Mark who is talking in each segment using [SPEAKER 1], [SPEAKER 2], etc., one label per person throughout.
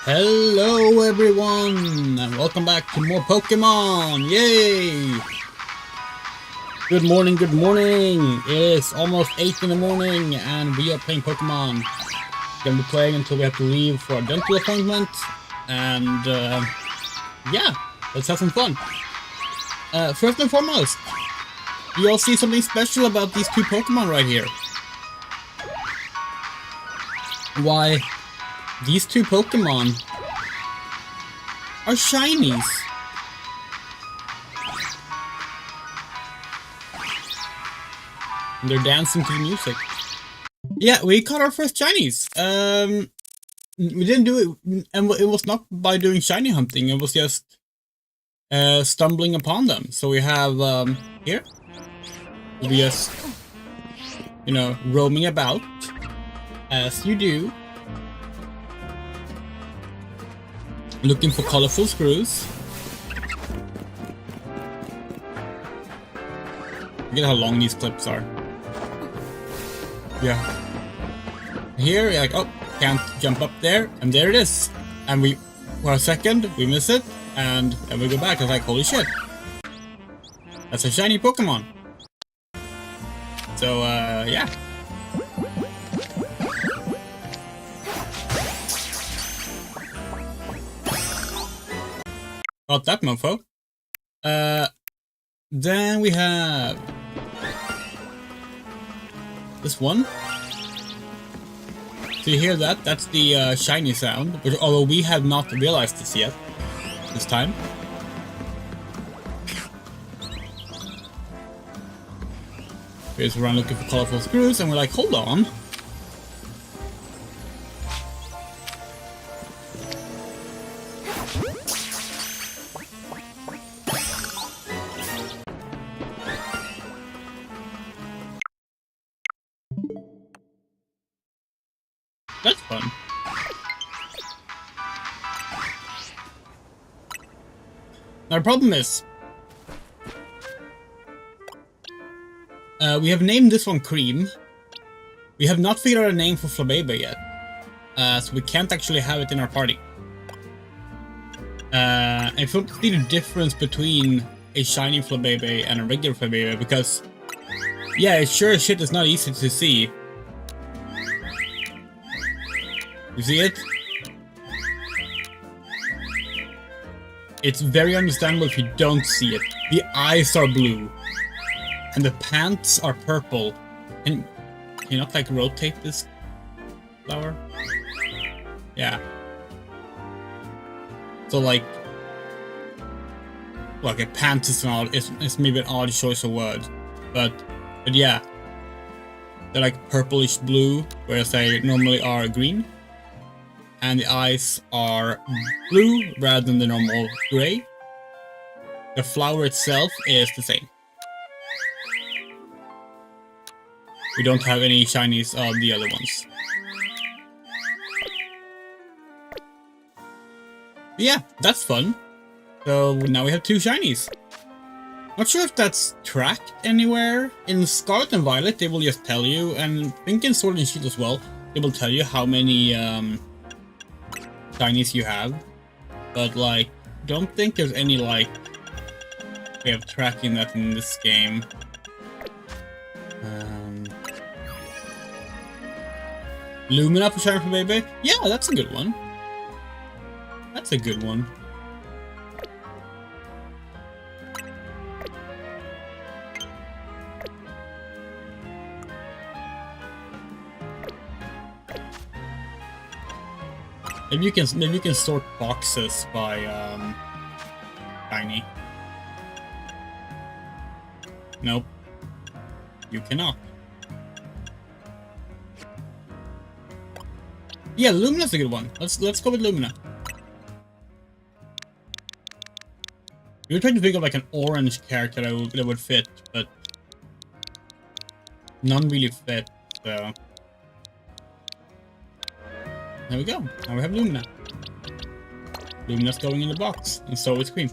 [SPEAKER 1] Hello everyone, and welcome back to more Pokemon! Yay! Good morning, good morning! It's almost 8 in the morning, and we are playing Pokemon. We're gonna be playing until we have to leave for a dental appointment, and yeah, let's have some fun. First and foremost, you all see something special about these two Pokemon right here. Why, these two Pokemon are shinies. And they're dancing to the music. Yeah, we caught our first shinies. We didn't do it, and it was not by doing shiny hunting. It was just stumbling upon them. So we have here. We just, roaming about as you do. Looking for colorful screws. Look at how long these clips are. Yeah. Here, you're like, oh, can't jump up there, and there it is. And we, for a second, we miss it, and then we go back. It's like, holy shit. That's a shiny Pokemon. So, yeah. Got that mofo. Then we have this one. So you hear that? That's the shiny sound, which, although we have not realized this yet, this time. We just run looking for colorful screws, and we're like, hold on. That's fun. Now the problem is, we have named this one Cream. We have not figured out a name for Flabébé yet, so we can't actually have it in our party. If you want to see the difference between a shiny Flabébé and a regular Flabébé, because, yeah, it sure as shit is not easy to see. You see it? It's very understandable if you don't see it. The eyes are blue. And the pants are purple. And can you not, like, rotate this flower? Yeah. So, like a pants is not, it's maybe an odd choice of word. But yeah. They're like purplish blue, whereas they normally are green. And the eyes are blue rather than the normal gray. The flower itself is the same. We don't have any shinies of the other ones. Yeah, that's fun. So now we have two shinies. Not sure if that's tracked anywhere. In Scarlet and Violet, they will just tell you, and I think in Sword and Shield as well, they will tell you how many shinies you have, but like, don't think there's any like way of tracking that in this game. Lumina for shiny Flabébé? Yeah, that's a good one. That's a good one. Maybe you can sort boxes by shiny. Nope. You cannot. Yeah, Lumina's a good one. Let's go with Lumina. We were trying to think of like an orange character that would fit, but none really fit, so there we go. Now we have Lumina. Lumina's going in the box, and so is Cream.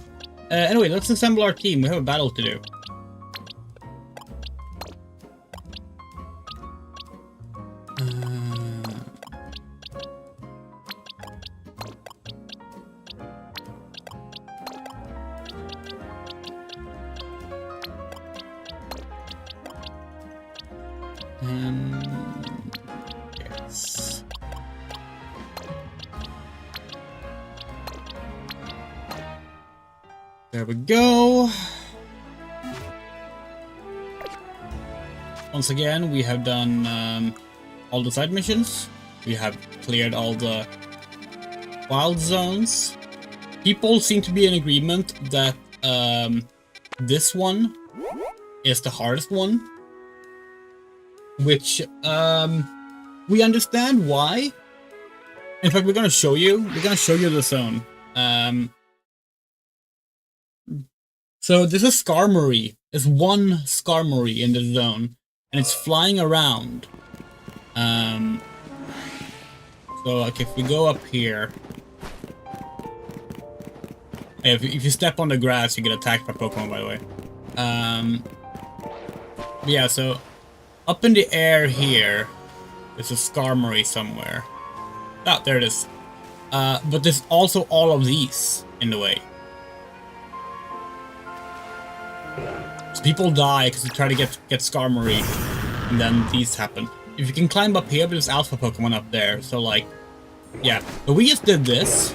[SPEAKER 1] Anyway, let's assemble our team. We have a battle to do. Yes. There we go. Once again, we have done all the side missions. We have cleared all the wild zones. People seem to be in agreement that this one is the hardest one. Which, we understand why. In fact, we're gonna show you. We're gonna show you the zone. So this is Skarmory. There's one Skarmory in the zone, and it's flying around. So like if we go up here, if you step on the grass, you get attacked by Pokemon. By the way, yeah. So up in the air here, there's a Skarmory somewhere. Ah, there it is. But there's also all of these in the way. So people die because they try to get Skarmory, and then these happen. If you can climb up here, but there's Alpha Pokemon up there, so like, yeah. But we just did this.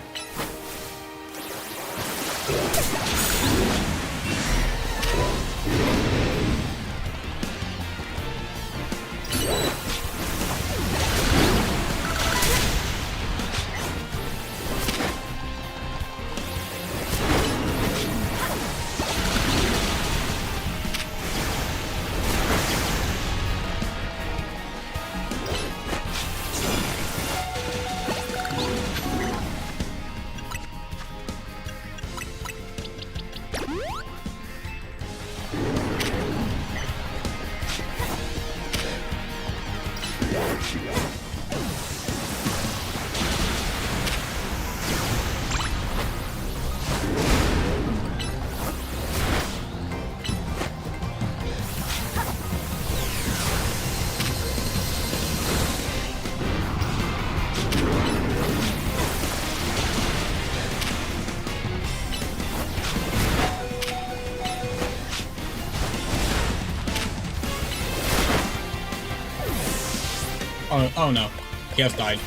[SPEAKER 1] Oh no, he has died.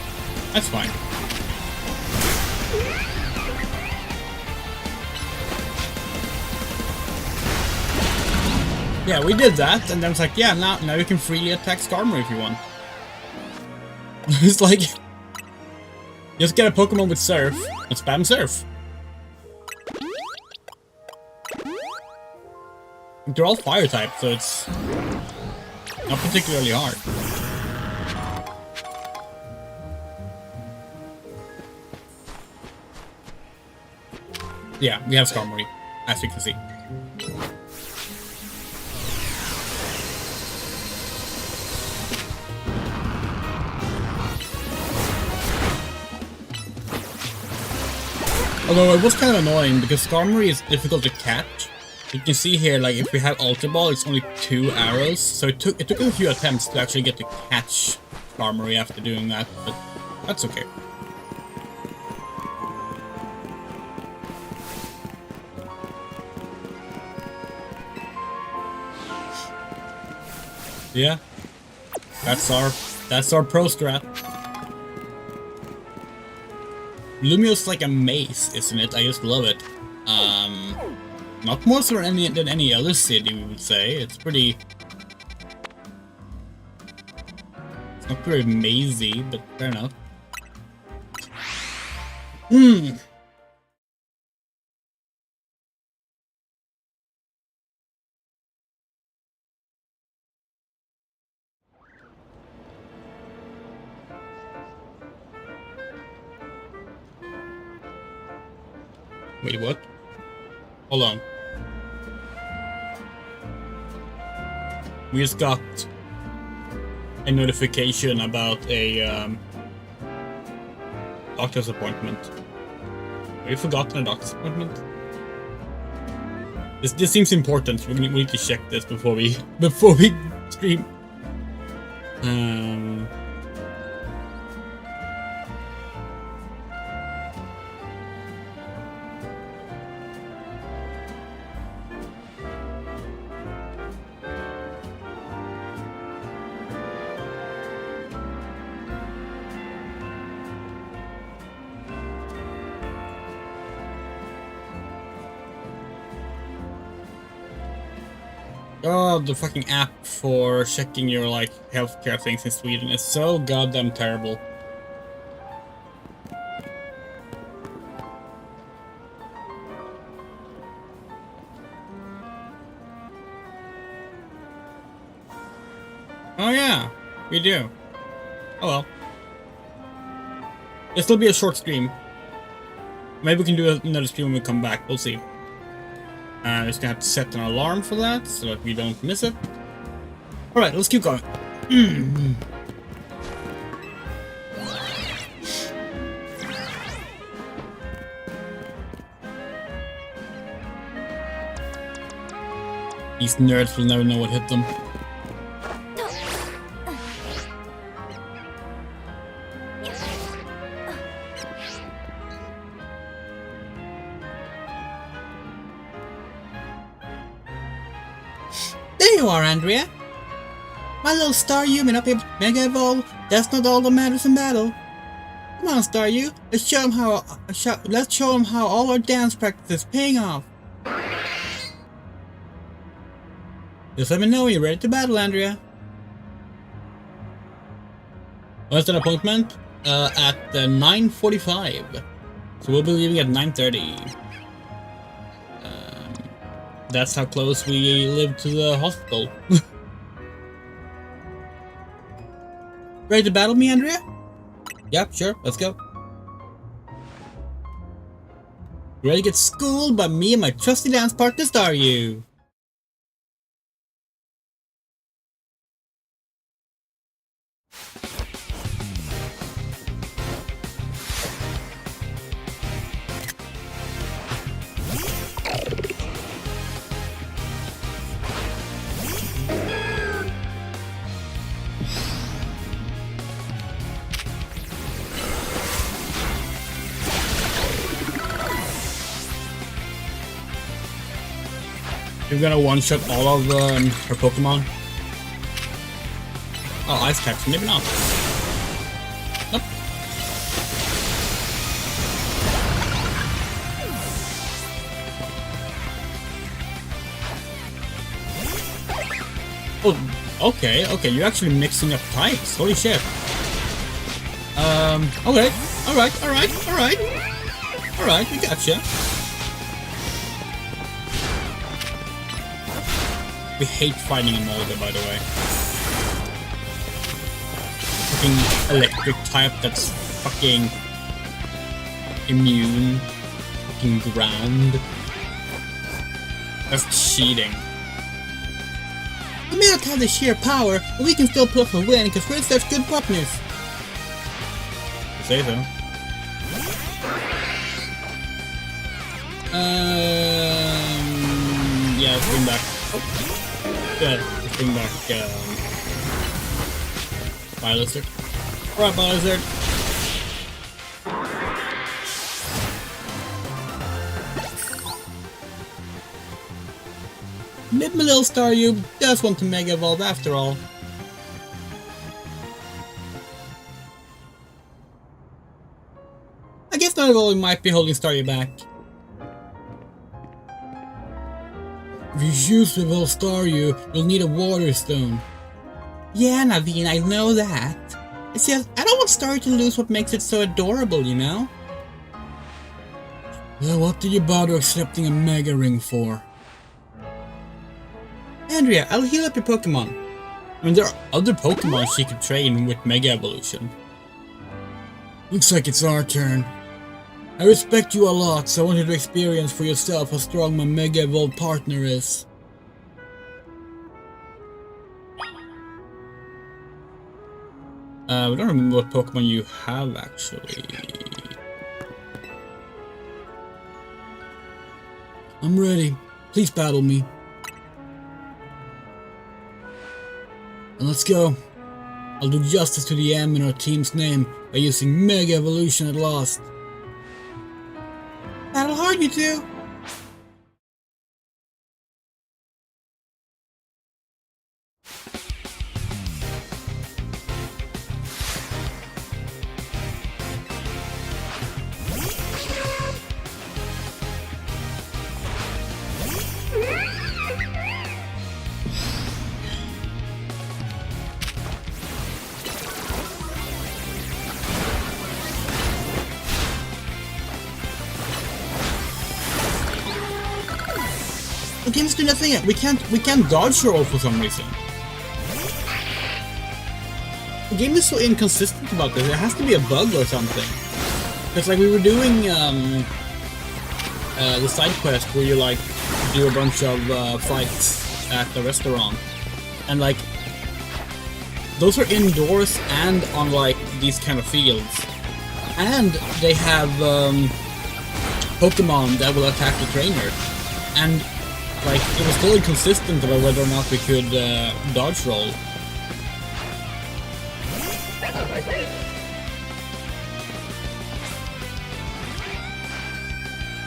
[SPEAKER 1] That's fine. Yeah, we did that, and then it's like, yeah, now you can freely attack Skarmory if you want. It's like, just get a Pokemon with Surf and spam Surf. They're all fire type, so it's not particularly hard. Yeah, we have Skarmory, as you can see. Although it was kind of annoying because Skarmory is difficult to catch. You can see here, like if we have Ultra Ball, it's only 2 arrows, so it took a few attempts to actually get to catch Skarmory after doing that, but that's okay. Yeah, that's our pro strat. Lumio's like a maze, isn't it? I just love it. Not more so than any other city, we would say. It's pretty. It's not very mazy, but fair enough. Wait, what? Hold on. We just got a notification about a doctor's appointment. Have you forgotten a doctor's appointment? This seems important. We need to check this before we stream. Oh, the fucking app for checking your, like, healthcare things in Sweden is so goddamn terrible. Oh yeah, we do. Oh well. This will be a short stream. Maybe we can do another stream when we come back, we'll see. Just gonna have to set an alarm for that, so that we don't miss it. Alright, let's keep going. These nerds will never know what hit them. There you are, Andrea. My little Staryu may not be able to Mega Evolve. That's not all that matters in battle. Come on, Staryu. Let's show him how all our dance practice is paying off. Just let me know when you're ready to battle, Andrea. When's that appointment? At 9:45. So we'll be leaving at 9:30. That's how close we live to the hospital. Ready to battle me, Andrea? Yep, sure, let's go. Ready to get schooled by me and my trusty dance partner, Staryu? You're gonna one-shot all of her Pokemon? Oh, Ice Catch, maybe not. Nope. Oh, okay, you're actually mixing up types, holy shit. Okay, alright, we gotcha. We hate fighting a Molga, by the way. Fucking electric type that's fucking immune. Fucking ground. That's cheating. We may not have the sheer power, but we can still pull off a win because we're such good partners. You say so. Yeah, let's bring back. Oh. Yeah, let's bring back Bylizard. Alright, Bylizard. Maybe my little Staryu does want to Mega Evolve after all. I guess not evolving might be holding Staryu back. If you choose to evolve Staryu, you'll need a Water Stone. Yeah, Naveen, I know that. It's just, I don't want Staryu to lose what makes it so adorable, you know? Well, what did you bother accepting a Mega Ring for? Andrea, I'll heal up your Pokemon. I mean, there are other Pokemon she could train with Mega Evolution. Looks like it's our turn. I respect you a lot, so I want you to experience for yourself how strong my Mega Evolved partner is. We don't remember what Pokemon you have, actually. I'm ready. Please battle me. And let's go. I'll do justice to the M in our team's name by using Mega Evolution at last. Battle hard, you two! The game's doing nothing yet. We can't dodge roll for some reason. The game is so inconsistent about this. It has to be a bug or something. It's like we were doing the side quest where you like do a bunch of fights at the restaurant, and like those are indoors and on like these kind of fields, and they have Pokemon that will attack the trainer, and like it was still inconsistent about whether or not we could dodge roll.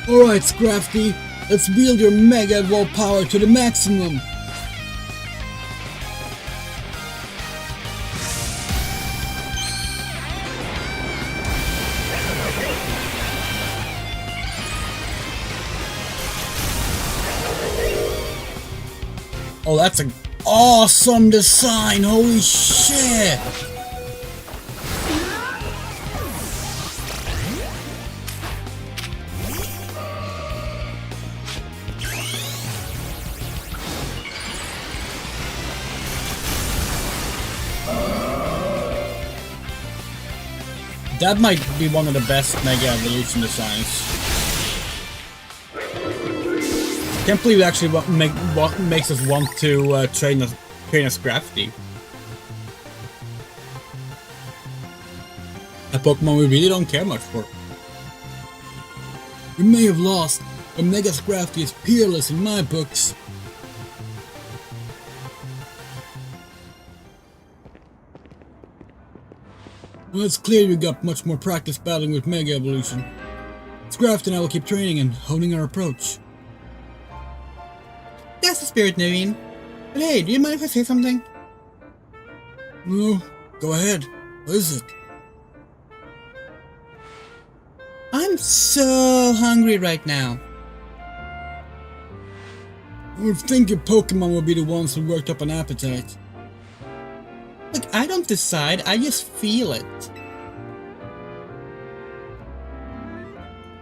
[SPEAKER 1] Alright, Scrafty, let's wield your Mega Evolve power to the maximum! Oh, that's an awesome design! Holy shit! That might be one of the best Mega Evolution designs. Can't believe it actually what makes us want to train a Scrafty. A Pokemon we really don't care much for. We may have lost, but Mega Scrafty is peerless in my books. Well, it's clear you got much more practice battling with Mega Evolution. Scrafty and I will keep training and honing our approach. That's the spirit, Naveen. But hey, do you mind if I say something? No, go ahead. What is it? I'm so hungry right now. I would think your Pokemon would be the ones who worked up an appetite. Look, I don't decide, I just feel it.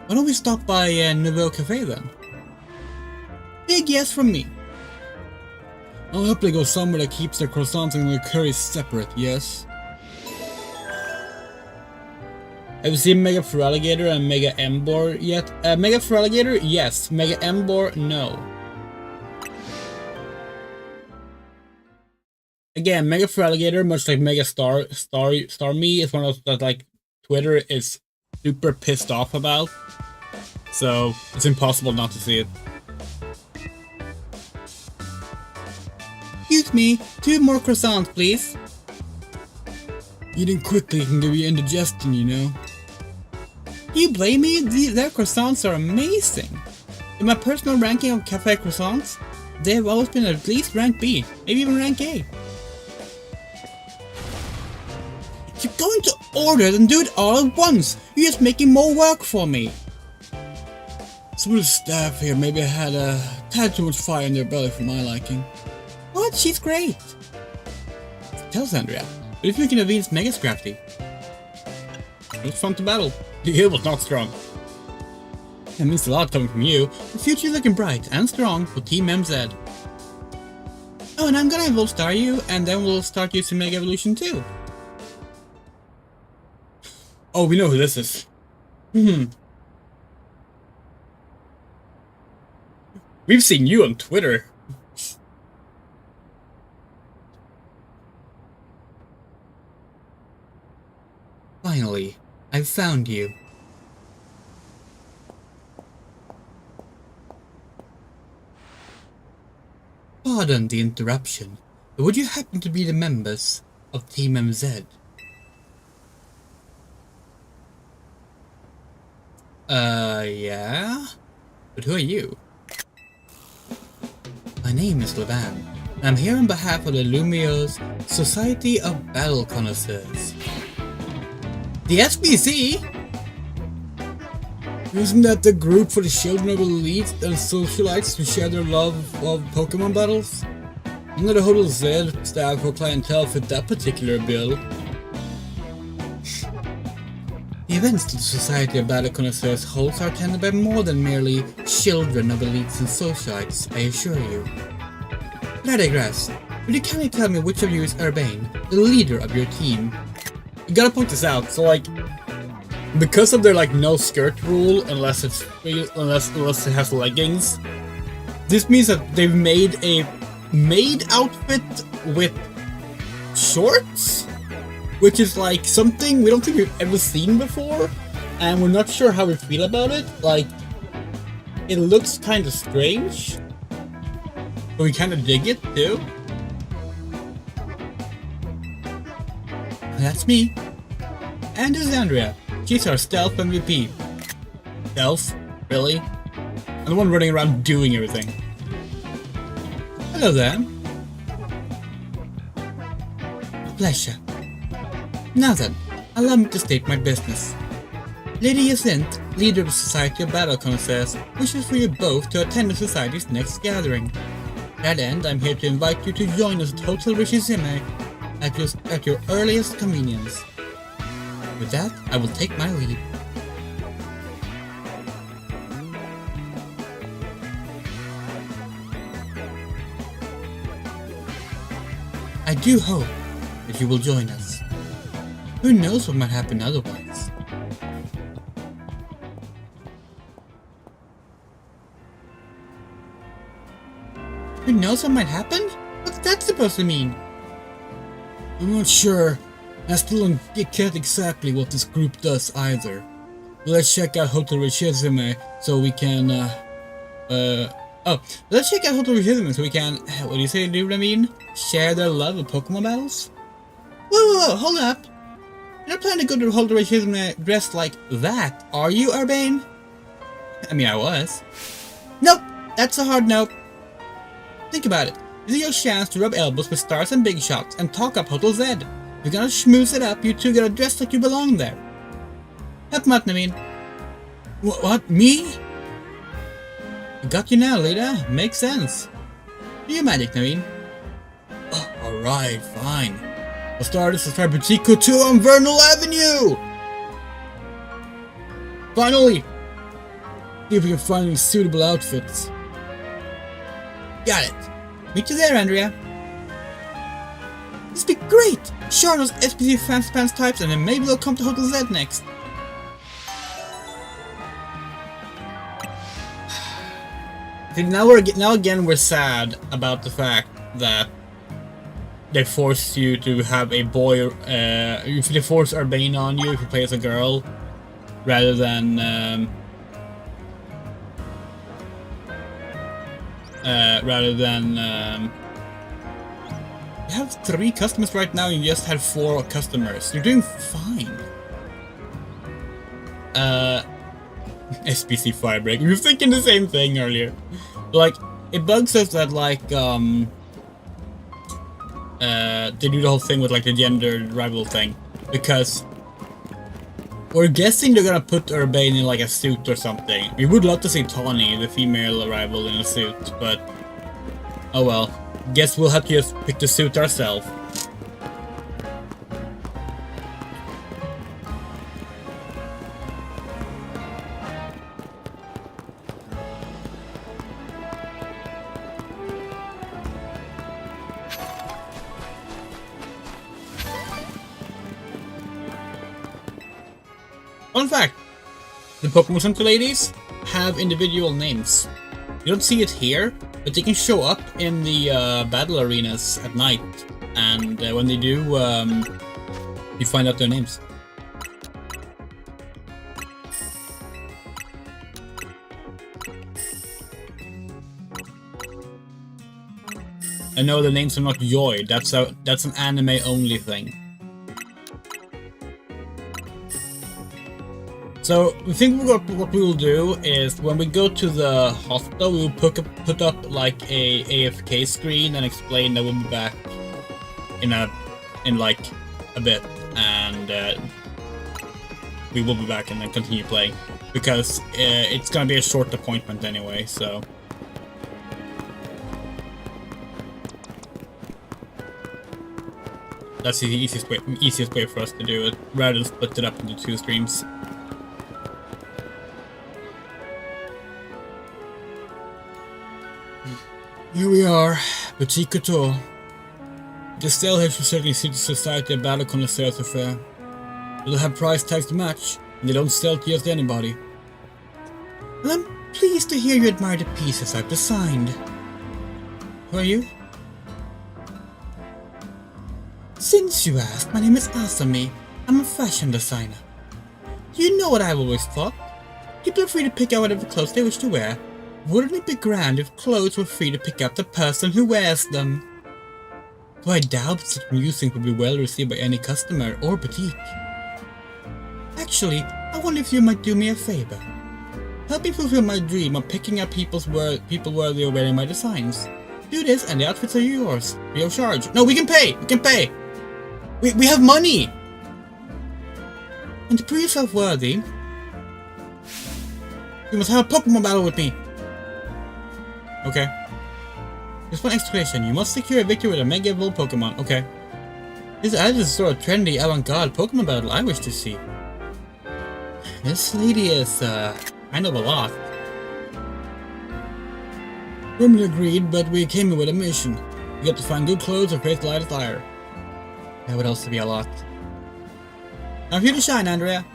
[SPEAKER 1] Why don't we stop by Nouveau Cafe then? Big yes from me. I'll happily go somewhere that keeps their croissants and their curries separate, yes? Have you seen Mega Feraligatr and Mega Emboar yet? Mega Feraligatr, yes. Mega Emboar, no. Again, Mega Feraligatr, much like Mega Starmie, is one of those that like Twitter is super pissed off about. So it's impossible not to see it. Excuse me, 2 more croissants, please. Eating quickly can give you indigestion, you know. Do you blame me? Their croissants are amazing. In my personal ranking of cafe croissants, they have always been at least rank B, maybe even rank A. If you're going to order, then do it all at once. You're just making more work for me. Some of the staff here maybe had a tad too much fire in their belly for my liking. What? She's great. Tell Andrea. But if you can Naveen's Mega Scrafty. It was fun to battle. The hill was not strong. That means a lot coming from you. The future is looking bright and strong for Team MZ. Oh, and I'm gonna Evolve Star you, and then we'll start using Mega Evolution too. Oh, we know who this is. We've seen you on Twitter. Finally, I've found you. Pardon the interruption, but would you happen to be the members of Team MZ? Yeah? But who are you? My name is Levan. I'm here on behalf of the Lumio's Society of Battle Connoisseurs. The SBC? Isn't that the group for the children of elites and socialites who share their love of Pokemon battles? None of the Hodl Z staff or clientele fit that particular bill. The events that the Society of Battle Connoisseurs holds are attended by more than merely children of elites and socialites, I assure you. But I digress. Will you kindly tell me which of you is Urbane, the leader of your team? You gotta point this out, so like, because of their like no skirt rule, unless it has leggings, this means that they've made a maid outfit with shorts? Which is like something we don't think we've ever seen before, and we're not sure how we feel about it. Like, it looks kind of strange, but we kind of dig it too. And that's me. And Lesbiandrea. She's our stealth MVP. Stealth? Really? I'm the one running around doing everything. Hello there. A pleasure. Now then, allow me to state my business. Lady Jacinth, leader of the Society of Battle Connoisseurs, wishes for you both to attend the Society's next gathering. To that end, I'm here to invite you to join us at Hotel Rishizime at your earliest convenience. With that, I will take my leave. I do hope that you will join us. Who knows what might happen otherwise? Who knows what might happen? What's that supposed to mean? I'm not sure. I still don't get exactly what this group does either. Let's check out Hotel Rishizime so we can, let's check out Hotel Rishizime so we can, what do you say, do what I mean? Share their love of Pokemon battles? Whoa, hold up. You're not planning to go to Hotel Rishizime dressed like that, are you, Urbane? I mean, I was. Nope, that's a hard no. Think about it. This is your chance to rub elbows with stars and big shots and talk up Hotel Z. If you're gonna schmooze it up, you two gotta dress like you belong there. Help him out, Naveen. What? Me? I got you now, Lita. Makes sense. Do your magic, Naveen. Oh, alright, fine. I'll start Boutique Couture on Vernal Avenue! Finally! See if we can find any suitable outfits. Got it. Meet you there, Andrea. This would be great! Sure those SPC fancy pants types, and then maybe they'll come to Hotel Z next. See, now again we're sad about the fact that they force you to have a boy, if they force Urbane on you if you play as a girl, rather than, you have 3 customers right now, you just had 4 customers. You're doing fine. SPC Firebreak. We were thinking the same thing earlier. Like, it bugs us that, like, they do the whole thing with, like, the gender rival thing. Because we're guessing they're gonna put Urbane in, like, a suit or something. We would love to see Tawny, the female rival, in a suit, but oh well. Guess we'll have to just pick the suit ourselves. Fun fact, the Pokemon Center ladies have individual names. You don't see it here, but they can show up in the battle arenas at night, and when they do, you find out their names. I know the names are not Yoi, that's an anime only thing. So, I think what we will do is, when we go to the hospital, we will put up like a AFK screen and explain that we'll be back in like a bit, and we will be back and then continue playing, because it's gonna be a short appointment anyway, so. That's the easiest way for us to do it, rather than split it up into 2 streams. Here we are, Boutique Couture. The sale here should certainly suit the society of battle connoisseurs affair. They'll have price tags to match, and they don't sell to just anybody. Well, I'm pleased to hear you admire the pieces I've designed. Who are you? Since you asked, my name is Asami. I'm a fashion designer. You know what I've always thought? People are free to pick out whatever clothes they wish to wear. Wouldn't it be grand if clothes were free to pick up the person who wears them? Though I doubt such new things would be well received by any customer or boutique. Actually, I wonder if you might do me a favor. Help me fulfill my dream of picking up people worthy of wearing my designs. Do this and the outfits are yours. Free of charge. No, we can pay! We can pay! We have money! And to prove yourself worthy, you must have a PoKéMoN battle with me. Okay. Just one exclamation. You must secure a victory with a mega evolved PoKéMoN. Okay. This is a sort of trendy avant-garde PoKéMon battle I wish to see. This lady is kind of a lot. Firmly agreed, but we came in with a mission. We got to find good clothes and create light attire. That would also be a lot. Now here to shine, Andrea.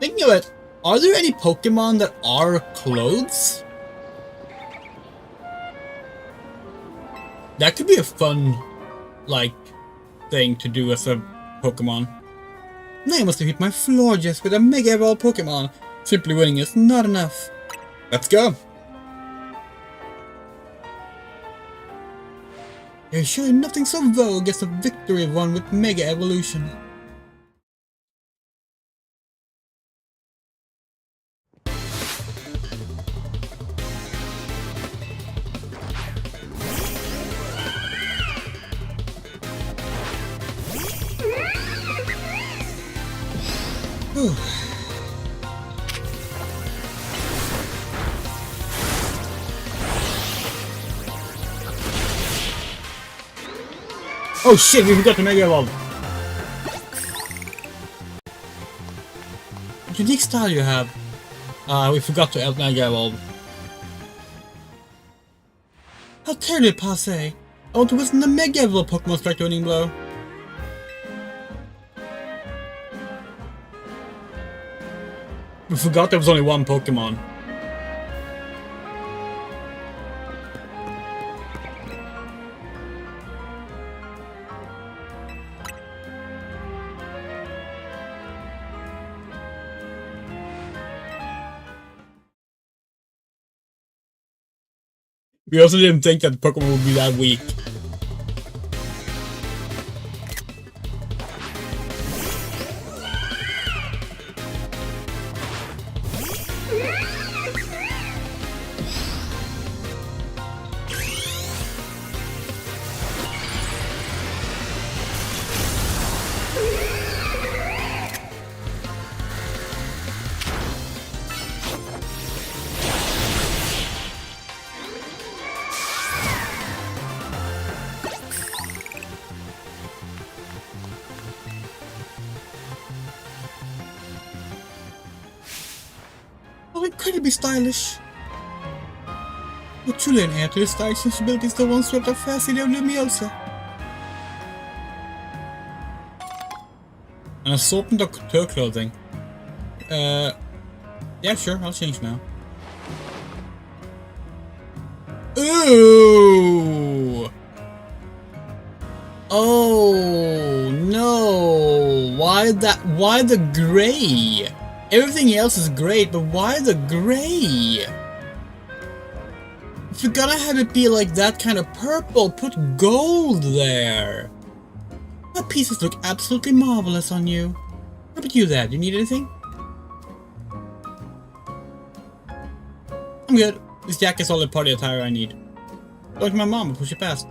[SPEAKER 1] Thinking of it, are there any Pokemon that are clothes? That could be a fun, like, thing to do as a Pokemon. Now I must have hit my floor just with a Mega Evolved Pokemon. Simply winning is not enough. Let's go! There's surely nothing so vogue as a victory won with Mega Evolution. Whew. Oh shit, we forgot the Mega Evolve! What unique style you have? We forgot to Mega Evolve. How terribly passé! I want to witness the Mega Evolve Pokemon strike the winning blow. We forgot there was only one Pokemon. We also didn't think that the Pokemon would be that weak. Oh, incredibly stylish! You're truly an heir to the stylish sensibilities that once swept our fair city of Lumiosa. An assortment of couture clothing. Yeah, sure, I'll change now. Ooh! Oh no! Why the gray? Everything else is great, but why the gray? If you're gonna have it be like that kind of purple, put gold there. The pieces look absolutely marvelous on you. How about you there? Do you need anything? I'm good. This jacket's all the party attire I need. Go to my mom and push it past.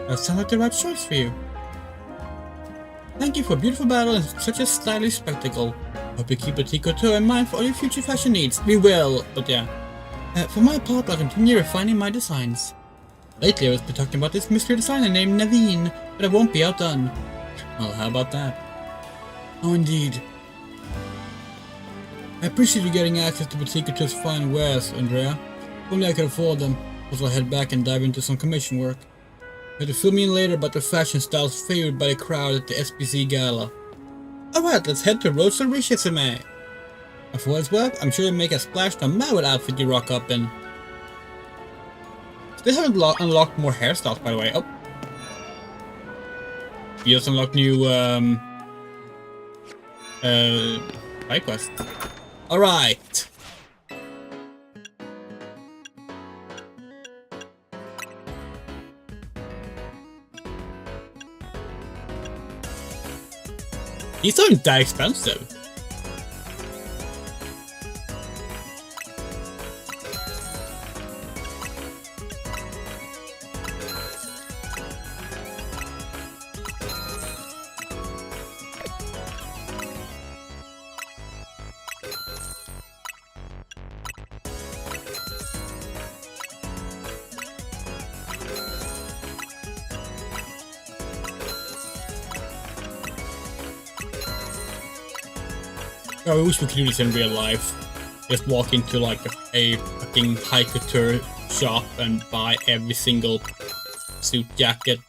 [SPEAKER 1] That sounds like the right choice for you. Thank you for a beautiful battle and such a stylish spectacle. Hope you keep Boutique Couture in mind for all your future fashion needs. We will, but yeah. For my part, I'll continue refining my designs. Lately I was been talking about this mystery designer named Naveen, but I won't be outdone. Well, how about that? Oh, indeed. I appreciate you getting access to Boutique fine wares, Andrea. If only I could afford them. Also, I'll head back and dive into some commission work. I had to fill me in later about the fashion styles favored by the crowd at the SPC Gala. Alright, let's head to Rosa Richesime. And for what it's worth, I'm sure you'll make a splash no matter what outfit you rock up in. Still haven't unlocked more hairstyles, by the way. Oh. We just unlocked new, side quest. Alright. These aren't that expensive. I wish we could do this in real life. Just walk into like a fucking high couture shop and buy every single suit jacket.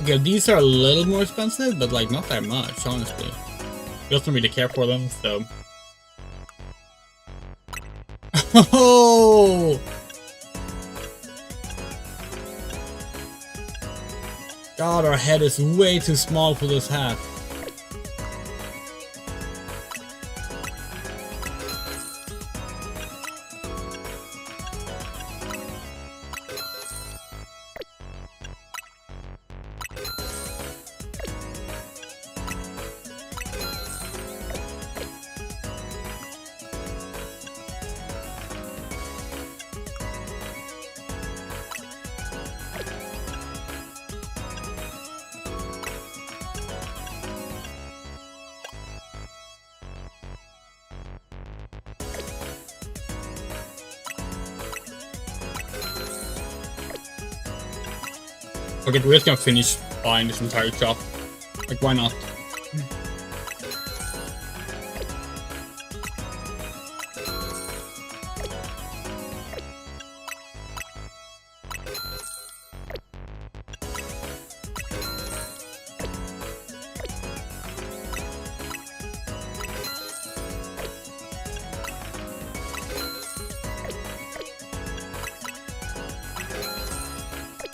[SPEAKER 1] Okay, these are a little more expensive, but like not that much, honestly. We also don't really care for them, so. Oh! God, our head is way too small for this hat. Okay, we're just gonna finish buying this entire shop. Like, why not?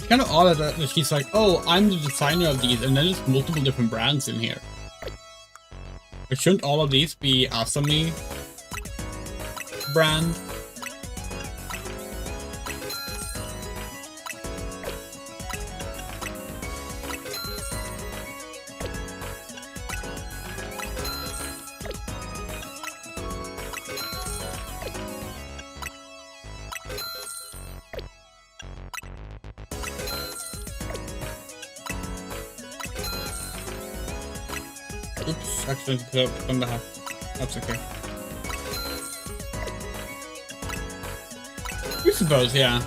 [SPEAKER 1] Kind of odd that she's like, oh, I'm the designer of these, and then there's multiple different brands in here. But shouldn't all of these be Asami brand? Oops, accidentally put up on the hat. That's okay. We suppose, yeah.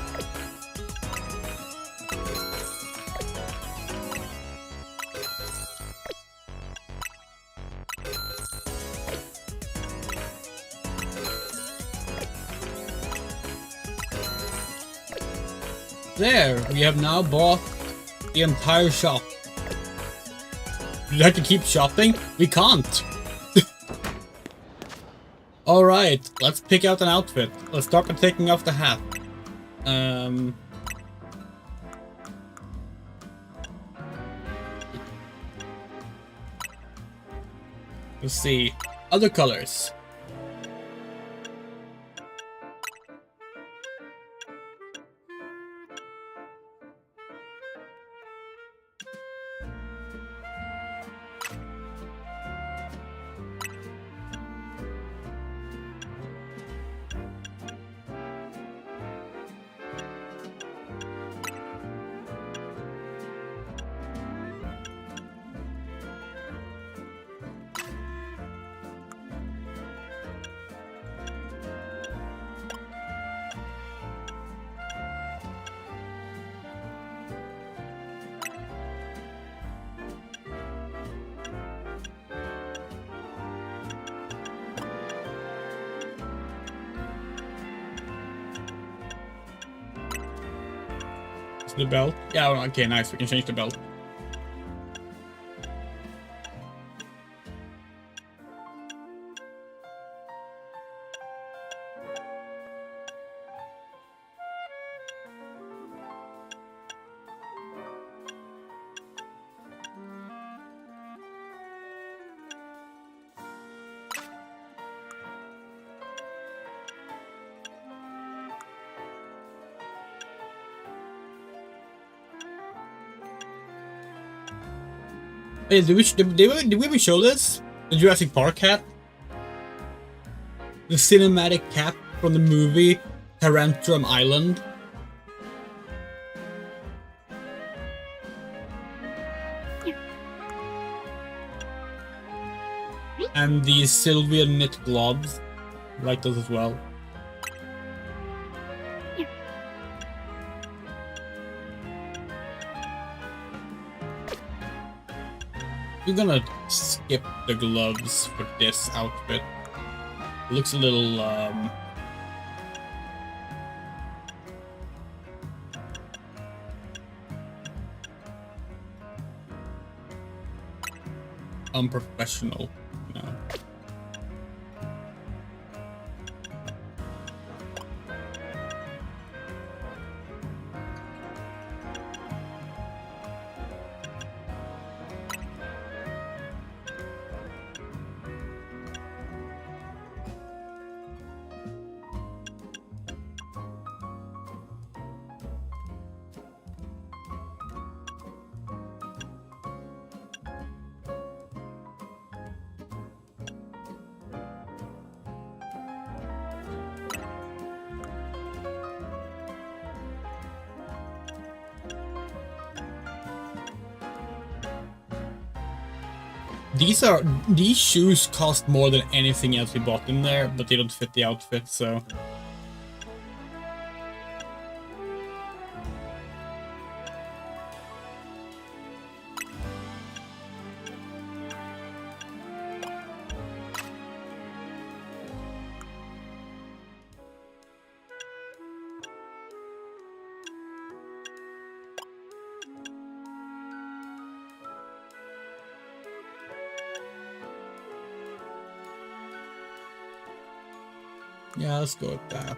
[SPEAKER 1] There, we have now bought the entire shop. You'd have to keep shopping? We can't! Alright, let's pick out an outfit. Let's start by taking off the hat. Let's see. Other colors. to the belt. Yeah, okay, nice. We can change the belt. Hey, did we even show this? The Jurassic Park hat? The cinematic cap from the movie Tarantrum Island? And the Sylvia knit gloves. I like those as well. We're gonna skip the gloves for this outfit. It looks a little, unprofessional, you know. These shoes cost more than anything else we bought in there, but they don't fit the outfit, so. Yeah, let's go with that.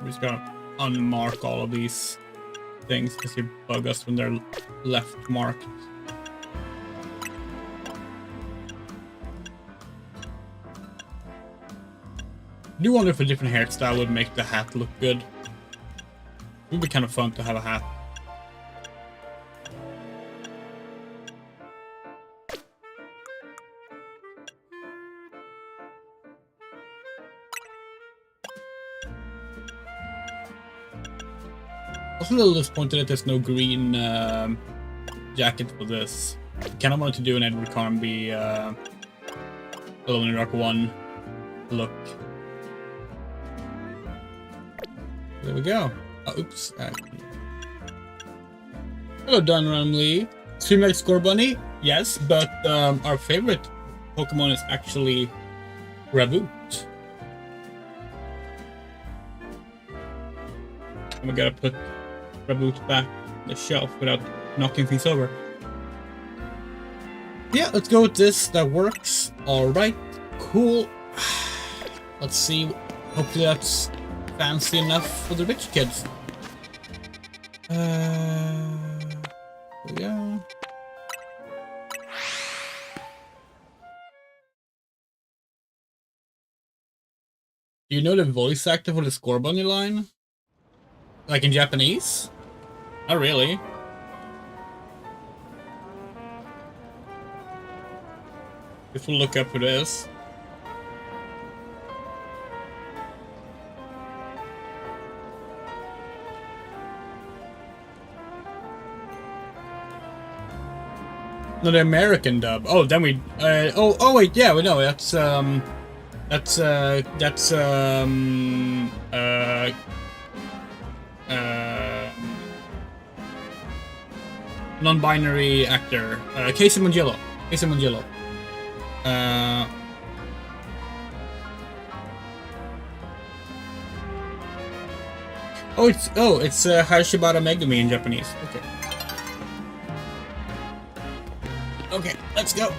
[SPEAKER 1] We're just gonna unmark all of these things because they bug us when they're left marked. I do wonder if a different hairstyle would make the hat look good. It would be kind of fun to have a hat. I was a little disappointed that there's no green jacket for this. I kind of wanted to do an Edward Carnby Alone in the Dark 1 look. There we go. Oh, oops. Hello, Don Ramley. Stream like Score Bunny? Yes, but our favorite Pokemon is actually Raboot. And we gotta put Raboot back on the shelf without knocking things over. Yeah, let's go with this. That works. Alright, cool. Let's see. Hopefully that's fancy enough for the rich kids. Yeah. Do you know the voice actor for the Score Bunny line? Like in Japanese? Not really. If we look up who it is. No, the American dub. Oh, then we. Oh wait, yeah, we know that's non-binary actor, Casey Mangello. Casey Mangello. it's Hashibara Megumi in Japanese. Okay. Okay, let's go.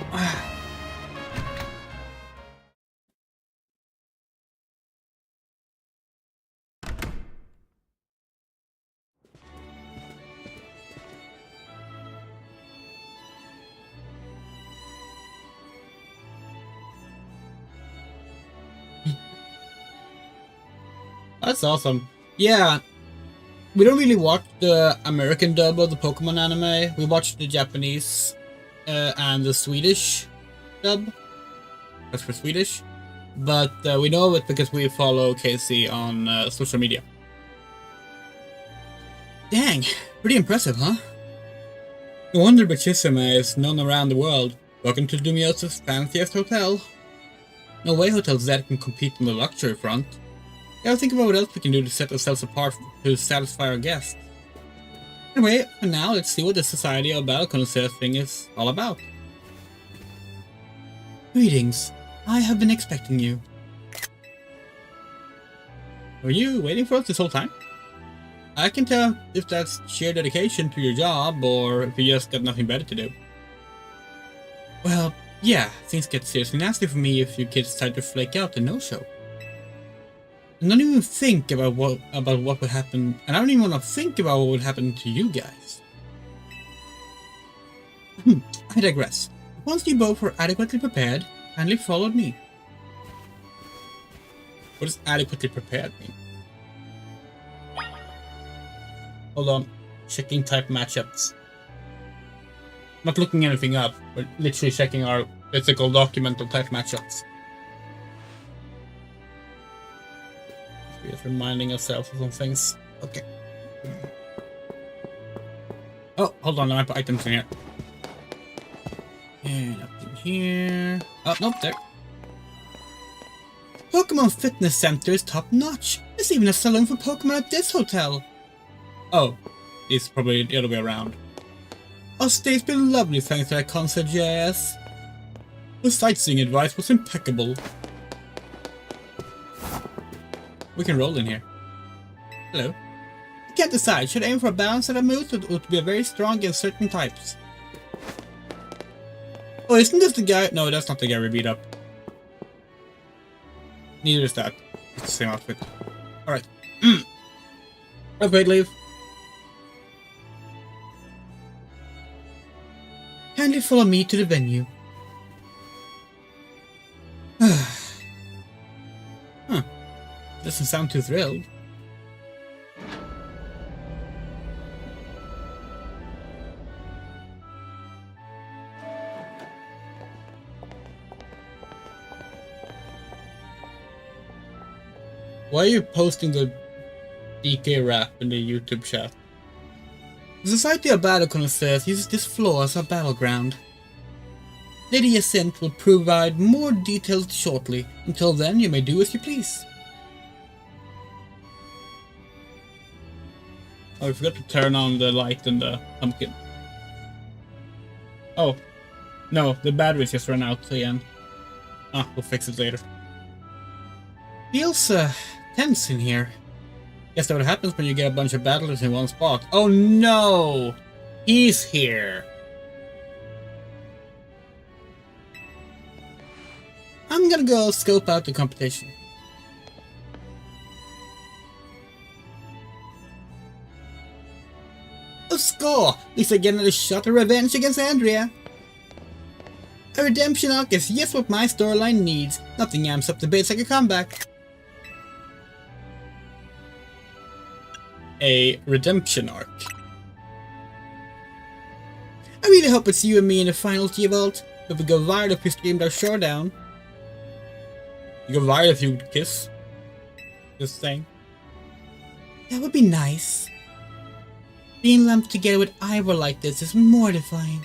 [SPEAKER 1] That's awesome. Yeah, we don't really watch the American dub of the Pokemon anime. We watch the Japanese and the Swedish dub. That's for Swedish. But we know it because we follow Casey on social media. Dang, pretty impressive, huh? No wonder Bachisima is known around the world. Welcome to Dumiosa's fanciest hotel. No way Hotel Z can compete on the luxury front. Gotta think about what else we can do to set ourselves apart to satisfy our guests. Anyway, for now, let's see what the Society of Battle Connoisseurs thing is all about. Greetings. I have been expecting you. Were you waiting for us this whole time? I can tell if that's sheer dedication to your job or if you just got nothing better to do. Well, yeah, things get seriously nasty for me if you kids decide to flake out and no-show. And don't even think about what would happen, and I don't even want to think about what would happen to you guys. I digress. Once you both were adequately prepared, kindly follow me. What does adequately prepared mean? Hold on, checking type matchups. Not looking anything up, but literally checking our physical document of type matchups. Just reminding ourselves of some things. Okay. Oh, hold on, I might put items in here. And up in here. Oh, nope, there. Pokemon Fitness Center is top notch. There's even a salon for Pokemon at this hotel. Oh, it's probably the other way around. Our stay's been lovely thanks to that concierge. The sightseeing advice was impeccable. We can roll in here. Hello. I can't decide. Should I aim for a balance at a move or to be very strong against certain types? Oh, isn't this the guy? No, that's not the guy we beat up. Neither is that. It's the same outfit. Alright. Okay, leave. Kindly follow me to the venue. Huh. Doesn't sound too thrilled. Why are you posting the DK rap in the YouTube chat? The Society of Battle Connoisseurs uses this floor as a battleground. Lady Ascent will provide more details shortly. Until then, you may do as you please. Oh, I forgot to turn on the light in the pumpkin. Oh, no, the batteries just ran out again. Ah, we'll fix it later. Feels tense in here. Guess that's what happens when you get a bunch of battlers in one spot. Oh no! He's here! I'm gonna go scope out the competition. A score! At least I get another shot of revenge against Andrea. A redemption arc is just what my storyline needs. Nothing amps up the base like a comeback. A redemption arc. I really hope it's you and me in the finals, G-Vault. If we go viral if we streamed our showdown. You go viral if you kiss. Just saying. That would be nice. Being lumped together with Ivor like this is mortifying.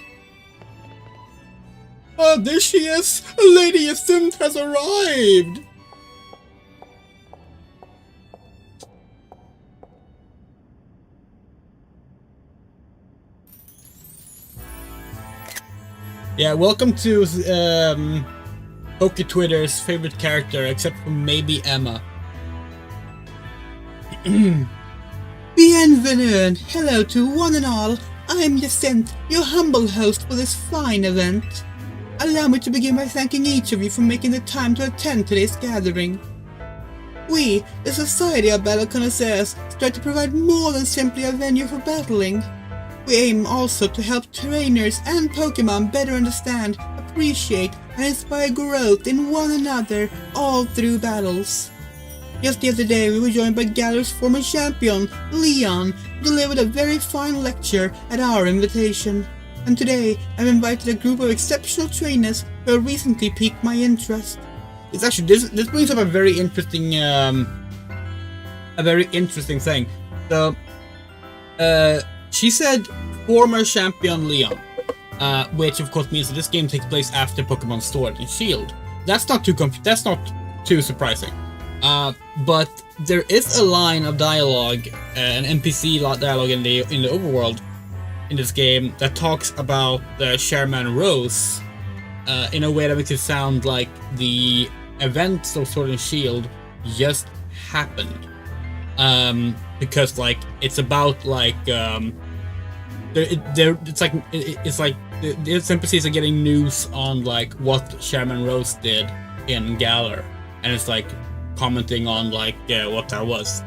[SPEAKER 1] Oh, there she is! Lady Ascent has arrived! Yeah, welcome to Poke Twitter's favorite character, except for maybe Emma.
[SPEAKER 2] Bienvenue and hello to one and all. I am Jacinth, your humble host for this fine event. Allow me to begin by thanking each of you for making the time to attend today's gathering. We, the Society of Battle Connoisseurs, strive to provide more than simply a venue for battling. We aim also to help trainers and Pokemon better understand, appreciate, and inspire growth in one another all through battles. Just the other day we were joined by Galar's former champion, Leon, who delivered a very fine lecture at our invitation. And today I've invited a group of exceptional trainers who have recently piqued my interest.
[SPEAKER 1] It's actually this brings up a very interesting thing. So she said former champion Leon, which of course means that this game takes place after Pokemon Sword and Shield. That's not too surprising. But there is a line of dialogue, an NPC dialogue in the overworld in this game that talks about Chairman Rose in a way that makes it sound like the events of Sword and Shield just happened. Because like it's about like it's like the NPCs are getting news on like what Chairman Rose did in Galar, and it's like commenting on like what that was.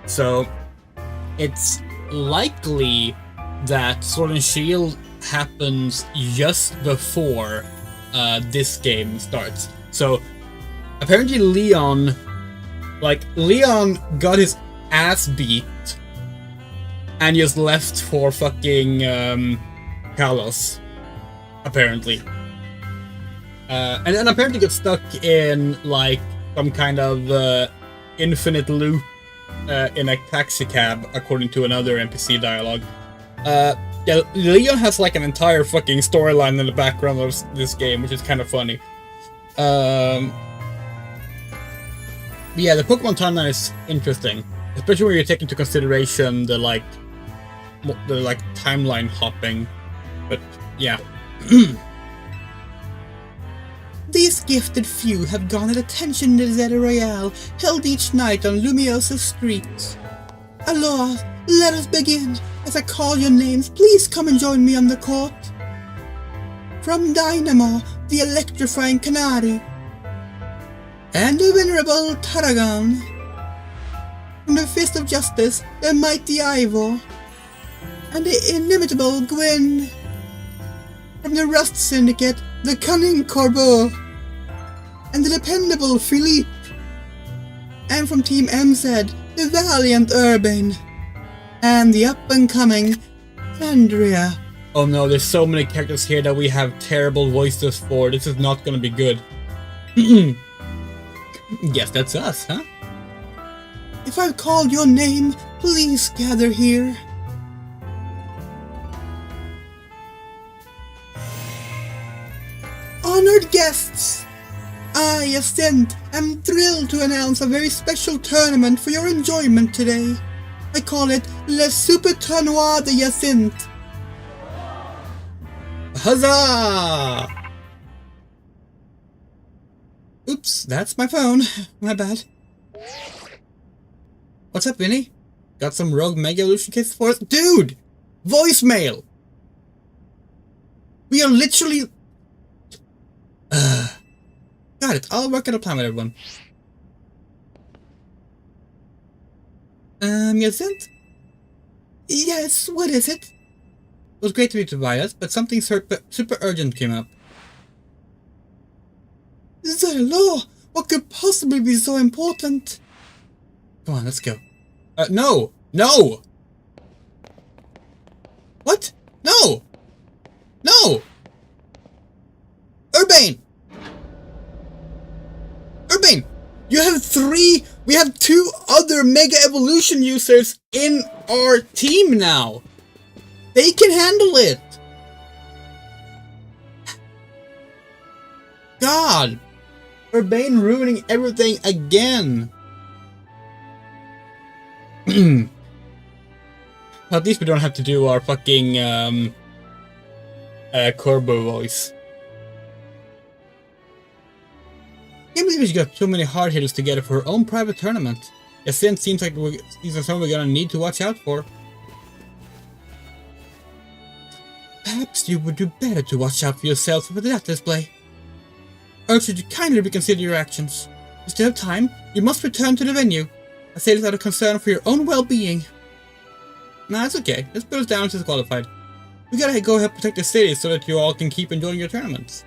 [SPEAKER 1] So it's likely that Sword and Shield happens just before this game starts. So apparently Leon got his ass beat and just left for fucking Kalos, apparently. And apparently got stuck in like some kind of infinite loop in a taxi cab, according to another NPC dialogue. Yeah, Leon has like an entire fucking storyline in the background of this game, which is kind of funny. Yeah, the Pokemon timeline is interesting, especially when you take into consideration the timeline hopping. But yeah.
[SPEAKER 2] These gifted few have garnered attention in the Zeta Royale, held each night on Lumiosa's streets. Aloha, let us begin. As I call your names, please come and join me on the court. From Dynamo, the electrifying Canary, and the venerable Tarragon. From the Fist of Justice, the mighty Ivor, and the inimitable Gwen. From the Rust Syndicate, the cunning Corbeau, and the dependable Philippe. And from Team MZ, the valiant Urbane, and the up-and-coming Andrea.
[SPEAKER 1] Oh no, there's so many characters here that we have terrible voices for. This is not gonna be good. Guess that's us, huh?
[SPEAKER 2] If I've called your name, please gather here. Honored guests, I, Jacinth, am thrilled to announce a very special tournament for your enjoyment today. I call it Le Super Tournoi de Jacinth.
[SPEAKER 1] Huzzah!
[SPEAKER 2] Oops, that's my phone. My bad.
[SPEAKER 1] What's up, Vinny? Got some rogue Mega Evolution kits for us? Dude! Voicemail! We are literally... Got it. I'll work out a plan with everyone.
[SPEAKER 2] Jacinth? Yes, what is it?
[SPEAKER 1] It was great to meet you by us, but something super urgent came up.
[SPEAKER 2] Zerlo, what could possibly be so important?
[SPEAKER 1] Come on, let's go. No! No! What? No! No! Urbane! Urbane! You have we have 2 other Mega Evolution users in our team now! They can handle it! God! Urbane ruining everything again! At least we don't have to do our fucking Corbeau voice. Can't believe she got so many hard hitters together for her own private tournament. Ascent seems like these are something we're gonna need to watch out for.
[SPEAKER 2] Perhaps you would do better to watch out for yourself with that display. Urge you to kindly reconsider your actions. You still have time. You must return to the venue. I say this out of concern for your own well-being.
[SPEAKER 1] Nah, it's okay. Let's put us down to disqualified. We gotta go help protect the city so that you all can keep enjoying your tournaments.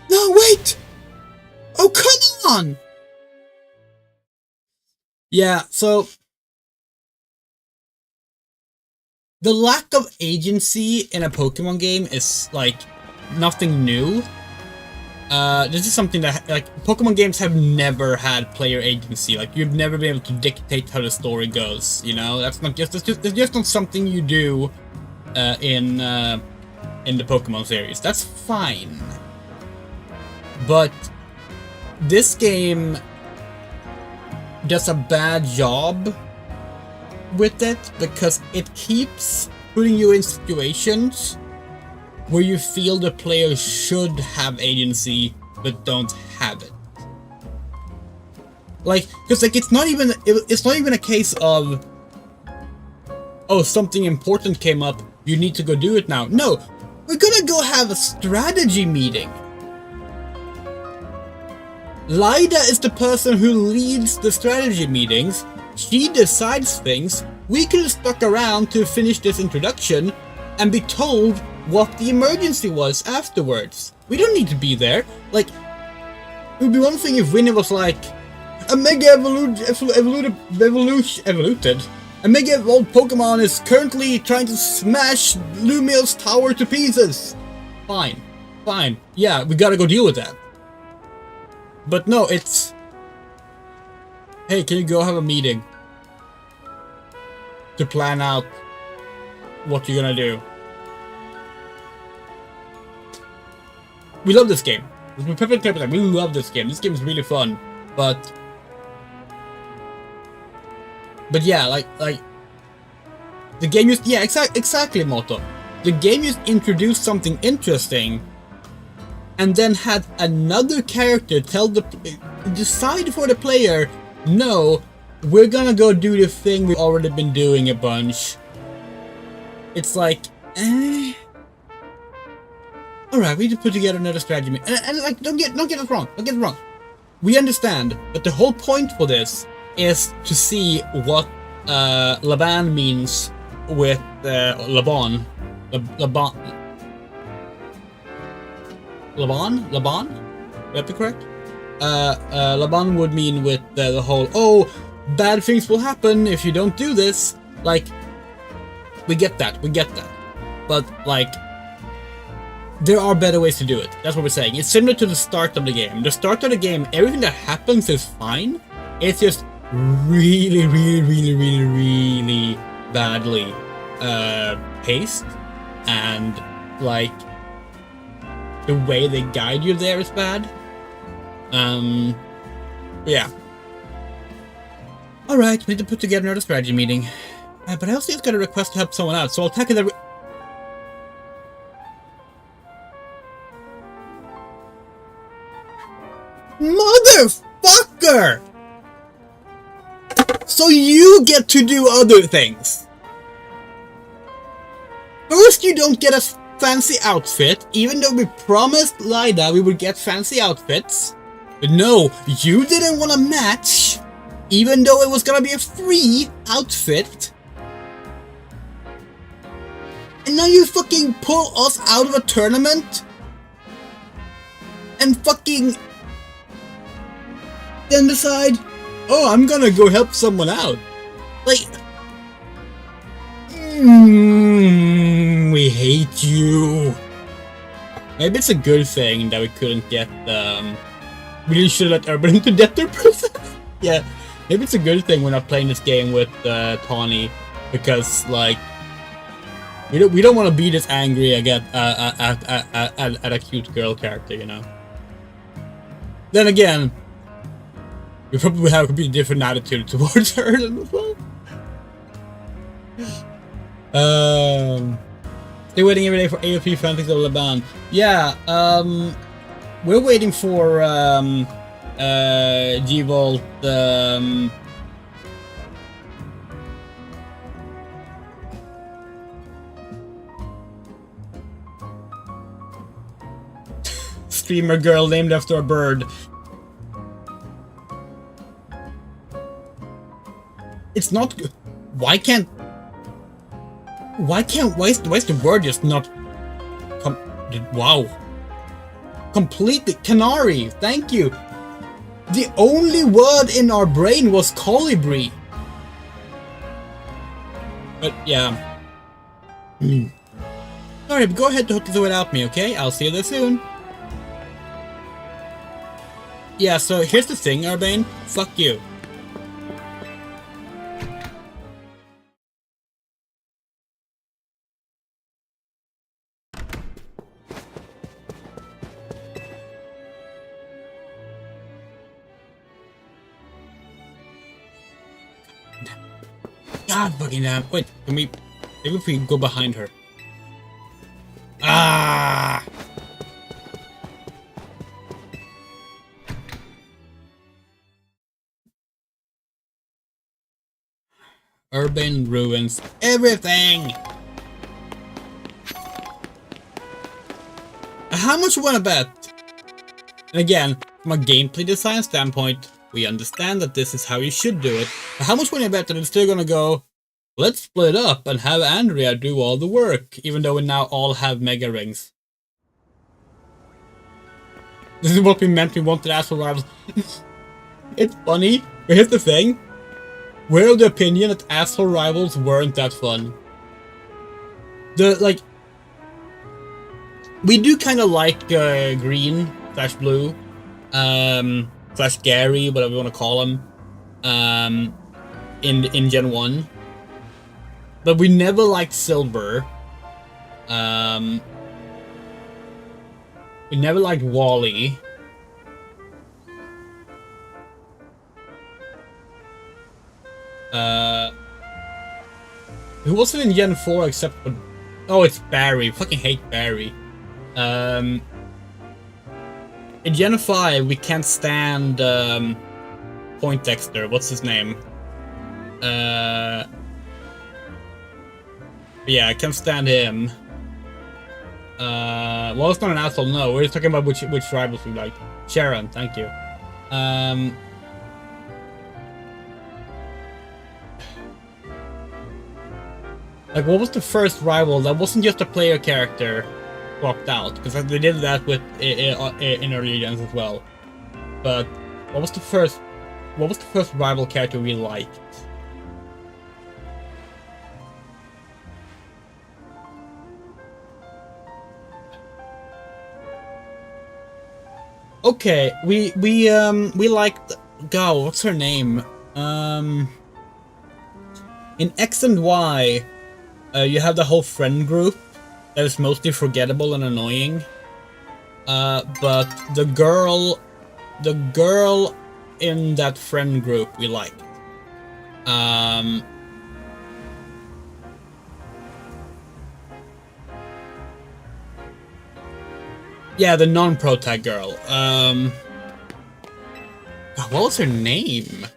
[SPEAKER 2] No, wait! Oh, come on!
[SPEAKER 1] Yeah, so the lack of agency in a Pokemon game is like nothing new. This is something that like Pokemon games have never had player agency. Like you've never been able to dictate how the story goes. You know, that's just not something you do in the Pokemon series. That's fine, but this game does a bad job with it because it keeps putting you in situations where you feel the player should have agency but don't have it. Like, because like it's not even a case of, oh, something important came up, you need to go do it now. No, we're gonna go have a strategy meeting. Lyda is the person who leads the strategy meetings. She decides things. We could have stuck around to finish this introduction and be told what the emergency was afterwards. We don't need to be there. Like, it would be one thing if Winnie was like, a mega evoluted. A mega evolved Pokemon is currently trying to smash Lumiel's tower to pieces. Fine. Fine. Yeah, we gotta go deal with that. But no, it's, hey, can you go have a meeting to plan out what you're gonna do? We love this game. It's perfect time. We love this game. This game is really fun. But yeah, like the game used, yeah, exactly, Moto. The game used introduced something interesting, and then had another character decide for the player, no, we're gonna go do the thing we've already been doing a bunch. It's like, alright, we need to put together another strategy. And like, don't get us wrong. Don't get it wrong. We understand that the whole point for this is to see what Laban means with Laban. Laban? Would that be correct? Laban would mean with the whole, oh, bad things will happen if you don't do this. Like, we get that. But, like, there are better ways to do it. That's what we're saying. It's similar to the start of the game. The start of the game, everything that happens is fine. It's just really badly paced. And, like, the way they guide you there is bad. Yeah. Alright, we need to put together another strategy meeting. But I also just got a request to help someone out, so I'll tackle that. Motherfucker! So you get to do other things. First, you don't get a fancy outfit, even though we promised Lyda we would get fancy outfits. But no, you didn't want to match, even though it was gonna be a free outfit. And now you fucking pull us out of a tournament and fucking then decide, oh, I'm gonna go help someone out. Like, we hate you. Maybe it's a good thing that we couldn't get, we really should have let everybody into death their process. Yeah, maybe it's a good thing we're not playing this game with Tawny, because, like, we don't want to be this angry at a cute girl character, you know. Then again, we probably have a completely different attitude towards her as well. They're waiting every day for AOP fanfics of Laban. Yeah, we're waiting for G-Volt, streamer girl named after a bird. It's not good. Why is the word just not wow. Completely Canary, thank you. The only word in our brain was colibri. But yeah. Alright, go ahead to hook this without me, okay? I'll see you there soon. Yeah, so here's the thing, Urbane. Fuck you. God fucking damn. Wait, can we... Maybe if we go behind her. Ah! Urban ruins everything! How much you wanna bet? And again, from a gameplay design standpoint, we understand that this is how you should do it. But how much wanna bet that it's still gonna go, let's split up and have Andrea do all the work, even though we now all have mega rings. This is what we meant we wanted asshole rivals. It's funny, but here's the thing. We're of the opinion that asshole rivals weren't that fun. We do kind of like green / blue, / Gary, whatever you want to call him, in Gen 1. But we never liked silver. We never liked Wally. Who wasn't in Gen 4 except for... Oh, it's Barry. Fucking hate Barry. In Gen 5, we can't stand Poindexter. What's his name? Yeah, I can't stand him. Well, it's not an asshole, no. We're just talking about which rivals we like. Sharon, thank you. Like, what was the first rival that wasn't just a player character swapped out? Because they did that with in early gens as well. But what was the first rival character we liked? Okay, we liked... God, what's her name? In X and Y, you have the whole friend group that is mostly forgettable and annoying. But the girl in that friend group we liked. Yeah, the non-pro-tag girl. God, what was her name?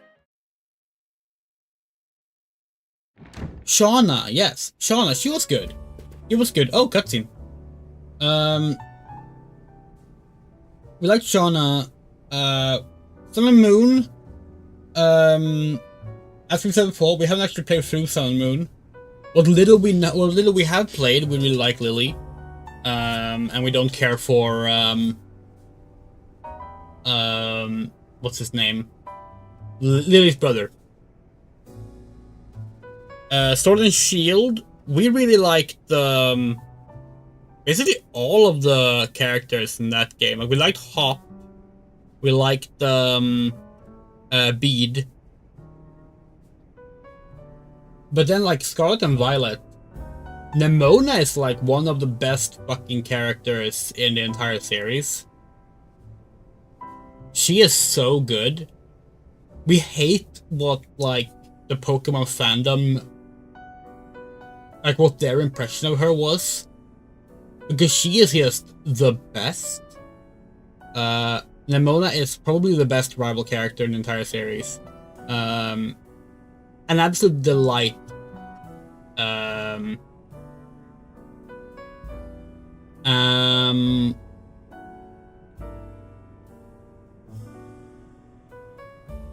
[SPEAKER 1] Shauna, yes. Shauna, she was good. She was good. Oh, cutscene. We liked Shauna. Sun and Moon. As we said before, we haven't actually played through Sun and Moon. What little we have played, we really like Lily. And we don't care for, what's his name? Lily's brother. Sword and Shield, we really liked, basically all of the characters in that game. Like, we liked Hop. We liked, Bede. But then, like, Scarlet and Violet, Nemona is like one of the best fucking characters in the entire series. She is so good. We hate what, like, the Pokemon fandom, like, what their impression of her was. Because she is just the best. Nemona is probably the best rival character in the entire series. An absolute delight.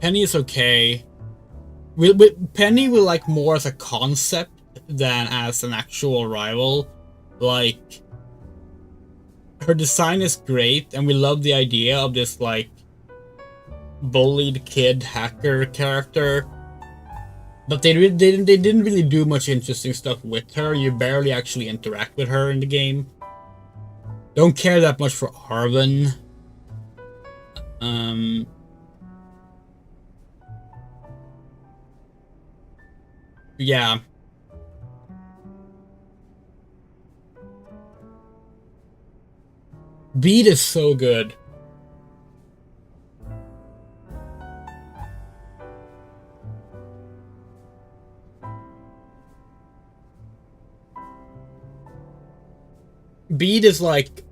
[SPEAKER 1] Penny is okay. Penny we like more as a concept than as an actual rival. Like, her design is great, and we love the idea of this like bullied kid hacker character. But they didn't really do much interesting stuff with her. You barely actually interact with her in the game. Don't care that much for Arven. Yeah. Beat is so good. Beat is like...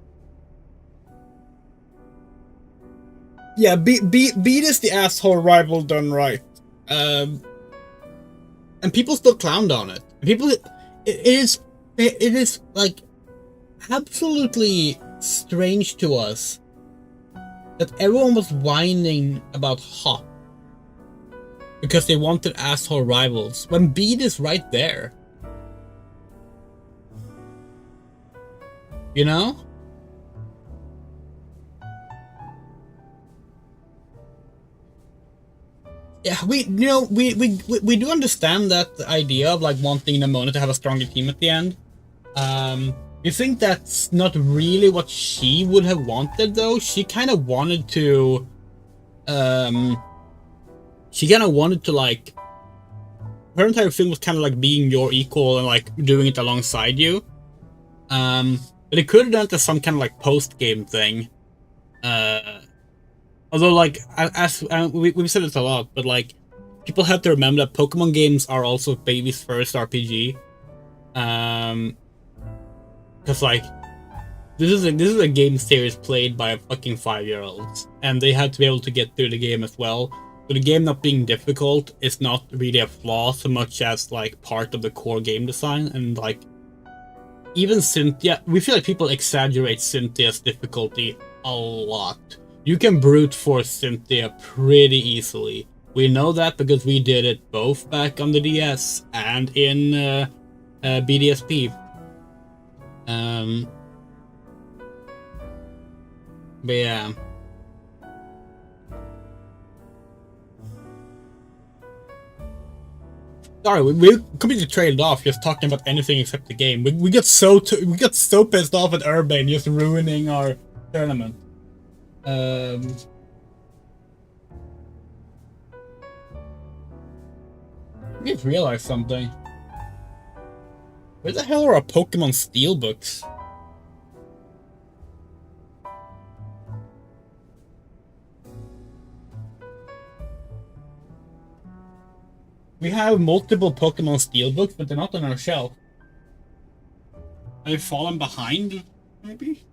[SPEAKER 1] Yeah, Beat is the asshole rival done right. And people still clowned on it. It is like absolutely strange to us that everyone was whining about Hop because they wanted asshole rivals when Beat is right there. You know? Yeah, we do understand that idea of like wanting Nemona to have a stronger team at the end. You think that's not really what she would have wanted though? She kind of wanted to like, her entire film was kind of like being your equal and like doing it alongside you. But it could have done it as some kind of like post-game thing. Although, like, as we've said it a lot, but like, people have to remember that Pokemon games are also baby's first RPG. Because like, this is a game series played by fucking 5-year-olds, and they had to be able to get through the game as well. So the game not being difficult is not really a flaw so much as like part of the core game design. And like, even Cynthia, we feel like people exaggerate Cynthia's difficulty a lot. You can brute force Cynthia pretty easily. We know that because we did it both back on the DS and in BDSP. But yeah. Sorry, we completely trailed off just talking about anything except the game. We got so pissed off at Urbane just ruining our tournament. I just realized something. Where the hell are our Pokemon Steelbooks? We have multiple Pokemon Steelbooks, but they're not on our shelf. I've fallen behind, maybe?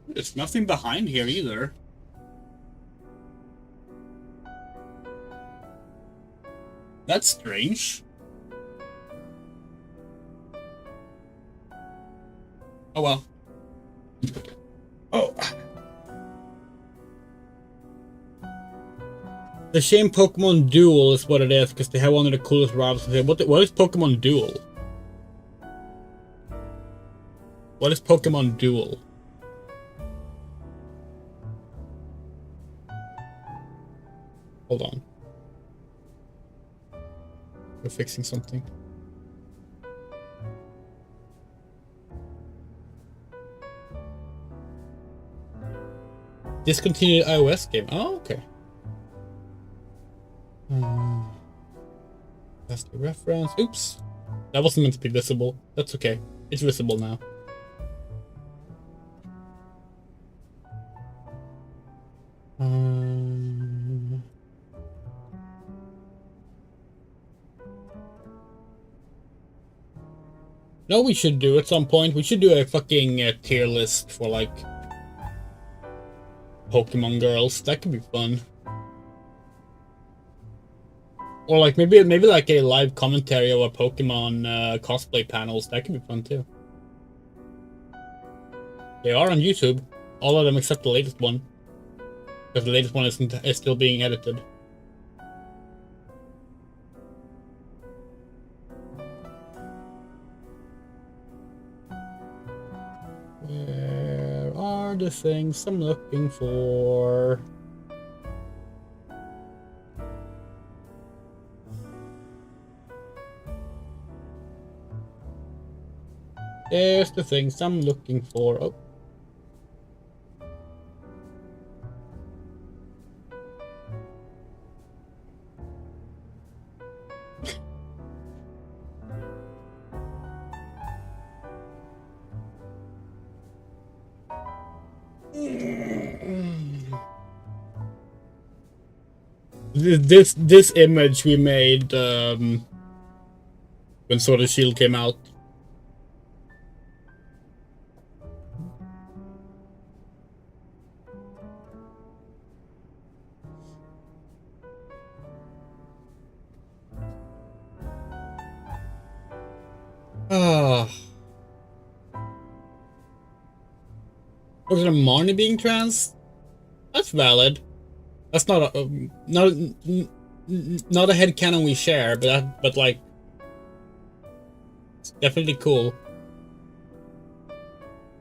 [SPEAKER 1] There's nothing behind here either. That's strange. Oh well. Oh. The shame Pokemon Duel is what it is, because they have one of the coolest rivals. What is Pokemon Duel? What is Pokemon Duel? Hold on. We're fixing something. Discontinued iOS game. Oh, okay. That's the reference. Oops. That wasn't meant to be visible. That's okay. It's visible now. No, we should do at some point. We should do a fucking tier list for like Pokemon girls. That could be fun. Or like maybe like a live commentary of a Pokemon cosplay panels. That could be fun too. They are on YouTube, all of them except the latest one, because the latest one is still being edited. Where are the things I'm looking for? There's the things I'm looking for. Oh. This image we made when Sword and Shield came out. Ah. Was it a Marnie being trans? That's valid. That's not a not a headcanon we share, but like it's definitely cool.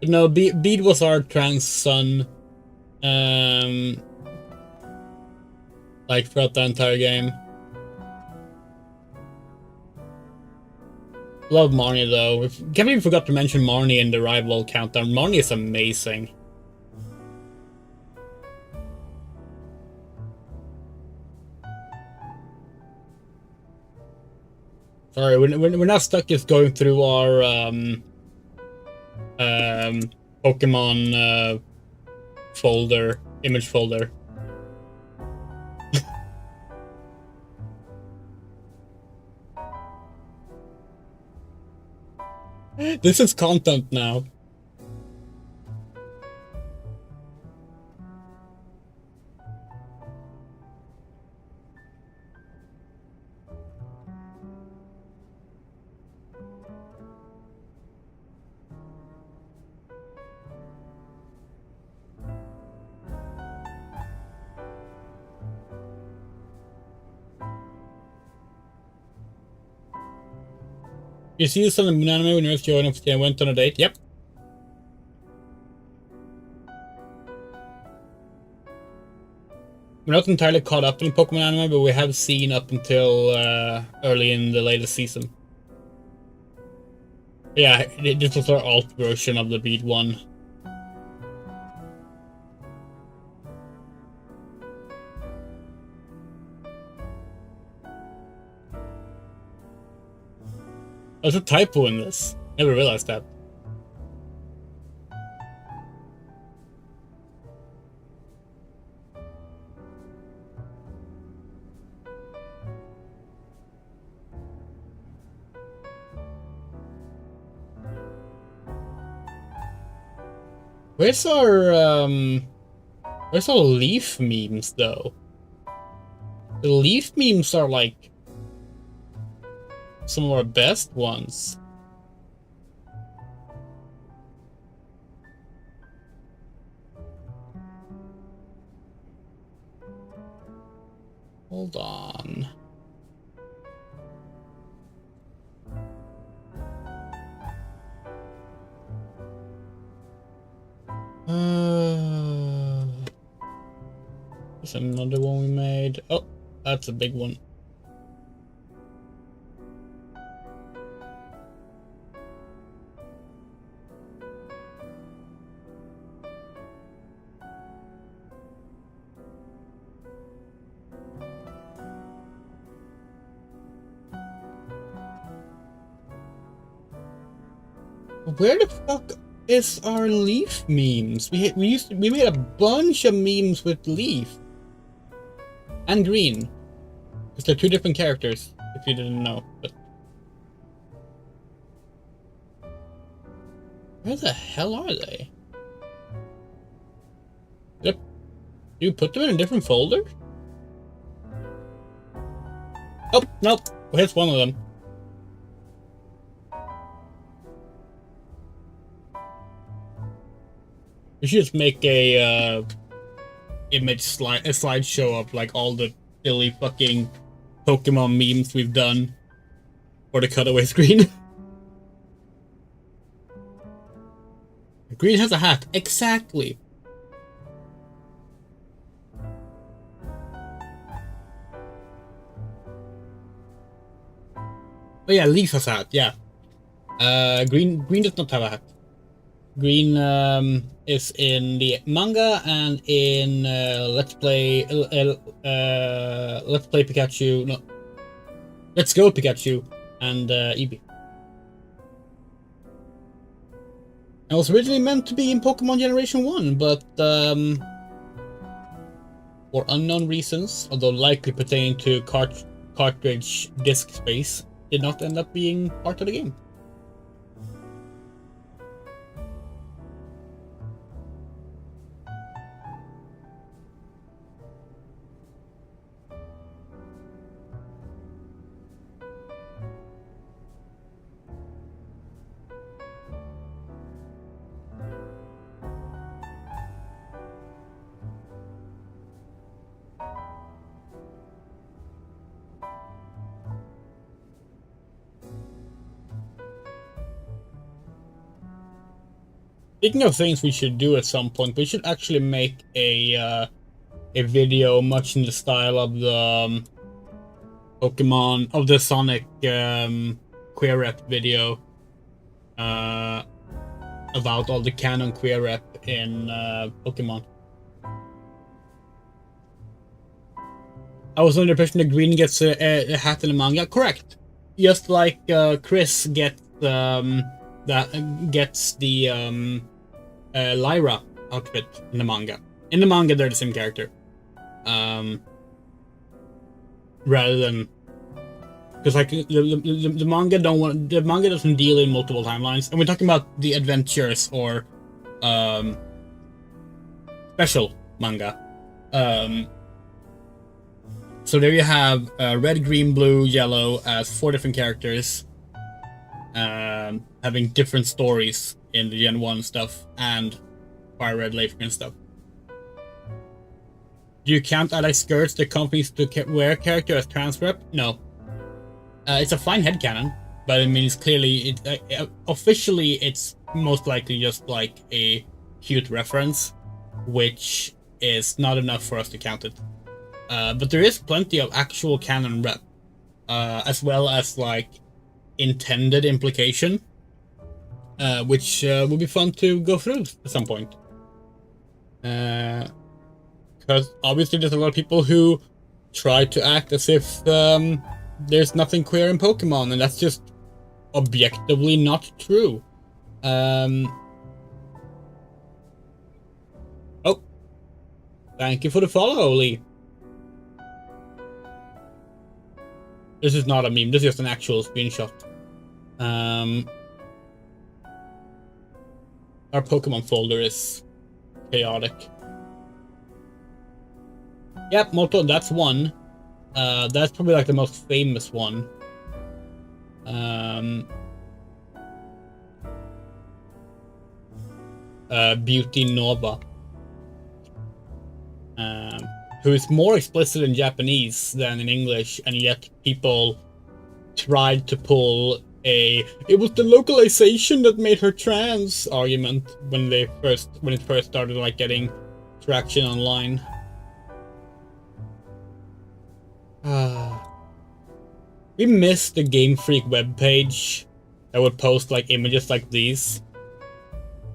[SPEAKER 1] But no, Bede was our trans son, like throughout the entire game. Love Marnie though. Can't believe we forgot to mention Marnie in the rival countdown. Marnie is amazing. Sorry, we're not stuck just going through our Pokemon folder, image folder. This is content now. You see this on the Moon anime when you went on a date? Yep. We're not entirely caught up in Pokemon anime, but we have seen up until early in the latest season. Yeah, this was our alt version of the Bede one. There's a typo in this. Never realized that. Where's our leaf memes though? The leaf memes are like some of our best ones. Hold on. There's another one we made. Oh, that's a big one. Where the fuck is our leaf memes? We made a bunch of memes with leaf and green, because they're two different characters. If you didn't know, but Where the hell are they? Yep. You put them in a different folder? Oh, nope. Here's one of them. We should just make a slideshow of like all the silly fucking Pokemon memes we've done for the cutaway screen. Green has a hat. Exactly. Oh yeah, Leaf has a hat. Yeah. Green does not have a hat. Green is in the manga and in Let's Play Pikachu. No, Let's Go Pikachu and Eevee. It was originally meant to be in Pokemon Generation 1, but for unknown reasons, although likely pertaining to cartridge disk space, did not end up being part of the game. Speaking of things we should do at some point, we should actually make a video much in the style of the Pokemon of the Sonic queer rep video about all the canon queer rep in Pokemon. I was under the impression that Green gets a hat in the manga. Correct. Just like Chris gets the Lyra outfit in the manga. In the manga, they're the same character. Rather than because like the manga doesn't deal in multiple timelines, and we're talking about the adventures or special manga. So there you have red, green, blue, yellow as 4 different characters, having different stories in the Gen 1 stuff and Fire Red, Leaf Green stuff. Do you count Alex Skirts, the companies to wear character as trans rep? No. It's a fine headcanon, but I mean, it's clearly officially it's most likely just like a cute reference, which is not enough for us to count it. But there is plenty of actual canon rep, as well as like intended implication, which will be fun to go through at some point. Because obviously there's a lot of people who try to act as if there's nothing queer in Pokemon, and that's just objectively not true. Oh, thank you for the follow, Lee. This is not a meme, this is just an actual screenshot. Our Pokemon folder is chaotic. Yep, Moto, that's one. That's probably like the most famous one. Beauty Nova. Who is more explicit in Japanese than in English, and yet people tried to pull it was the localization that made her trans argument when it first started like getting traction online. We missed the Game Freak webpage that would post like images like these.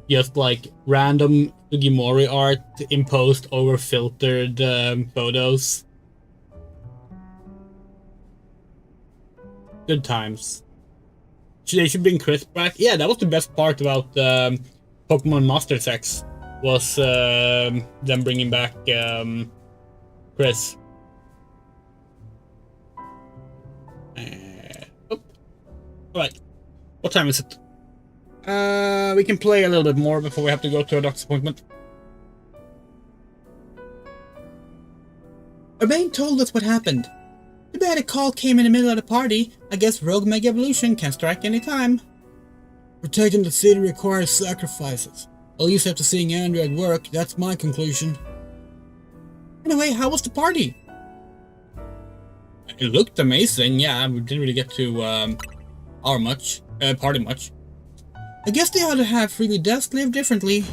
[SPEAKER 1] Just like random Sugimori art imposed over filtered photos. Good times. They should bring Chris back. Yeah, that was the best part about Pokemon Master Sex, was them bringing back Chris. Alright. What time is it? We can play a little bit more before we have to go to a doctor's appointment.
[SPEAKER 2] Urbane told us what happened. Too bad a call came in the middle of the party. I guess Rogue Mega Evolution can strike any time.
[SPEAKER 1] Protecting the city requires sacrifices. At least after seeing Andrea at work, that's my conclusion.
[SPEAKER 2] Anyway, how was the party?
[SPEAKER 1] It looked amazing, yeah. We didn't really get to party much.
[SPEAKER 2] I guess the other half really does live differently.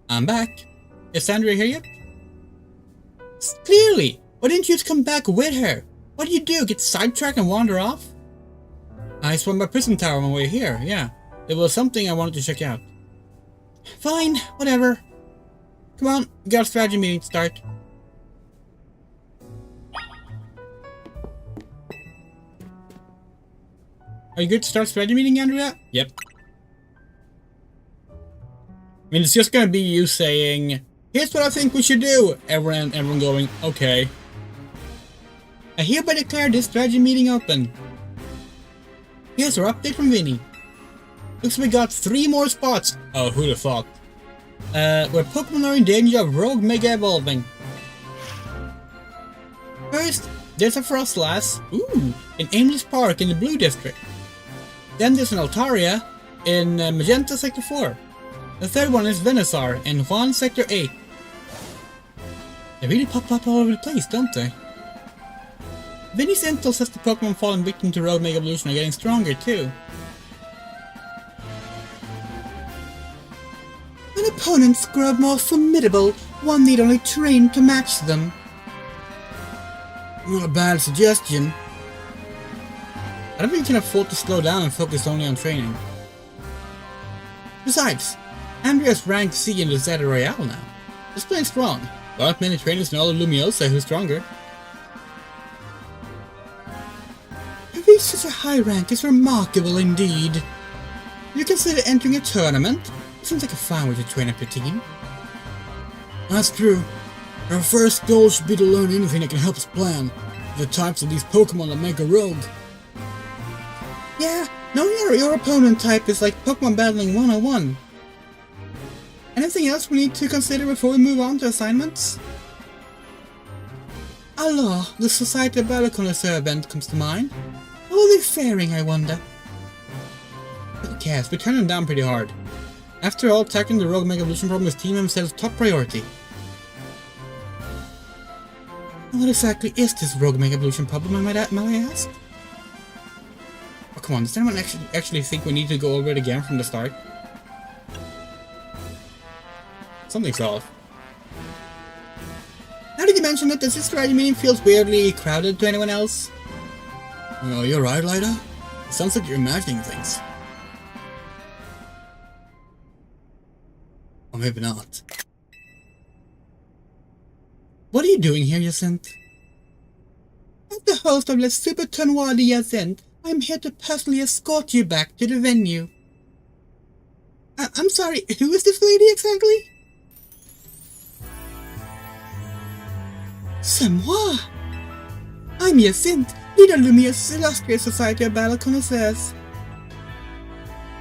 [SPEAKER 1] I'm back.
[SPEAKER 2] Is Andrea here yet? Clearly! Why didn't you just come back with her? What did you do? Get sidetracked and wander off?
[SPEAKER 1] I swam by Prison Tower on my way here, yeah. There was something I wanted to check out.
[SPEAKER 2] Fine, whatever. Come on, we got a strategy meeting to start.
[SPEAKER 1] Are you good to start strategy meeting, Andrea? Yep. I mean, it's just gonna be you saying, here's what I think we should do! Everyone going, okay.
[SPEAKER 2] I hereby declare this strategy meeting open. Here's our update from Vinny. Looks like we got 3 more spots.
[SPEAKER 1] Oh, who'd have thought?
[SPEAKER 2] Where Pokemon are in danger of Rogue Mega Evolving. First, there's a Frostlass, in Aimless Park in the Blue District. Then there's an Altaria in Magenta Sector 4. The third one is Venusaur in Juan Sector 8.
[SPEAKER 1] They really pop up all over the place, don't they?
[SPEAKER 2] Vinny's intel says the Pokemon fallen victim to Rogue Mega Evolution are getting stronger too. When opponents grow more formidable, one need only train to match them.
[SPEAKER 1] Not a bad suggestion. I don't think we can afford to slow down and focus only on training.
[SPEAKER 2] Besides, Andrea's ranked C in the Zeta Royale now.
[SPEAKER 1] It's playing strong. There aren't many trainers in all of Lumiosa who's stronger.
[SPEAKER 2] To reach such a high rank is remarkable indeed. You consider entering a tournament? It seems like a fine way to train up your team.
[SPEAKER 1] That's true. Our first goal should be to learn anything that can help us plan the types of these Pokemon that make a rogue.
[SPEAKER 2] Yeah, knowing your opponent type is like Pokemon battling 101. Anything else we need to consider before we move on to assignments? Allah, the Society of Battle Connoisseur event comes to mind. How are they faring, I wonder?
[SPEAKER 1] Who cares? We turned them down pretty hard. After all, tackling the Rogue Mega Evolution problem is Team themselves top priority.
[SPEAKER 2] What exactly is this Rogue Mega Evolution problem, might I ask?
[SPEAKER 1] Oh, come on, does anyone actually think we need to go over it again from the start? Something's off.
[SPEAKER 2] Now that you mention it, does this strategy meeting feels weirdly crowded to anyone else?
[SPEAKER 1] Oh, you're right, Lida. It sounds like you're imagining things. Or maybe not.
[SPEAKER 2] What are you doing here, Yacinthe? As the host of Les Super Tournoi de Yacinthe, I am here to personally escort you back to the venue. I'm sorry, who is this lady exactly? C'est moi! I'm Yacinthe, leader of Lumia's illustrious Society of Battle Connoisseurs.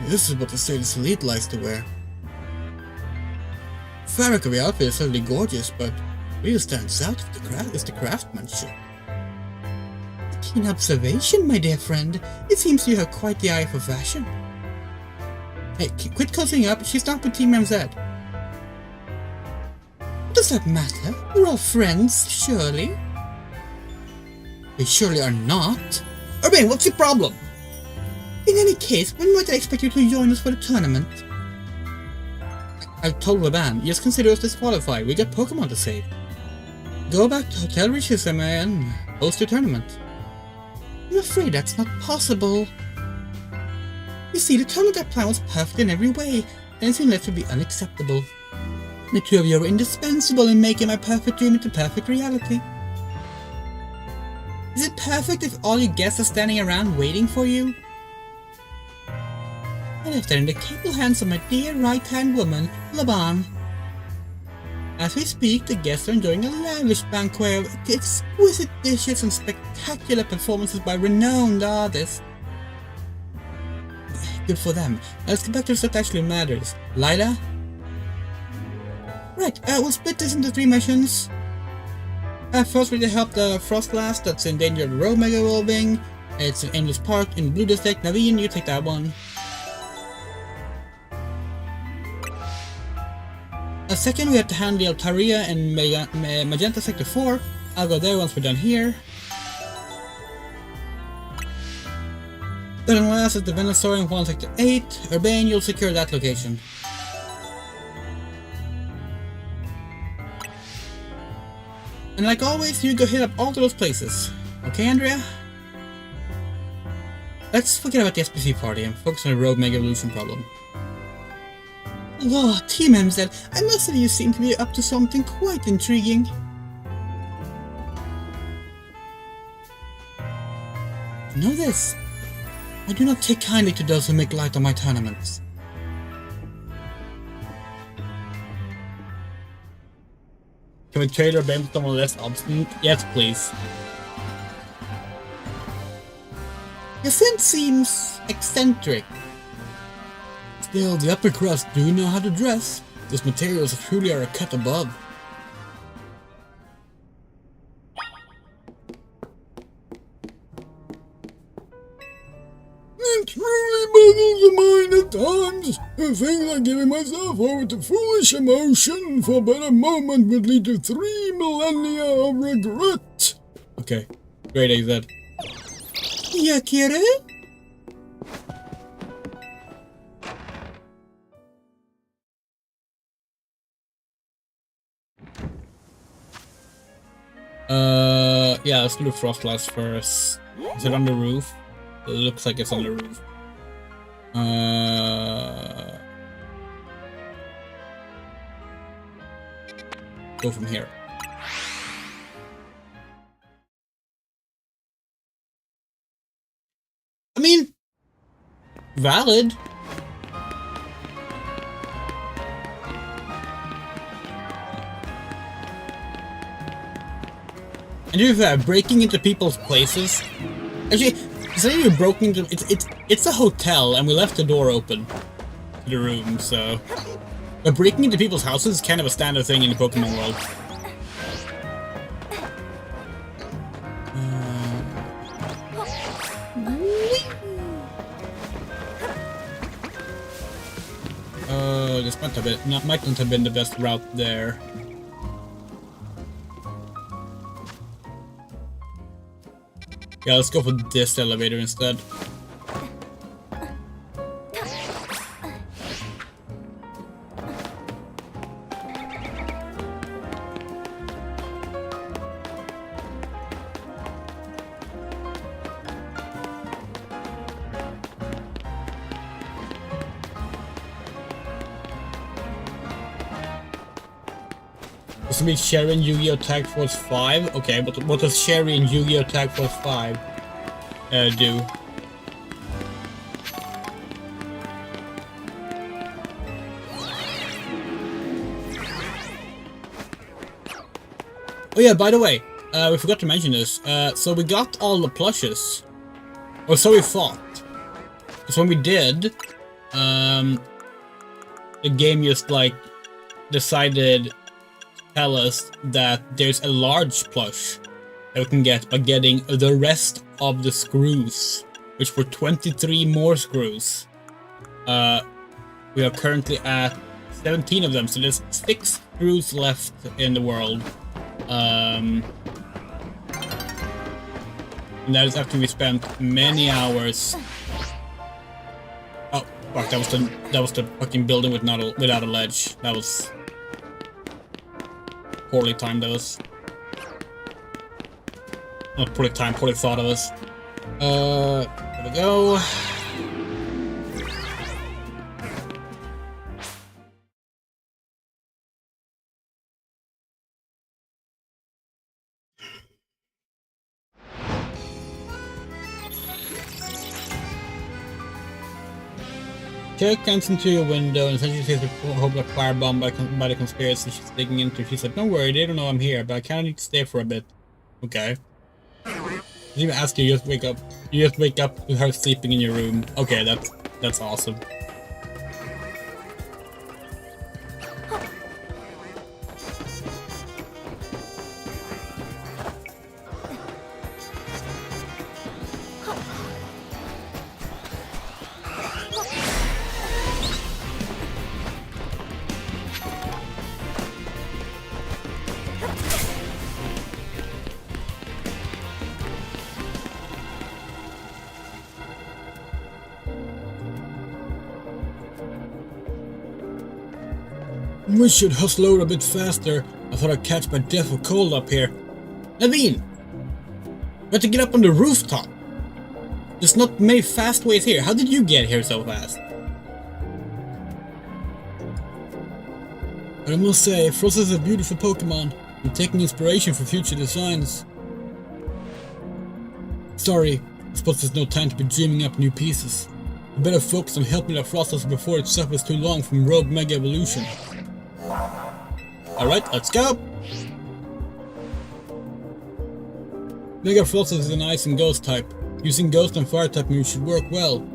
[SPEAKER 1] This is what the status elite likes to wear. The fabric of the outfit is certainly gorgeous, but what really stands out is the craftsmanship.
[SPEAKER 2] Keen observation, my dear friend. It seems you have quite the eye for fashion.
[SPEAKER 1] Hey, quit cussing up. She's not with Team MZ.
[SPEAKER 2] Does that matter? We're all friends, surely.
[SPEAKER 1] We surely are not.
[SPEAKER 2] Urbane, what's your problem? In any case, when might I expect you to join us for the tournament?
[SPEAKER 1] I've told Laban, just consider us disqualified. We got Pokemon to save. Go back to Hotel Richism and host a tournament.
[SPEAKER 2] I'm afraid that's not possible. You see, the tournament I planned was perfect in every way. Anything left would be unacceptable. The two of you are indispensable in making my perfect dream into perfect reality. Is it perfect if all your guests are standing around waiting for you? I left that in the capable hands of my dear right-hand woman, Laban. As we speak, the guests are enjoying a lavish banquet of exquisite dishes and spectacular performances by renowned artists. Good for them. Let's get back to what actually matters. Lila? Right, we'll split this into 3 missions. First, we need to help the Frostblast that's in danger of the road mega evolving. It's in Endless Park in Blue District. Naveen, you take that one. Second, we have to handle Altaria and Magenta Sector 4. I'll go there once we're done here. Then last is the Venusaur in Sector 8. Urbane, you'll secure that location. And like always, you go hit up all of those places. Okay, Andrea? Let's forget about the SPC party and focus on the Rogue Mega Evolution problem. Oh, Team MZ, I must say you seem to be up to something quite intriguing. Know this. I do not take kindly to those who make light of my tournaments.
[SPEAKER 1] Can we trade our Ben with someone less obstinate? Yes, please.
[SPEAKER 2] Your scent seems eccentric.
[SPEAKER 1] Still, the upper crust do know how to dress. Those materials truly are a cut above.
[SPEAKER 3] It truly boggles the mind at times. To think that giving myself over to foolish emotion for but a moment would lead to 3 millennia of regret.
[SPEAKER 1] Okay, great AZ.
[SPEAKER 2] Yakira?
[SPEAKER 1] Yeah, let's do the Frostblast first. Is it on the roof? It looks like it's on the roof. Go from here.
[SPEAKER 2] I mean,
[SPEAKER 1] Valid. And to be fair, breaking into people's places. Actually, say we broke into it's a hotel and we left the door open to the room, so. But breaking into people's houses is kind of a standard thing in the Pokemon world. This might not have been the best route there. Yeah, let's go for this elevator instead. This will be Sherry and Yu-Gi-Oh! Tag Force 5. Okay, but what does Sherry and Yu-Gi-Oh! Tag Force 5 do? Oh yeah, by the way, we forgot to mention this. So we got all the plushes. Or so we thought. Because when we did, the game just like decided tell us that there's a large plush that we can get by getting the rest of the screws, which were 23 more screws. We are currently at 17 of them, so there's 6 screws left in the world. And that is after we spent many hours. Oh fuck! That was the fucking building without a ledge. That was poorly timed of us. Not poorly timed, poorly thought of us. There we go. Jack comes into your window and essentially says a whole black firebomb by the conspiracy she's digging into. She said, "Don't worry, they don't know I'm here, but I kinda need to stay for a bit." Okay. Doesn't even ask you, you just wake up. You just wake up with her sleeping in your room. Okay, that's That's awesome.
[SPEAKER 3] We should hustle out a bit faster. I thought I'd catch my death of cold up here.
[SPEAKER 1] Naveen! We have to get up on the rooftop. There's not many fast ways here. How did you get here so fast?
[SPEAKER 3] But I must say, Frost is a beautiful Pokemon. I'm taking inspiration for future designs. Sorry, I suppose there's no time to be dreaming up new pieces. I better focus on helping the Frostless before it suffers too long from Rogue Mega Evolution.
[SPEAKER 1] Alright, let's go!
[SPEAKER 3] Mega Frostless is an Ice and Ghost type. Using Ghost and Fire type moves should work well.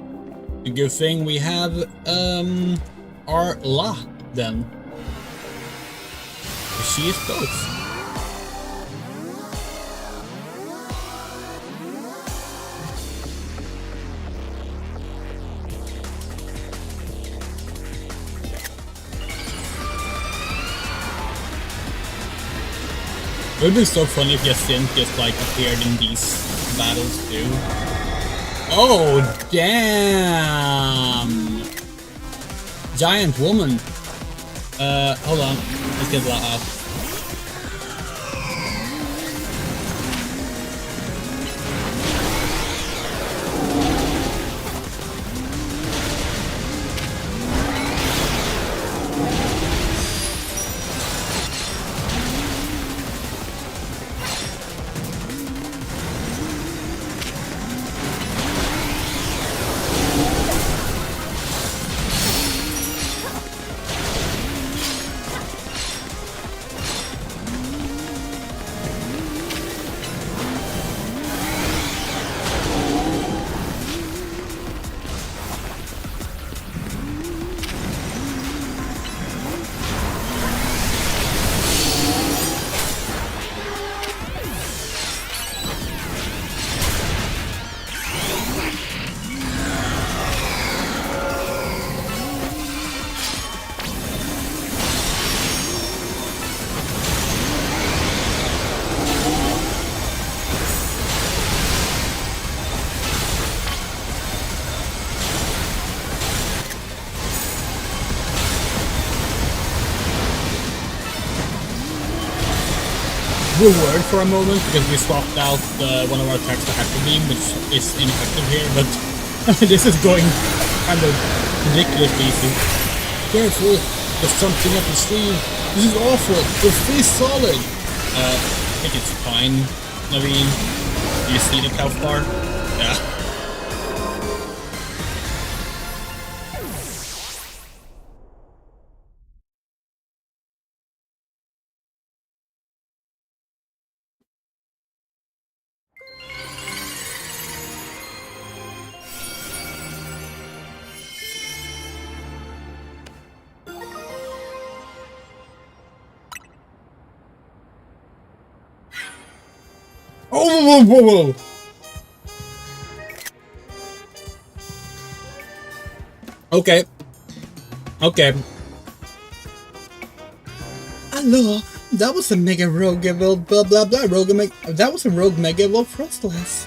[SPEAKER 1] A good thing we have, our La, then. She is both. It would be so funny if Yacinth just like appeared in these battles too. Oh damn! Giant woman. Hold on. Let's get that out. We were for a moment because we swapped out one of our attacks to Hacker Beam, which is ineffective here, but this is going kind of ridiculously easy.
[SPEAKER 3] Careful, there's something up the sleeve. This is awful. Your face solid.
[SPEAKER 1] I think it's fine. Naveen, do you see the health bar? Yeah.
[SPEAKER 3] Oh, whoa, whoa, whoa.
[SPEAKER 1] Okay. Okay.
[SPEAKER 2] Hello, that was a Mega Rogue Evolved blah blah blah that was a Rogue Mega Evolved Frostless.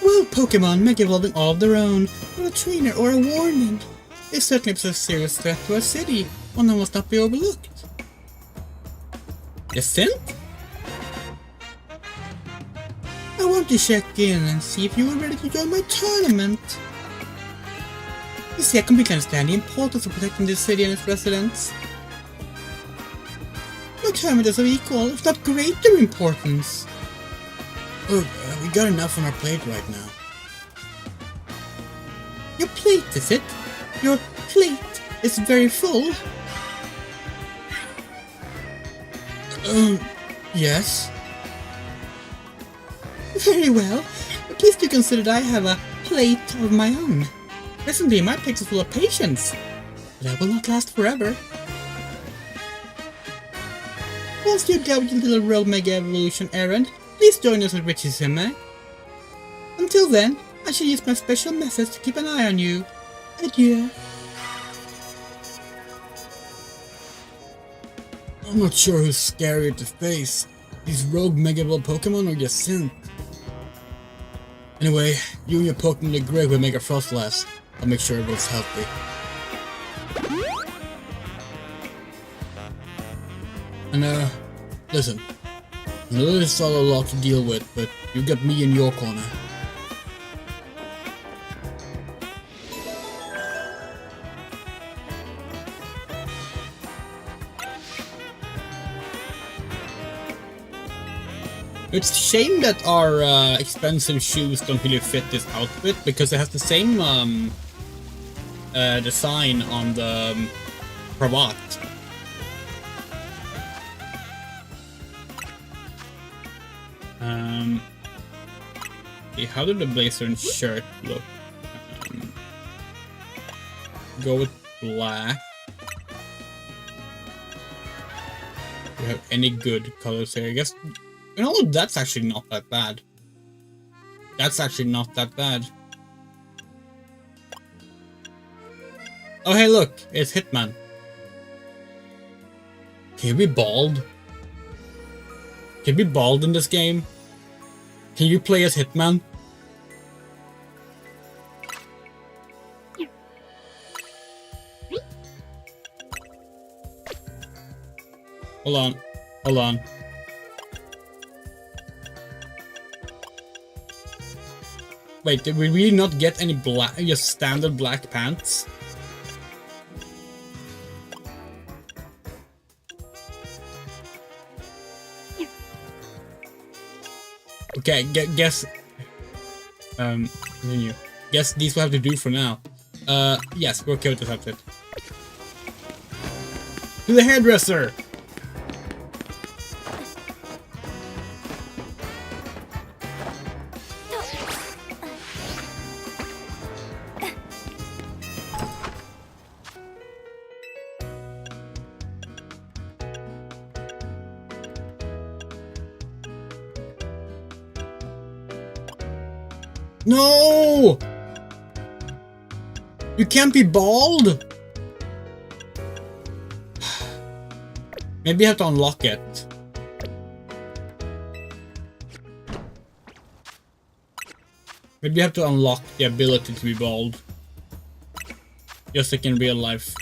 [SPEAKER 2] Well, Pokemon Mega Evolving all of their own, or a trainer or a warning. It certainly poses a serious threat to our city, one that must not be overlooked.
[SPEAKER 1] Yacinth?
[SPEAKER 2] I want to check in and see if you are ready to join my tournament. You see, I completely understand the importance of protecting this city and its residents. My tournament is of equal, if not greater importance.
[SPEAKER 3] Look, we got enough on our plate right now.
[SPEAKER 2] Your plate, is it? Your plate is very full.
[SPEAKER 3] Yes.
[SPEAKER 2] Very well. Please do consider that I have a plate of my own. Presently, my plate is full of patience, but that will not last forever. Once you're done with your little rogue mega evolution errand, please join us at Richie's Hime. Until then, I shall use my special methods to keep an eye on you. Adieu.
[SPEAKER 3] I'm not sure who's scarier to face, these rogue Mega Evolved Pokemon or your synth. Anyway, you and your Pokemon are great with Mega Froslass. I'll make sure everyone's healthy. And listen, I know this is all a lot to deal with, but you got me in your corner.
[SPEAKER 1] It's a shame that our expensive shoes don't really fit this outfit, because it has the same design on the cravat. How do the blazer and shirt look? Go with black. Do you have any good colors here? I guess. You know, that's actually not that bad. That's actually not that bad. Oh, hey, look, it's Hitman. Can you be bald? Can you be bald in this game? Can you play as Hitman? Hold on. Hold on. Wait, did we really not get any black, just standard black pants? Okay, guess. Continue. Guess these will have to do for now. Yes, we're okay with this outfit. To the hairdresser! No! You can't be bald? Maybe you have to unlock it. Maybe you have to unlock the ability to be bald. Just like in real life.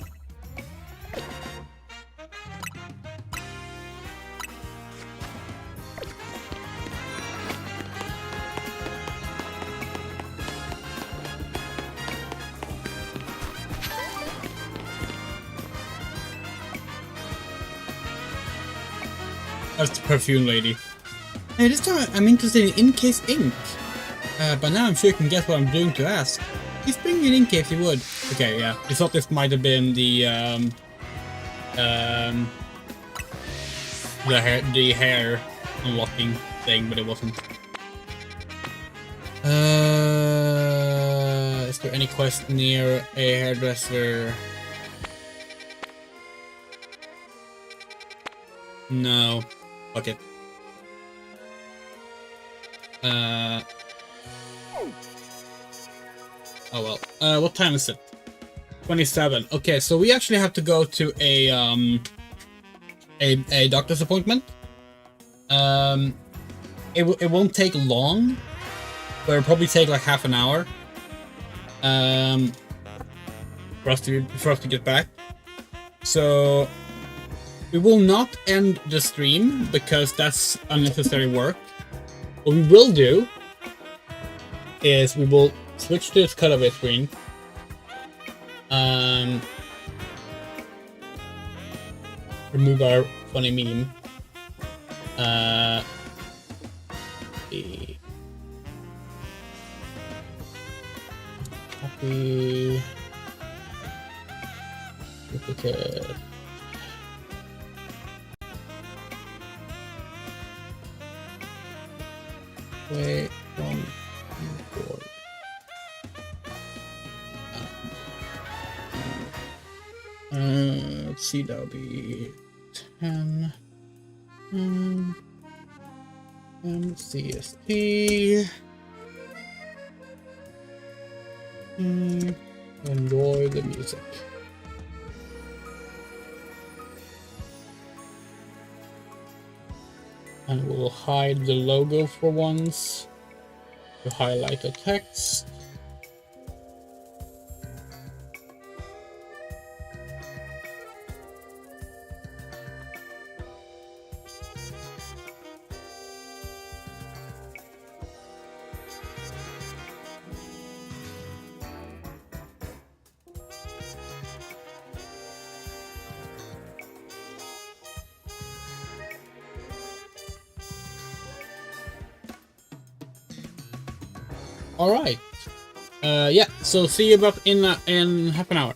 [SPEAKER 1] That's the perfume lady.
[SPEAKER 2] Hey, this time I'm interested in Inkcase ink. But now I'm sure you can guess what I'm doing to ask. Please bring me an ink if you would.
[SPEAKER 1] Okay, yeah. I thought this might have been the hair unlocking thing, but it wasn't. Is there any quest near a hairdresser? No. Fuck it. Oh well. What time is it? 27. Okay, so we actually have to go to a doctor's appointment. It won't take long, but it'll probably take like half an hour. For us to get back. So we will not end the stream because that's unnecessary work. What we will do is we will switch to this cutaway screen. Remove our funny meme. Copy. Duplicate. Wait, Let's see, that'll be 10. CST. Enjoy the music. And we'll hide the logo for once to highlight the text. All right. Yeah. So see you about in half an hour.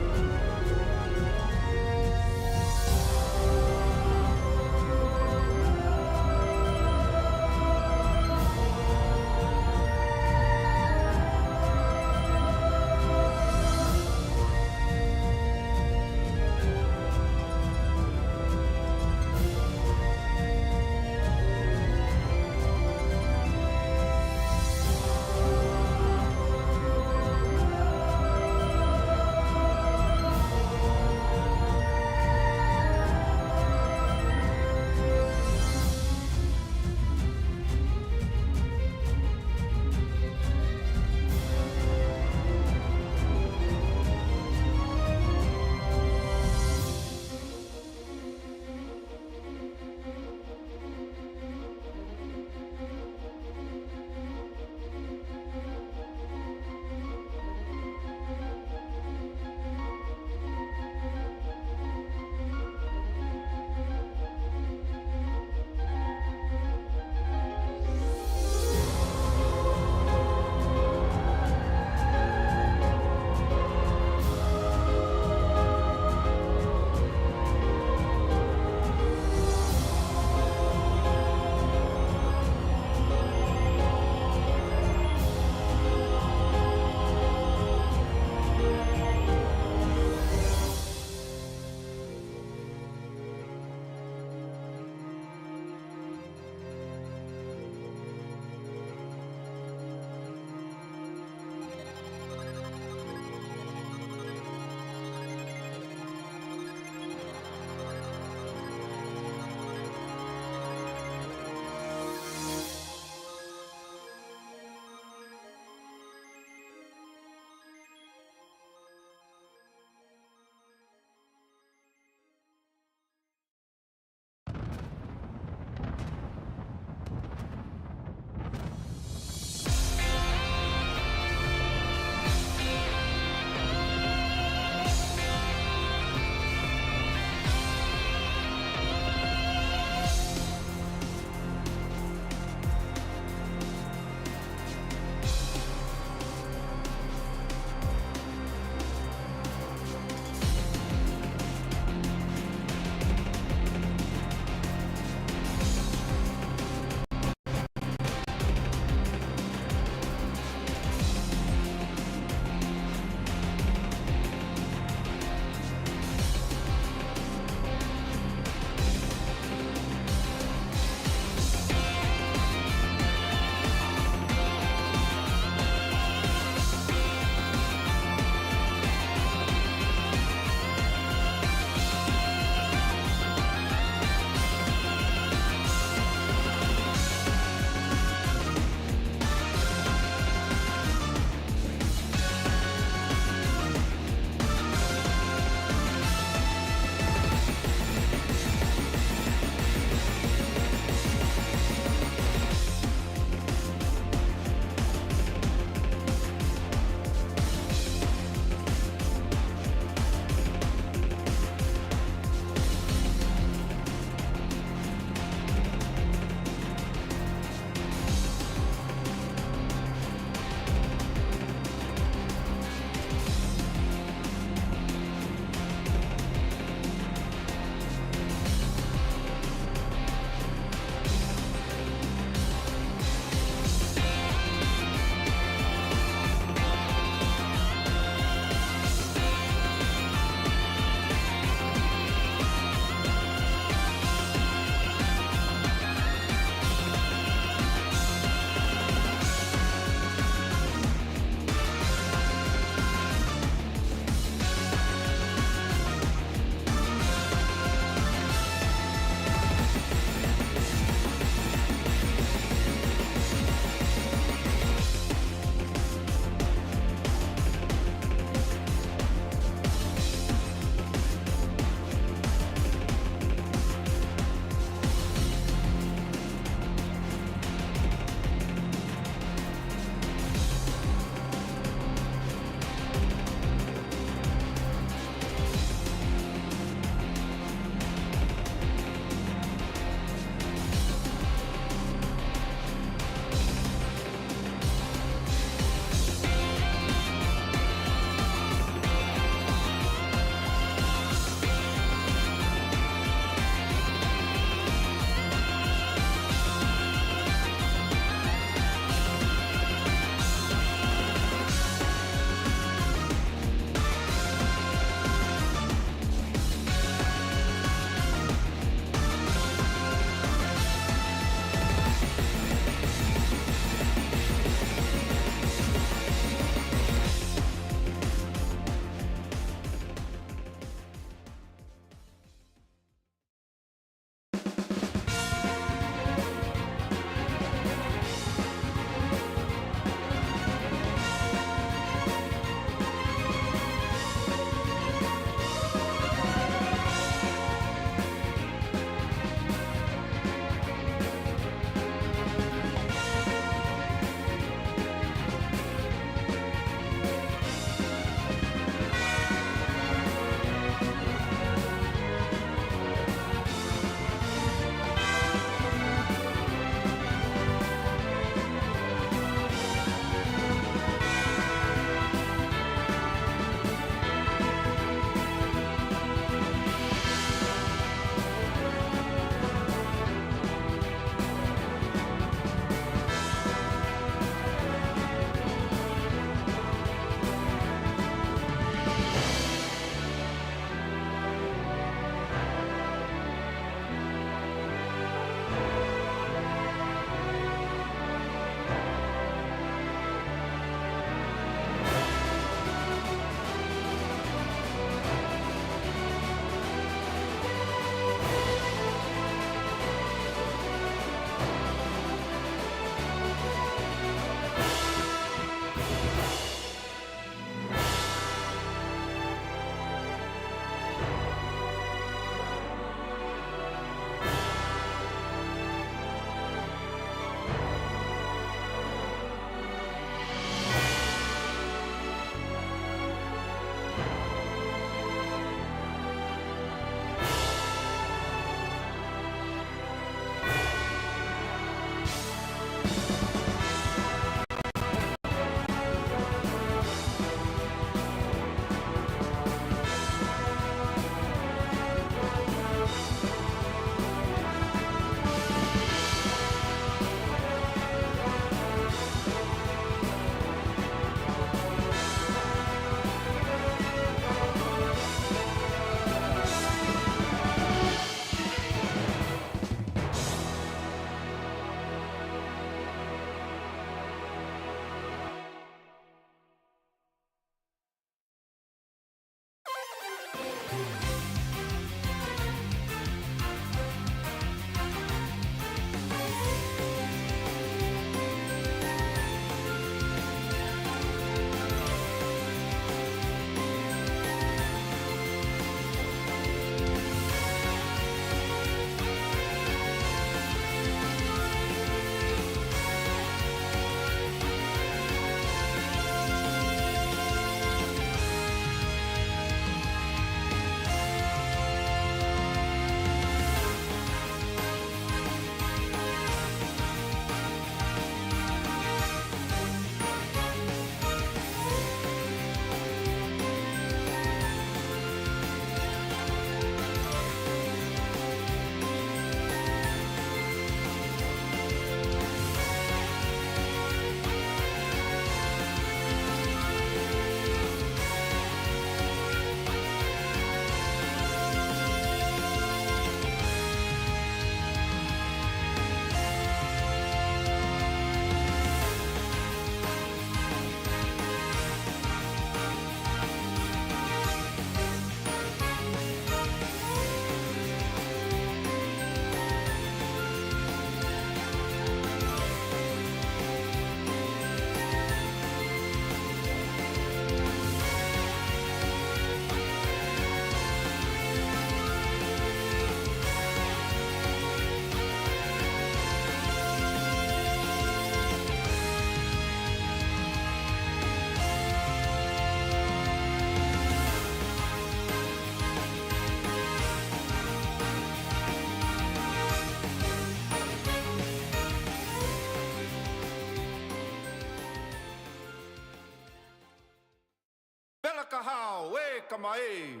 [SPEAKER 4] kahau, e kamae.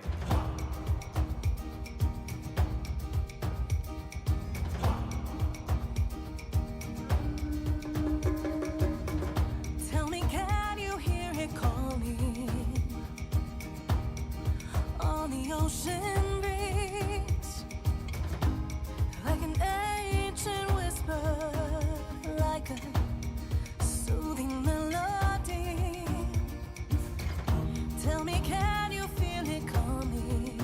[SPEAKER 5] Tell me, can you hear it calling on the ocean breeze? Like an ancient whisper, like a soothing melody. Tell me, can you feel it coming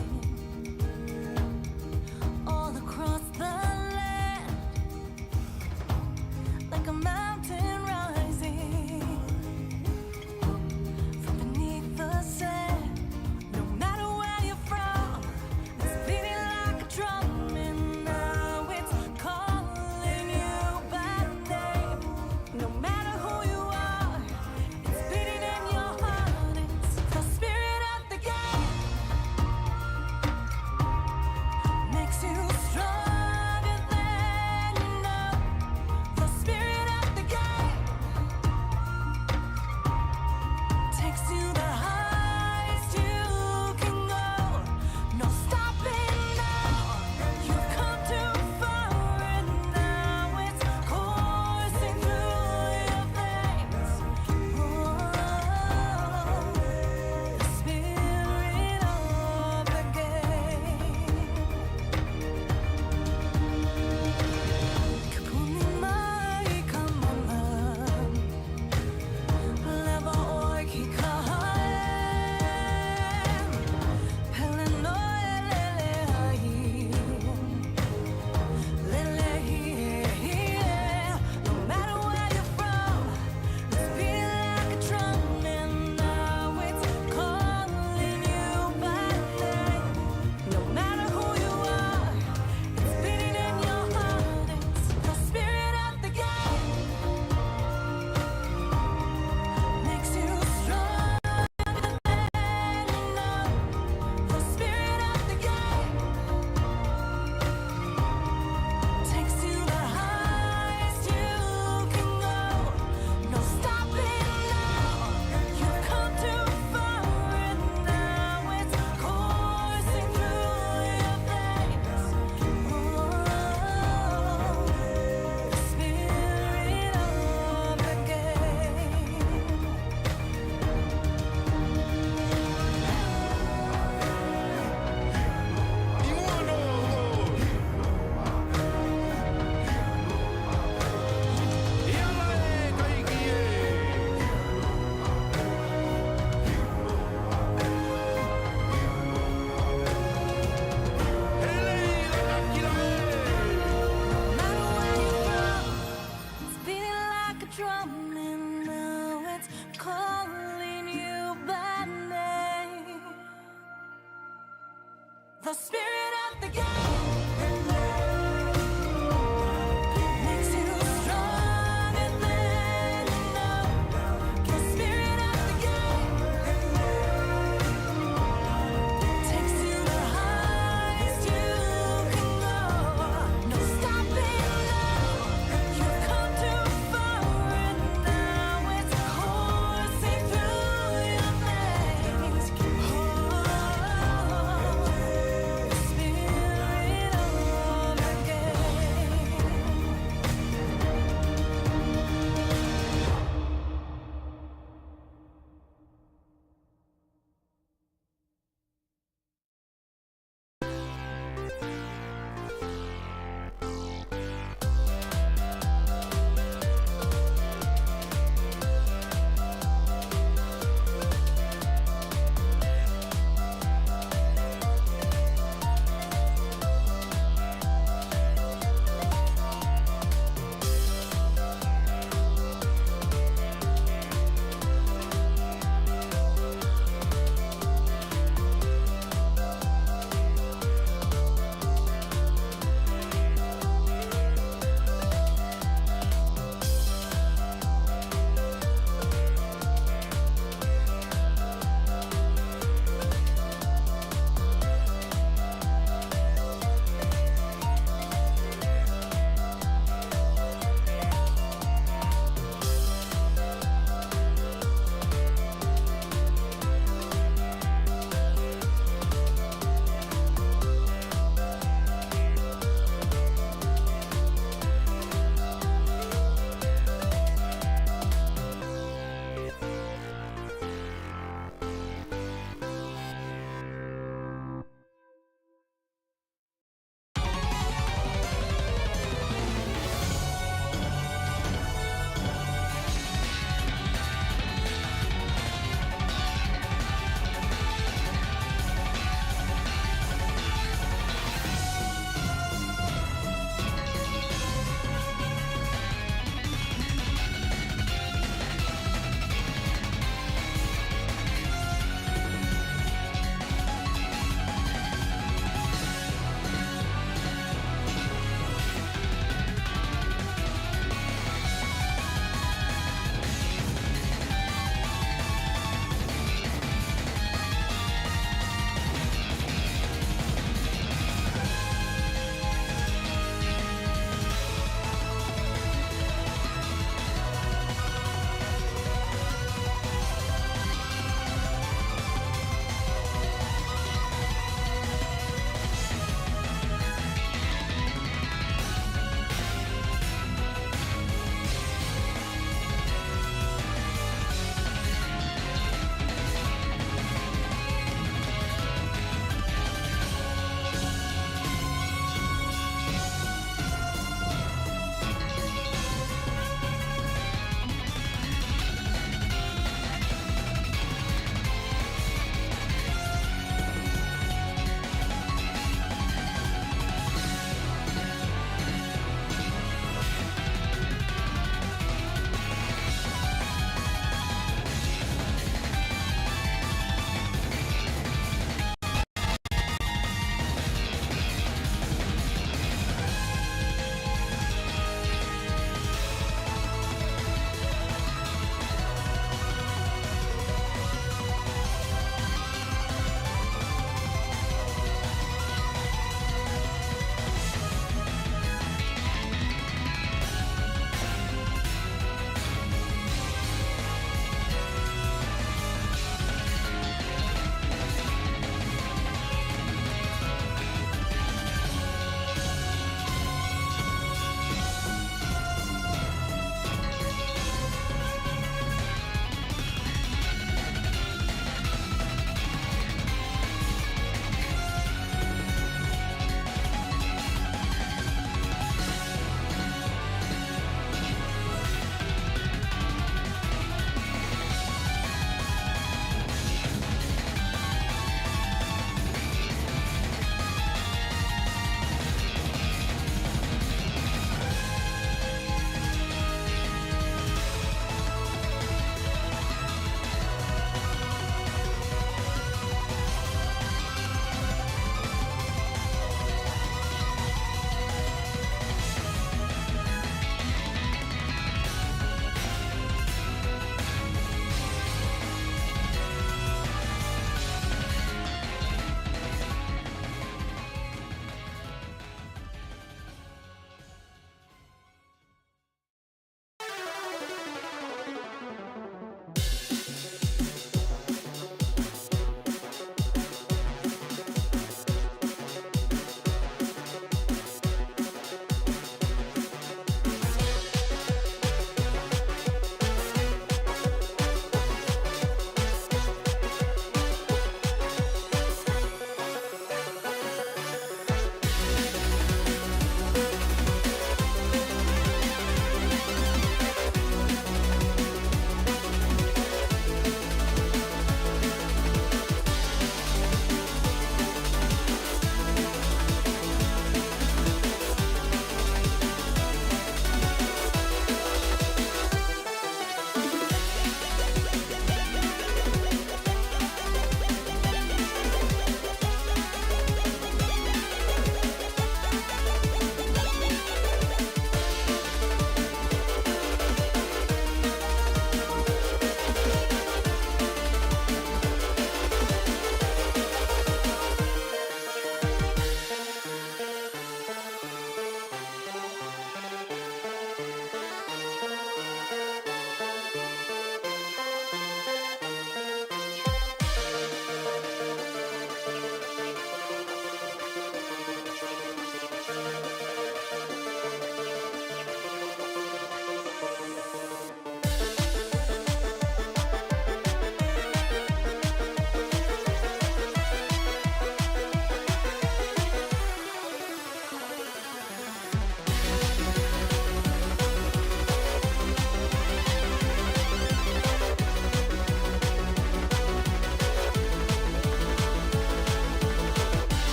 [SPEAKER 5] all across the land? Like a mountain rising from beneath the sand. No matter where you're from, it's beating like a drum, and now it's calling you by name. No matter who you are, it's beating in your heart. It's the spirit of the game. Makes you stronger than you know. The spirit of the game takes you the highest you can go. No stopping now. You've come too far, and now it's coursing through your veins. The spirit of the game. Kapuni mai kamaman, leva oi ki kahaem, pele noi lele hai, lele here. No matter where you're from, it's beating like a drum, and now it's calling you by name. No matter who you are, it's beating in your heart. It's the spirit of the game. Makes you stronger than you know. The spirit of the game takes you the highest you can go. No stopping now. You've come too far, and now it's coursing through your veins. The spirit of the game. It's beating like a drum, and now it's calling you by name. The spirit of the game makes you stronger than you know. The spirit of the game takes you the highest you can go. No stopping now. You've come too far, and now it's coursing through your veins. The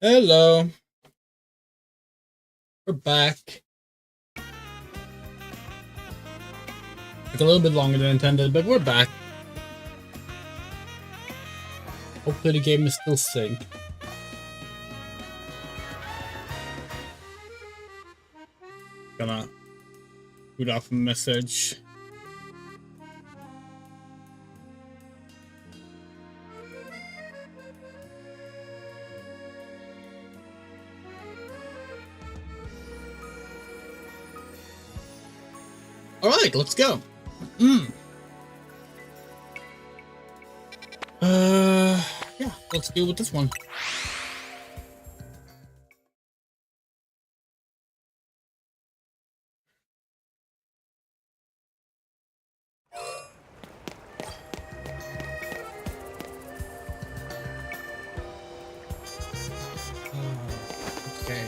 [SPEAKER 1] Hello. We're back. Took a little bit longer than intended, but we're back. Hopefully the game is still synced. Gonna boot off a message. Alright, let's go. Yeah, let's deal with this one. Okay.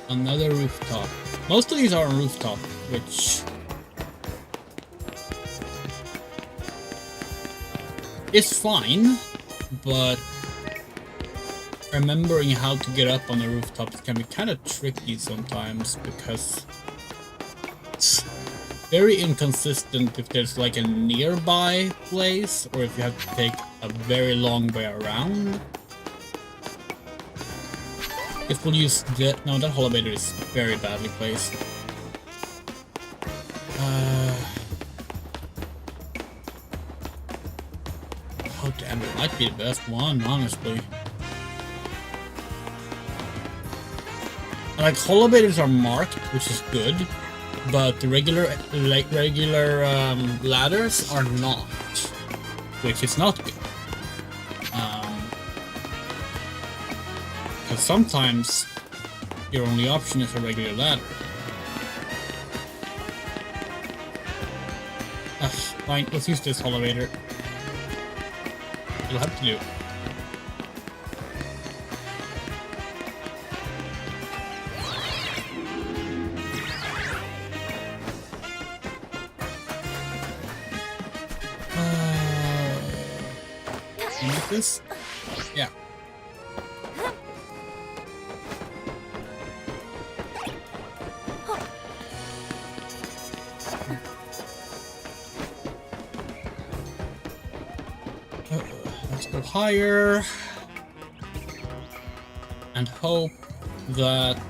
[SPEAKER 1] Another rooftop. Most of these are on rooftop, which is fine, but remembering how to get up on the rooftops can be kind of tricky sometimes because it's very inconsistent if there's like a nearby place or if you have to take a very long way around. If we'll use that, no, that elevator is very badly placed. Oh damn, it might be the best one, honestly. Like, elevators are marked, which is good, but the regular ladders are not, which is not good. Because sometimes your only option is a regular ladder. Fine, let's use this elevator. It'll have to do. Can you make this? Yeah. Let's go higher and hope that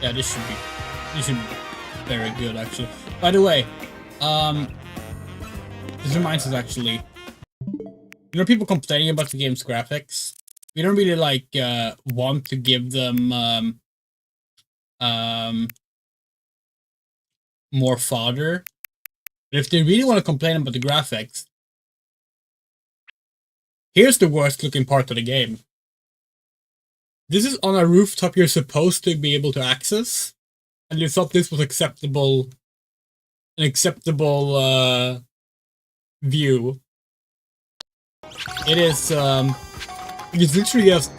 [SPEAKER 1] this should be very good actually. By the way, this reminds us actually, you know, people complaining about the game's graphics. We don't really like want to give them more fodder. But if they really want to complain about the graphics, here's the worst looking part of the game. This is on a rooftop you're supposed to be able to access, and you thought this was an acceptable view. It is, it's literally just,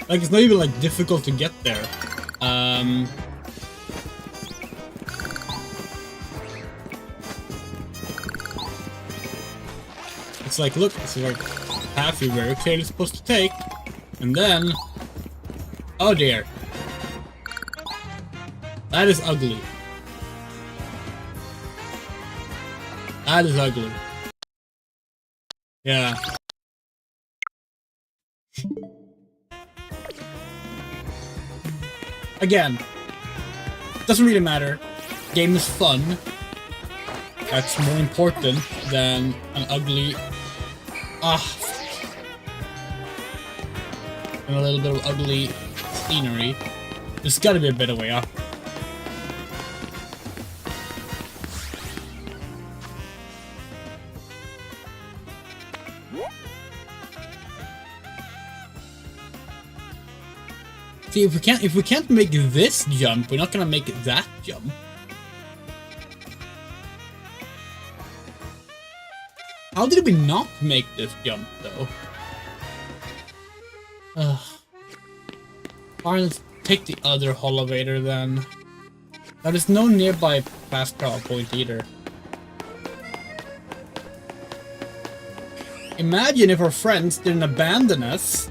[SPEAKER 1] like, it's not even, like, difficult to get there. It's like, look, it's like path you're very clearly supposed to take, and then, oh dear, that is ugly. That is ugly. Yeah. Again, doesn't really matter. Game is fun. That's more important than an ugly. And a little bit of ugly scenery. There's gotta be a better way up. See, if we can't make this jump, we're not gonna make that jump. How did we not make this jump, though? Fine, let's take the other elevator then. Now, there's no nearby fast travel point either. Imagine if our friends didn't abandon us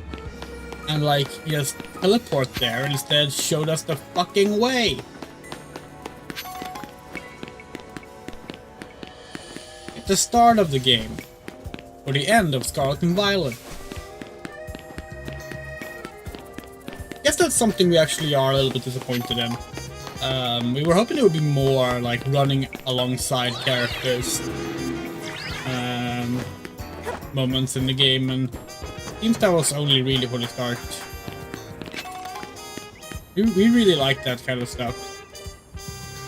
[SPEAKER 1] and like just teleport there and instead showed us the fucking way. It's the start of the game, or the end of Scarlet and Violet. Guess that's something we actually are a little bit disappointed in. We were hoping it would be more like running alongside characters moments in the game, and seems that was only really for the start. We really like that kind of stuff.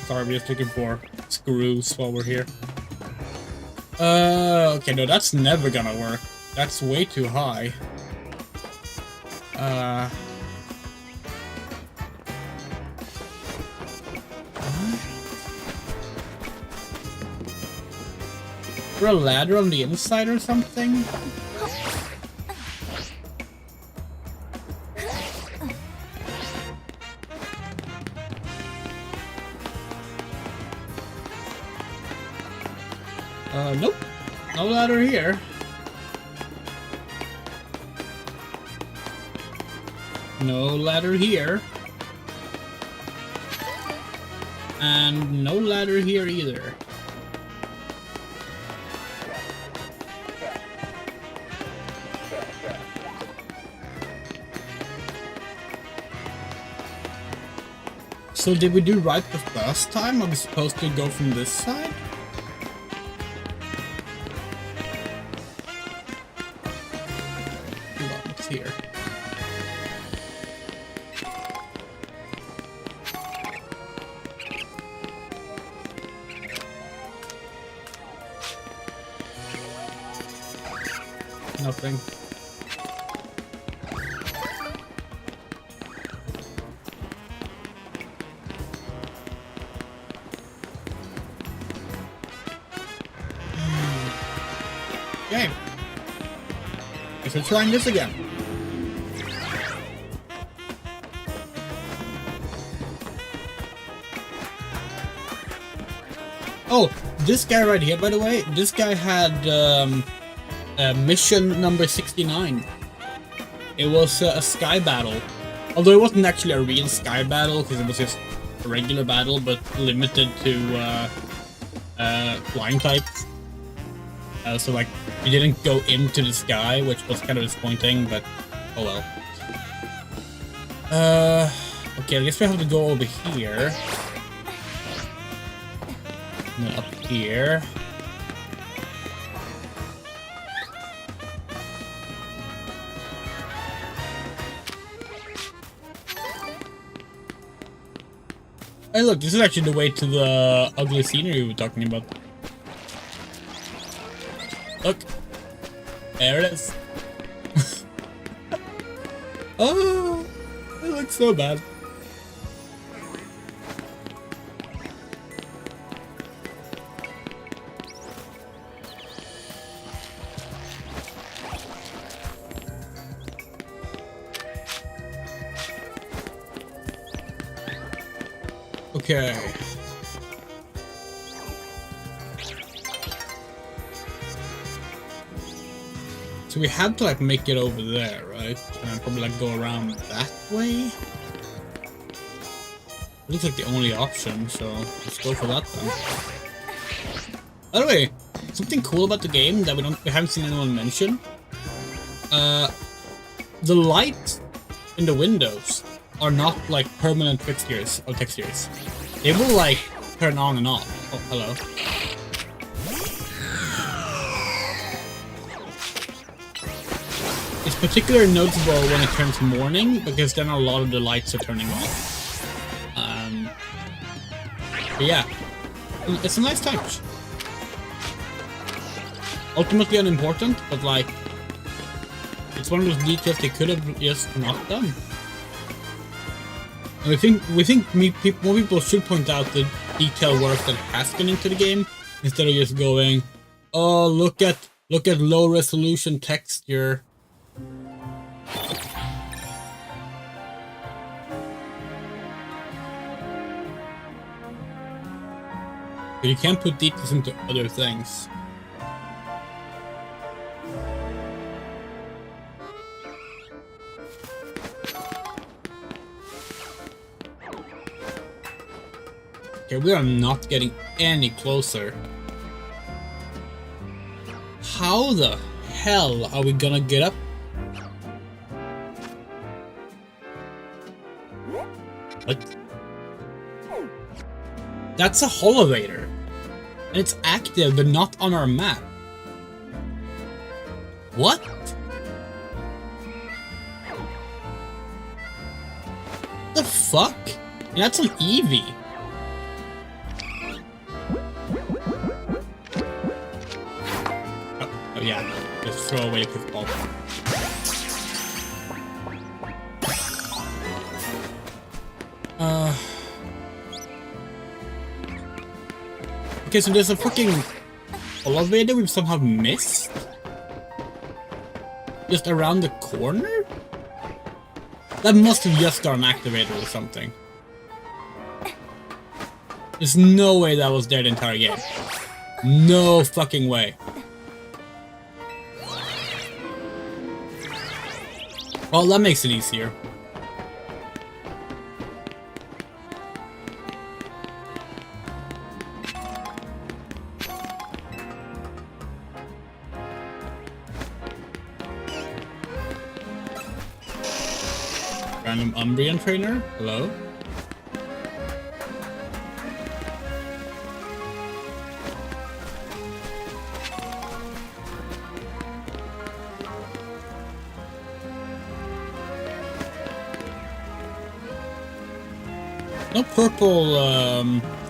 [SPEAKER 1] Sorry, we're just looking for screws while we're here. Okay, no, that's never gonna work. That's way too high. Is there a ladder on the inside or something? Nope. No ladder here. No ladder here. And no ladder here either. So did we do right the first time? Are we supposed to go from this side? Hold on, what's here? Nothing. Okay. Guess we're trying this again. Oh, this guy right here, by the way, this guy had mission number 69. It was a sky battle. Although it wasn't actually a real sky battle, because it was just a regular battle, but limited to flying types. So like, we didn't go into the sky, which was kind of disappointing, but oh well. Okay, I guess we have to go over here. And then up here. Hey look, this is actually the way to the ugly scenery we were talking about. Look. There it is. Oh, it looks so bad. Okay. So we had to like make it over there, right? And probably like go around that way. Looks like the only option, so let's go for that then. By the way, something cool about the game that we haven't seen anyone mention. The lights in the windows are not like permanent fixtures or textures. They will like turn on and off. Oh, hello. It's particularly noticeable when it turns morning, because then a lot of the lights are turning off. But yeah, it's a nice touch. Ultimately unimportant, but like, it's one of those details they could have just not done. And we think more people should point out the detail work that has gone into the game, instead of just going, oh, look at low resolution texture. But you can't put details into other things. Okay, we are not getting any closer. How the hell are we gonna get up? What? That's a holovator. And it's active, but not on our map. What? The fuck? And that's an Eevee. Oh yeah, just throw away the ball. Okay, so there's a fucking elevator we've somehow missed? Just around the corner? That must have just got an activator or something. There's no way that was there the entire game. No fucking way. Well, that makes it easier. Random Umbrian trainer? Hello? No purple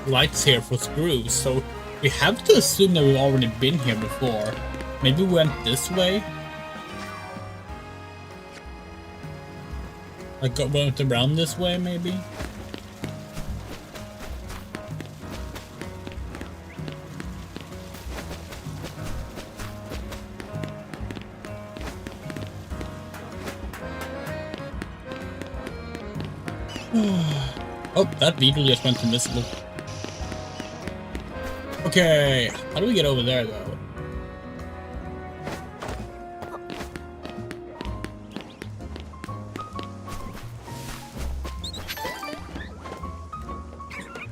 [SPEAKER 1] lights here for screws, so we have to assume that we've already been here before. Maybe we went this way? Like went around this way, maybe? Oh, that beetle just went invisible. Okay, how do we get over there, though?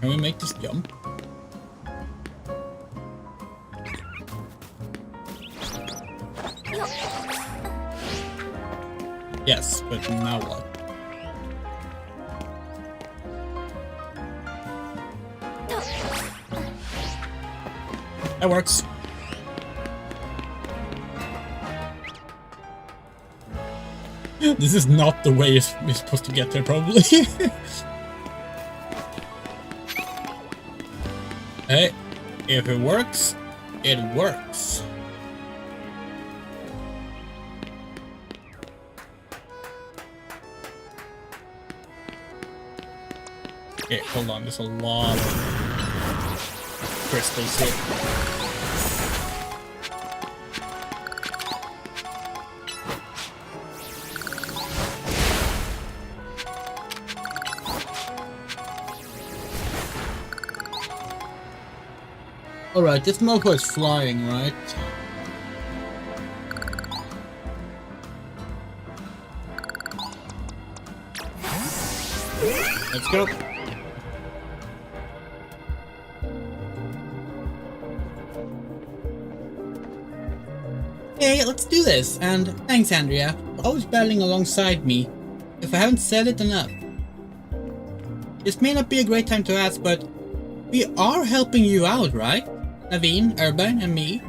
[SPEAKER 1] Can we make this jump? Yes, but now what? That works. This is not the way you're supposed to get there, probably. Hey, if it works, it works. Okay, hold on, there's a lot of crystals here. Alright, this mofo is flying, right? Let's go. Hey, let's do this. And thanks, Andrea, for always battling alongside me. If I haven't said it enough. This may not be a great time to ask, but we are helping you out, right? Naveen, Urban, and me?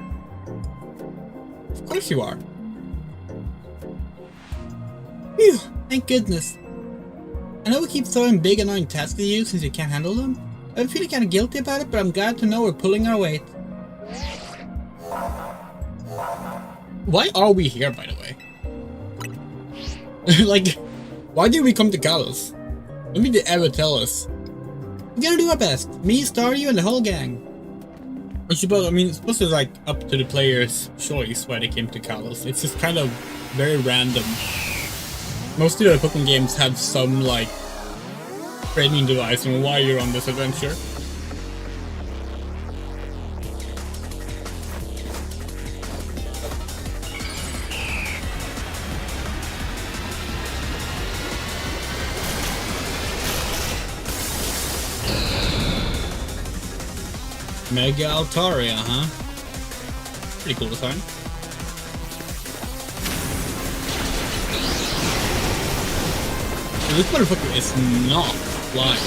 [SPEAKER 1] Of course you are. Phew, thank goodness. I know we keep throwing big annoying tasks at you since you can't handle them. I'm feeling kinda guilty about it, but I'm glad to know we're pulling our weight. Why are we here, by the way? Like, why did we come to Kalos? When did they ever tell us? We're gonna do our best. Me, Staryu, and the whole gang. I mean, it's supposed to be like up to the player's choice why they came to Kalos. It's just kind of very random. Most of the PoKéMoN games have some like framing device on why you're on this adventure. Mega Altaria, huh? Pretty cool design. So this motherfucker is not flying.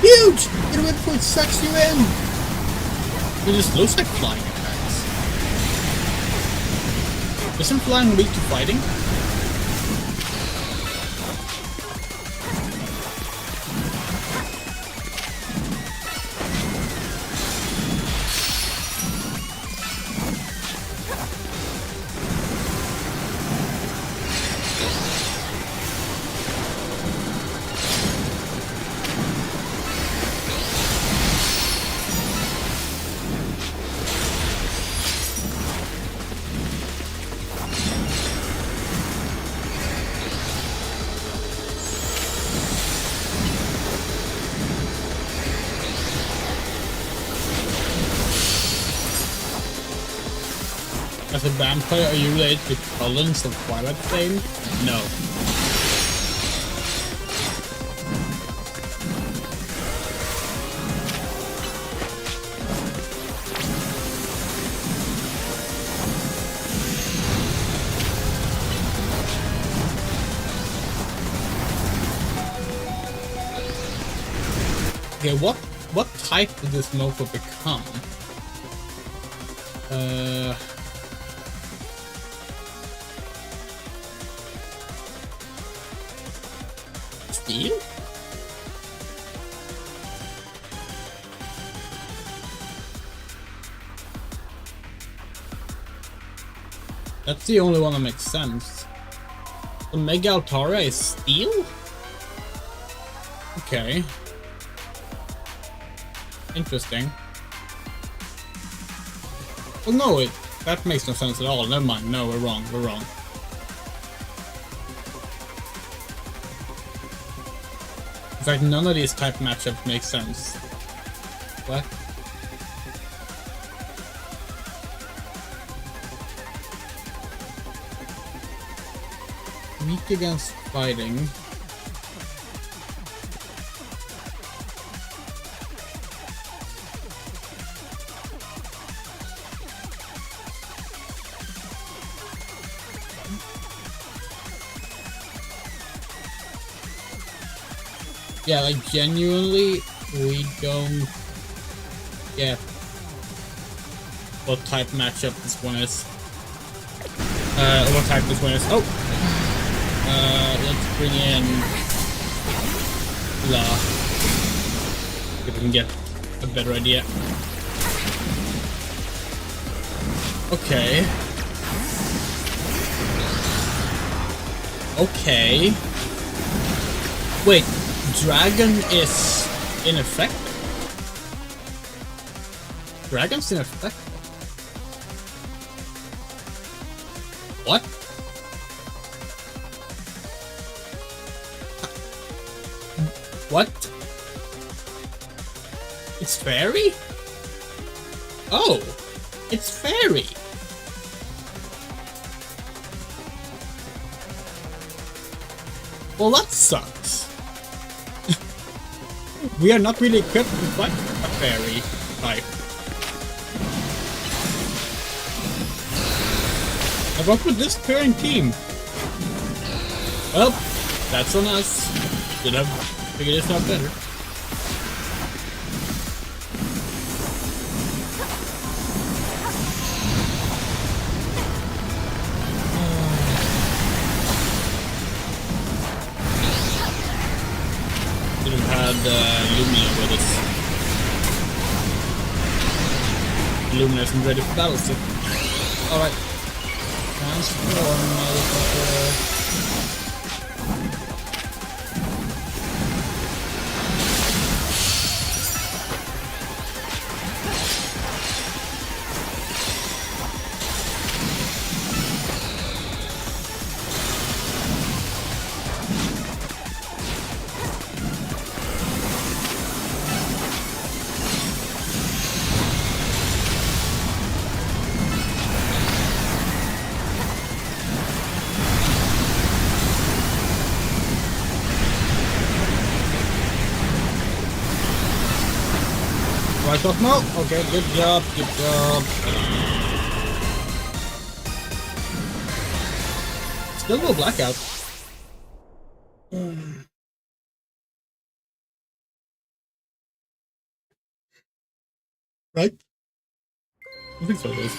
[SPEAKER 2] Huge! Your whip foot sucks you in!
[SPEAKER 1] It just looks like flying attacks. Isn't flying weak to fighting? As a vampire, are you related to Collins of Twilight fame? No. Okay, what type did this mofo become? Steel? That's the only one that makes sense. The Mega Altaria is steel? Okay. Interesting. Well, no, that makes no sense at all. Never mind. No, we're wrong. We're wrong. In fact, none of these type matchups make sense. What? Weak against fighting. Yeah, like genuinely, we don't get what type matchup this one is. What type this one is. Oh! Let's bring in La. If we can get a better idea. Okay. Okay. Wait. Dragon is ineffective. Dragon's ineffective. What? What? It's fairy? Oh, it's fairy. Well, that sucks. We are not really equipped to fight a fairy type. And what would this current team? Oh, that's on us. Should have figured this out better. Should have had Lumia with us. Lumia isn't ready for battle still. Alright. Transform, motherfucker. Right off now? Okay, good job, good job. Still no blackout. Right? I think so, it is.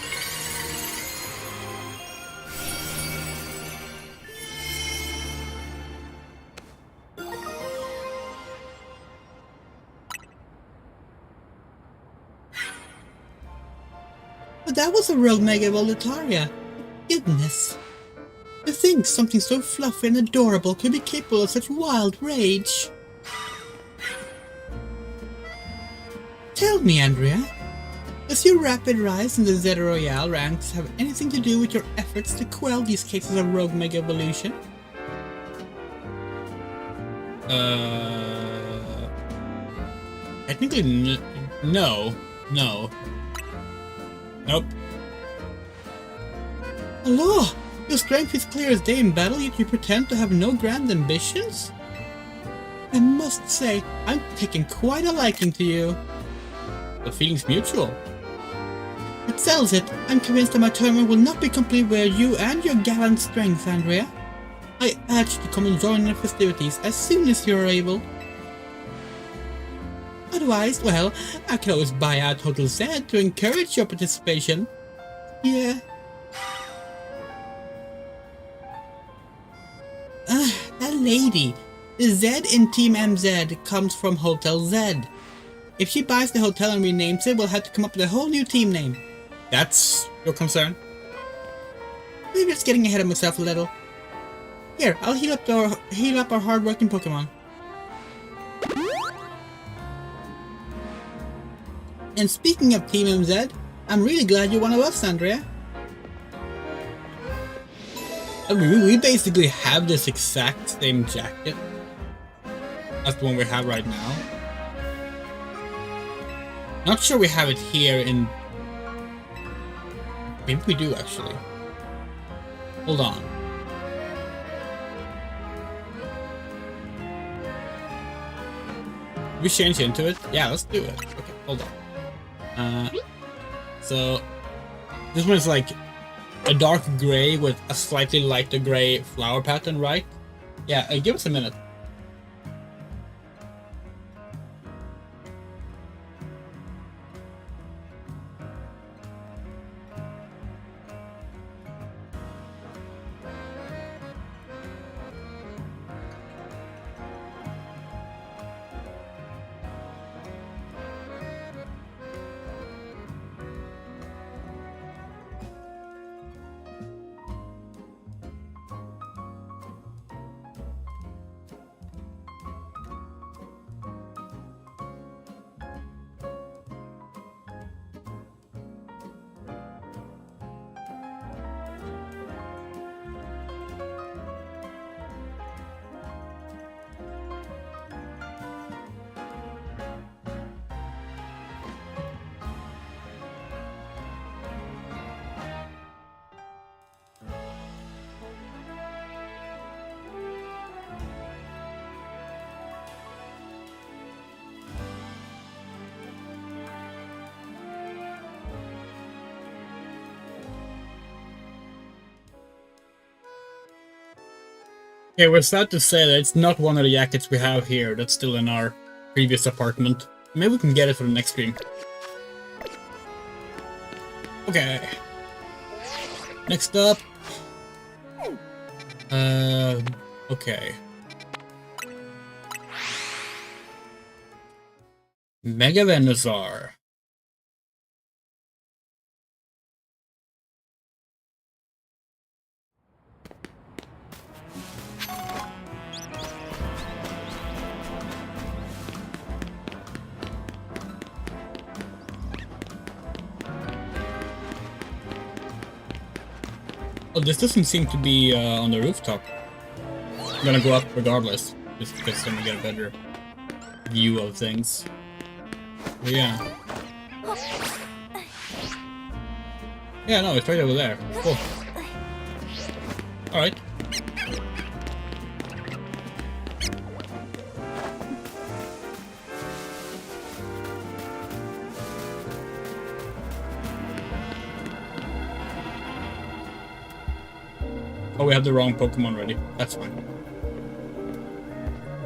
[SPEAKER 2] But that was a rogue Mega Volutaria. Goodness. To think something so fluffy and adorable could be capable of such wild rage. Tell me, Andrea, does your rapid rise in the Zeta Royale ranks have anything to do with your efforts to quell these cases of rogue Mega Evolution?
[SPEAKER 1] Technically, no. No. Nope.
[SPEAKER 2] Hello! Your strength is clear as day in battle, yet you pretend to have no grand ambitions? I must say, I'm taking quite a liking to you.
[SPEAKER 1] The feeling's mutual.
[SPEAKER 2] That settles it. I'm convinced that my tournament will not be complete without you and your gallant strength, Andrea. I urge you to come and join in the festivities as soon as you are able. Otherwise, well, I can always buy out Hotel Z to encourage your participation. Yeah. That lady. The Z in Team MZ comes from Hotel Z. If she buys the hotel and renames it, we'll have to come up with a whole new team name.
[SPEAKER 1] That's your concern?
[SPEAKER 2] Maybe just getting ahead of myself a little. Here, I'll heal up our hard-working Pokemon. And speaking of Team MZ, I'm really glad you're one of us, Andrea.
[SPEAKER 1] I mean, we basically have this exact same jacket as the one we have right now. Not sure we have it here in... Maybe we do, actually. Hold on. Did we change into it? Yeah, let's do it. Okay, hold on. So this one is like a dark gray with a slightly lighter gray flower pattern, right? Yeah, give us a minute. Okay, we're sad to say that it's not one of the jackets we have here. That's still in our previous apartment. Maybe we can get it for the next stream. Okay. Next up. Okay. Mega Venusaur. Oh, this doesn't seem to be on the rooftop. I'm gonna go up regardless, just because then we get a better view of things. But yeah. Yeah, no, it's right over there. Cool. Alright. Oh, we have the wrong Pokemon ready. That's fine.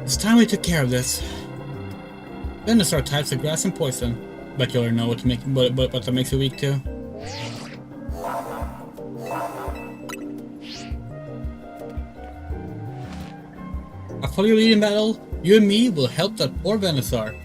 [SPEAKER 1] It's time we took care of this. Venusaur types of grass and poison. But you already know what to make, but that makes it weak too. I follow your lead in battle. You and me will help that poor Venusaur.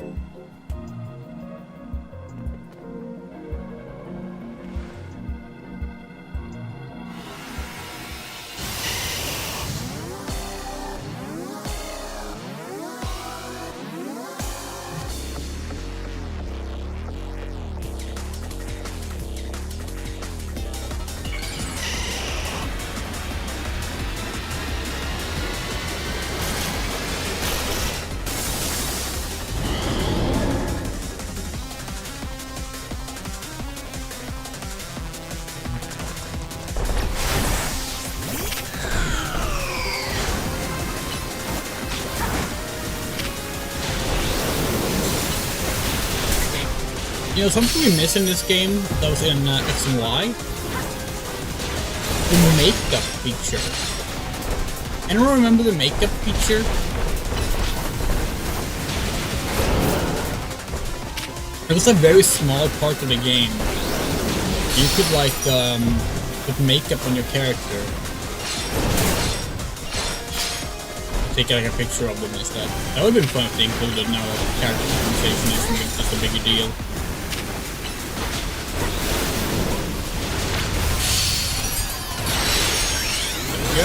[SPEAKER 1] You know, something we miss in this game that was in X and Y? The makeup feature. Anyone remember the makeup feature? It was a very small part of the game. You could like put makeup on your character. Take like a picture of them instead. That would have been fun if they included now that character customization isn't just a bigger deal. Go.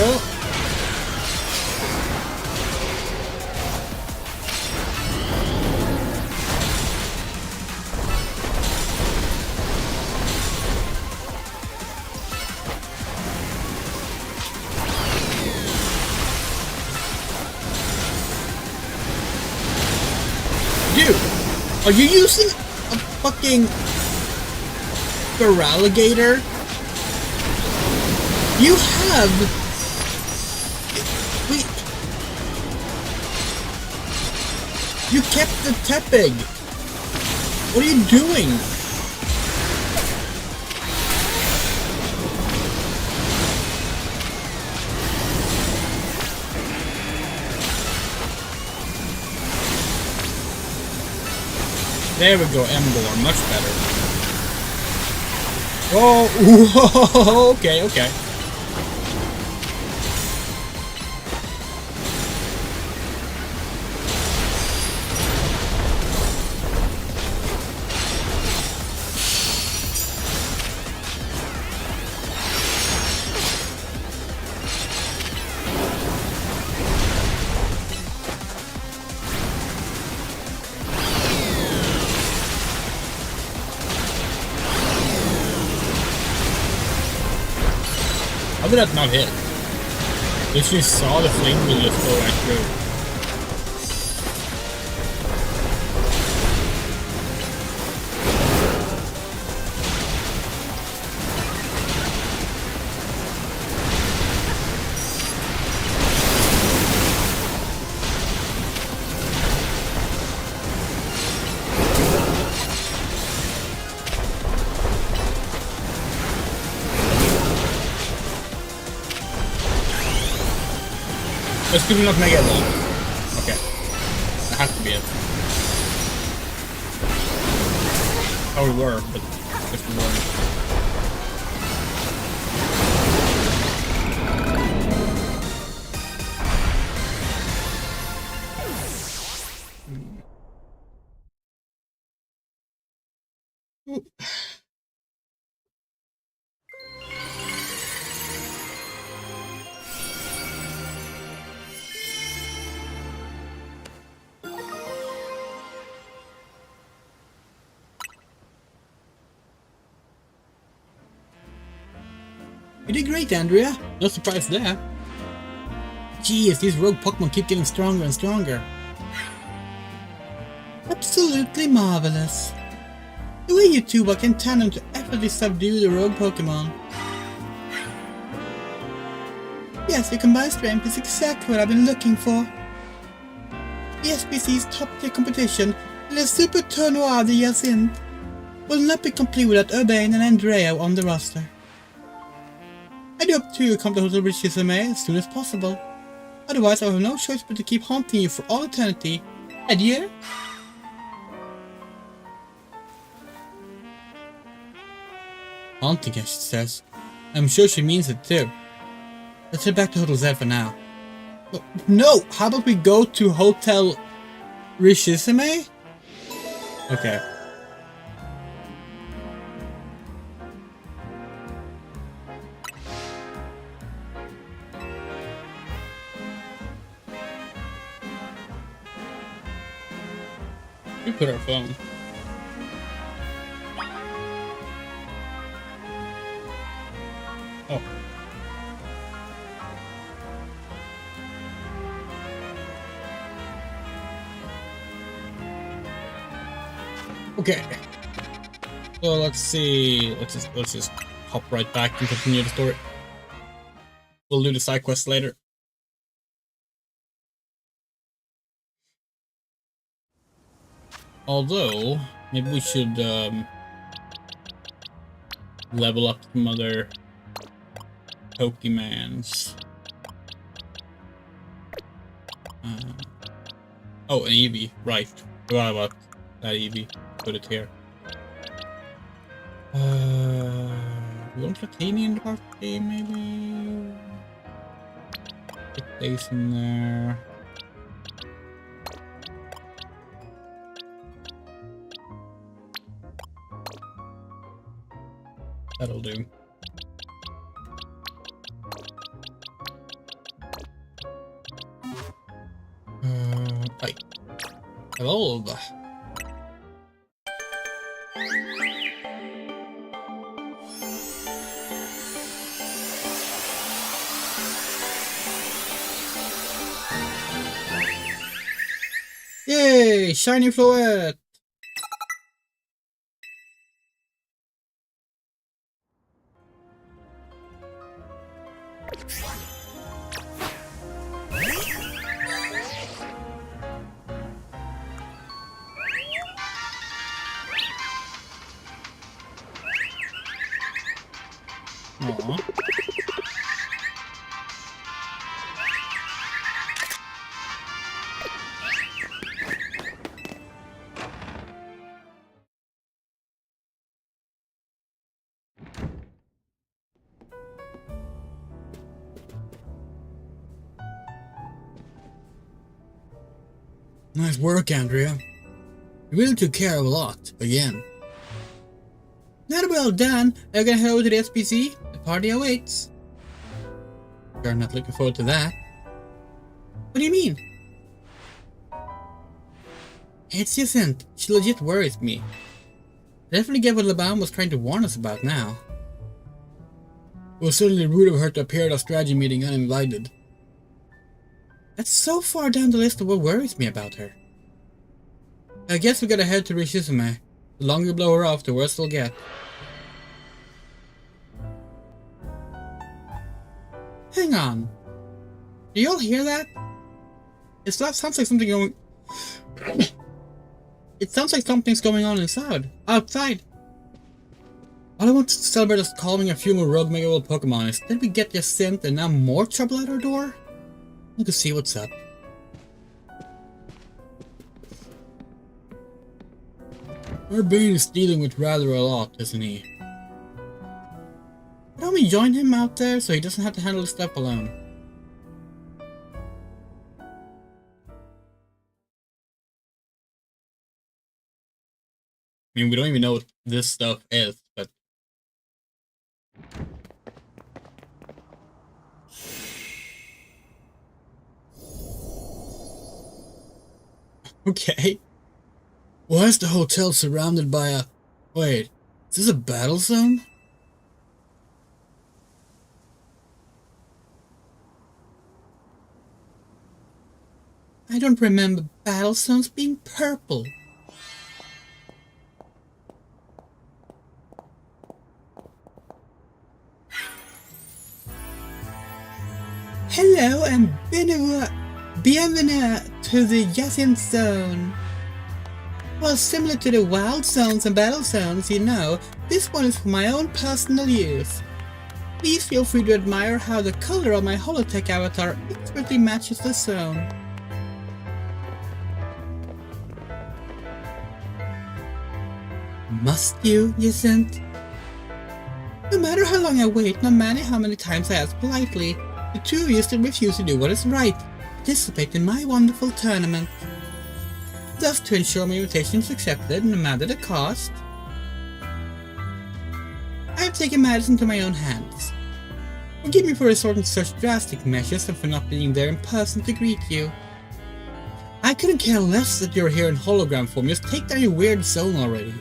[SPEAKER 1] Dude, are you using a fucking Feraligatr? You have... Wait. You kept the Tepig. What are you doing? There we go, Embolor, much better. Oh, okay, okay. How did that not hit? Literally saw the flame wheel just go right through. Let's do not Mega Evolve. Okay. That has to be it. Oh, we were, but if we weren't.
[SPEAKER 2] You did great, Andrea.
[SPEAKER 1] No surprise there.
[SPEAKER 2] Geez, these rogue Pokemon keep getting stronger and stronger. Absolutely marvelous. The way you two work in tandem to effortlessly subdue the rogue Pokemon. Yes, your combined strength is exactly what I've been looking for. The SBC's top-tier competition, Le Super Tournoi de Yacinthe, will not be complete without Urbain and Andrea on the roster. I do hope to come to Hotel Richisime as soon as possible. Otherwise, I will have no choice but to keep haunting you for all eternity. Adieu?
[SPEAKER 1] Haunting, she says. I'm sure she means it too. Let's head back to Hotel Z for now.
[SPEAKER 2] No! How about we go to Hotel Richisime?
[SPEAKER 1] Okay. We put our phone. Oh. Okay. So let's see. Let's just hop right back and continue the story. We'll do the side quest later. Although, maybe we should level up some other Pokemons. Oh, an Eevee, right. Forgot about that Eevee. Put it here. We want Platini in the party, maybe? Put these in there. That'll do. Right. Evolve.
[SPEAKER 2] Yay! Shiny Floette!
[SPEAKER 1] Aww.
[SPEAKER 2] Nice work, Andrea. You really took care of a lot, again. Not well done. Are you gonna head over to the SPC? The party awaits.
[SPEAKER 1] Sure, not looking forward to that.
[SPEAKER 2] What do you mean?
[SPEAKER 1] It's Jacinth. She legit worries me. I definitely get what Laban was trying to warn us about now. It was certainly rude of her to appear at our strategy meeting uninvited.
[SPEAKER 2] That's so far down the list of what worries me about her.
[SPEAKER 1] I guess we gotta head to Rishizume. The longer we blow her off, the worse it'll get.
[SPEAKER 2] Hang on. Do you all hear that? It sounds like something going... It sounds like something's going on outside.
[SPEAKER 1] All I want to celebrate is calming a few more rogue Mega World Pokemon. Instead we get Jacinth and now more trouble at our door? I can see what's up. Our Bane is dealing with rather a lot, isn't he? Why don't we join him out there so he doesn't have to handle the stuff alone? I mean, we don't even know what this stuff is, but... Okay. Why is the hotel surrounded by a... Wait, is this a battle zone? I don't remember battle zones being purple.
[SPEAKER 2] Hello and bienvenue to the Yasin Zone. Well, similar to the wild zones and battle zones, you know, this one is for my own personal use. Please feel free to admire how the color of my holotech avatar expertly matches the zone. Must you, Yasint? No matter how long I wait, no matter how many times I ask politely, the two of you still refuse to do what is right, participate in my wonderful tournament. Thus, to ensure my invitation is accepted, no matter the cost, I have taken matters into my own hands. Forgive me for resorting to such drastic measures and for not being there in person to greet you. I couldn't care less that you're here in hologram form, just take down your weird zone already.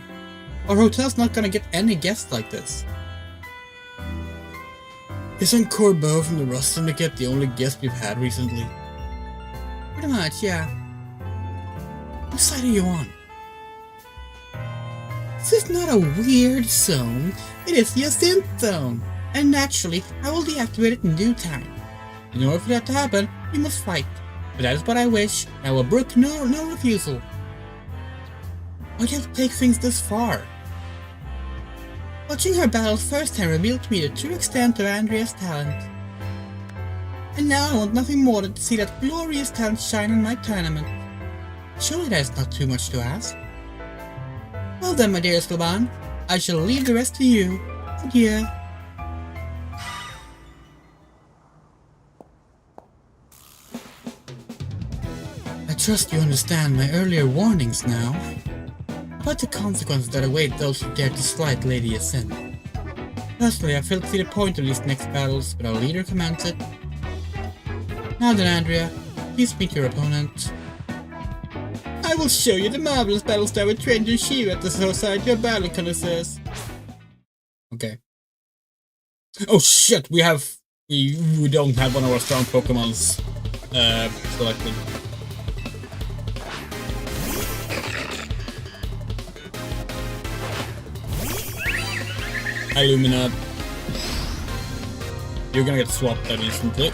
[SPEAKER 2] Our hotel's not gonna get any guests like this. Isn't Corbeau from the Rust Syndicate the only guest we've had recently? Pretty much, yeah.
[SPEAKER 1] What side are you on?
[SPEAKER 2] This is not a weird zone, it is the Ascent Zone, and naturally, I will deactivate it in due time. In order for that to happen, we must fight, but that is what I wish, and I will brook no refusal. Why do you have to take things this far? Watching her battle firsthand revealed to me the true extent of Andrea's talent. And now I want nothing more than to see that glorious talent shine in my tournament. Surely that is not too much to ask. Well then, my dearest Laban, I shall leave the rest to you. Adieu.
[SPEAKER 1] I trust you understand my earlier warnings now. About the consequences that await those who dare to slight Lady Ascent. Personally, I fail to see the point of these next battles, but our leader commands it. Now then, Andrea, please meet your opponent. I will show you the marvelous battle style we trained in Shiva at the Society of Battle Connoisseurs. Okay. Oh shit, we don't have one of our strong Pokemons selected. Illumina. You're gonna get swapped out instantly.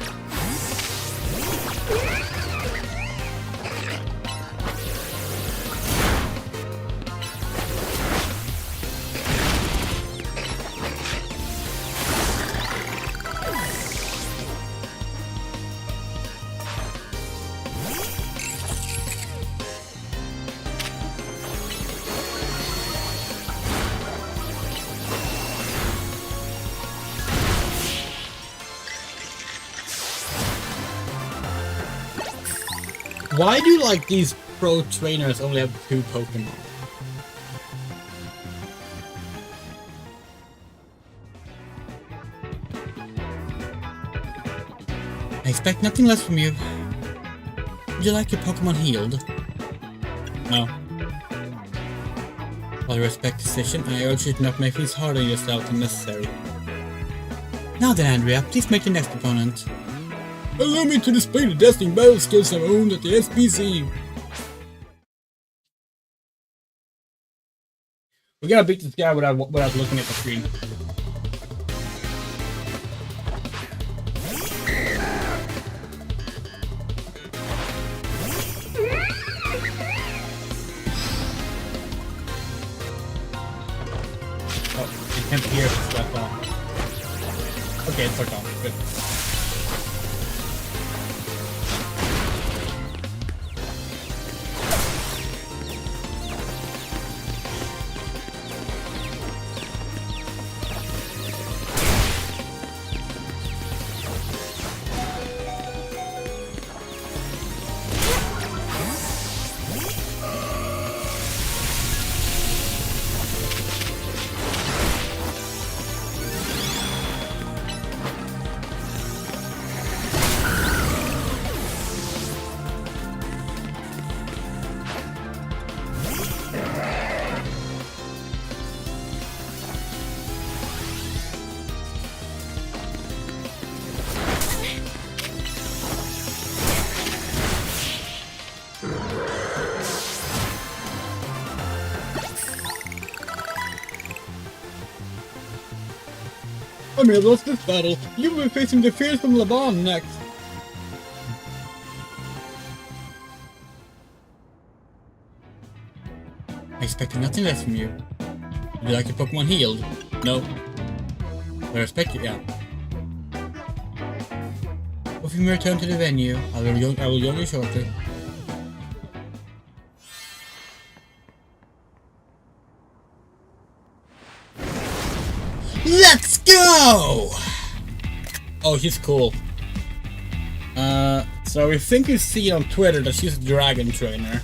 [SPEAKER 1] Why do like these pro trainers only have 2 Pokemon? I expect nothing less from you. Would you like your Pokemon healed? No. While I respect the decision, I urge you to not make things harder on yourself than necessary. Now then, Andrea, please make your next opponent.
[SPEAKER 3] Allow me to display the dazzling battle skills I've owned at the SPC.
[SPEAKER 1] We gotta beat this guy without looking at the screen. Oh, you can't hear if it's left on. Okay, it's left on. Good. I may have lost this battle. You will be facing the fearsome Laban next. I expected nothing less from you. Would you like your Pokemon healed? No. I respect you, yeah. If you may return to the venue, I will join you shortly. Let's go! Oh, she's cool. So we think you see on Twitter that she's a dragon trainer.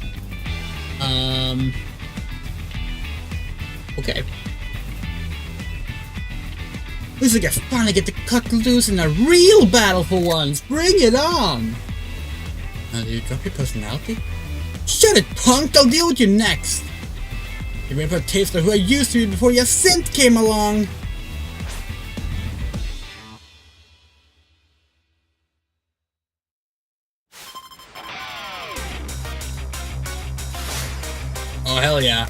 [SPEAKER 1] Okay. Looks like I finally get to cut loose in a real battle for once. Bring it on! Now, do you drop your personality? Shut it, punk! I'll deal with you next! You're ready for a taste of who I used to be before your synth came along! Oh, hell yeah.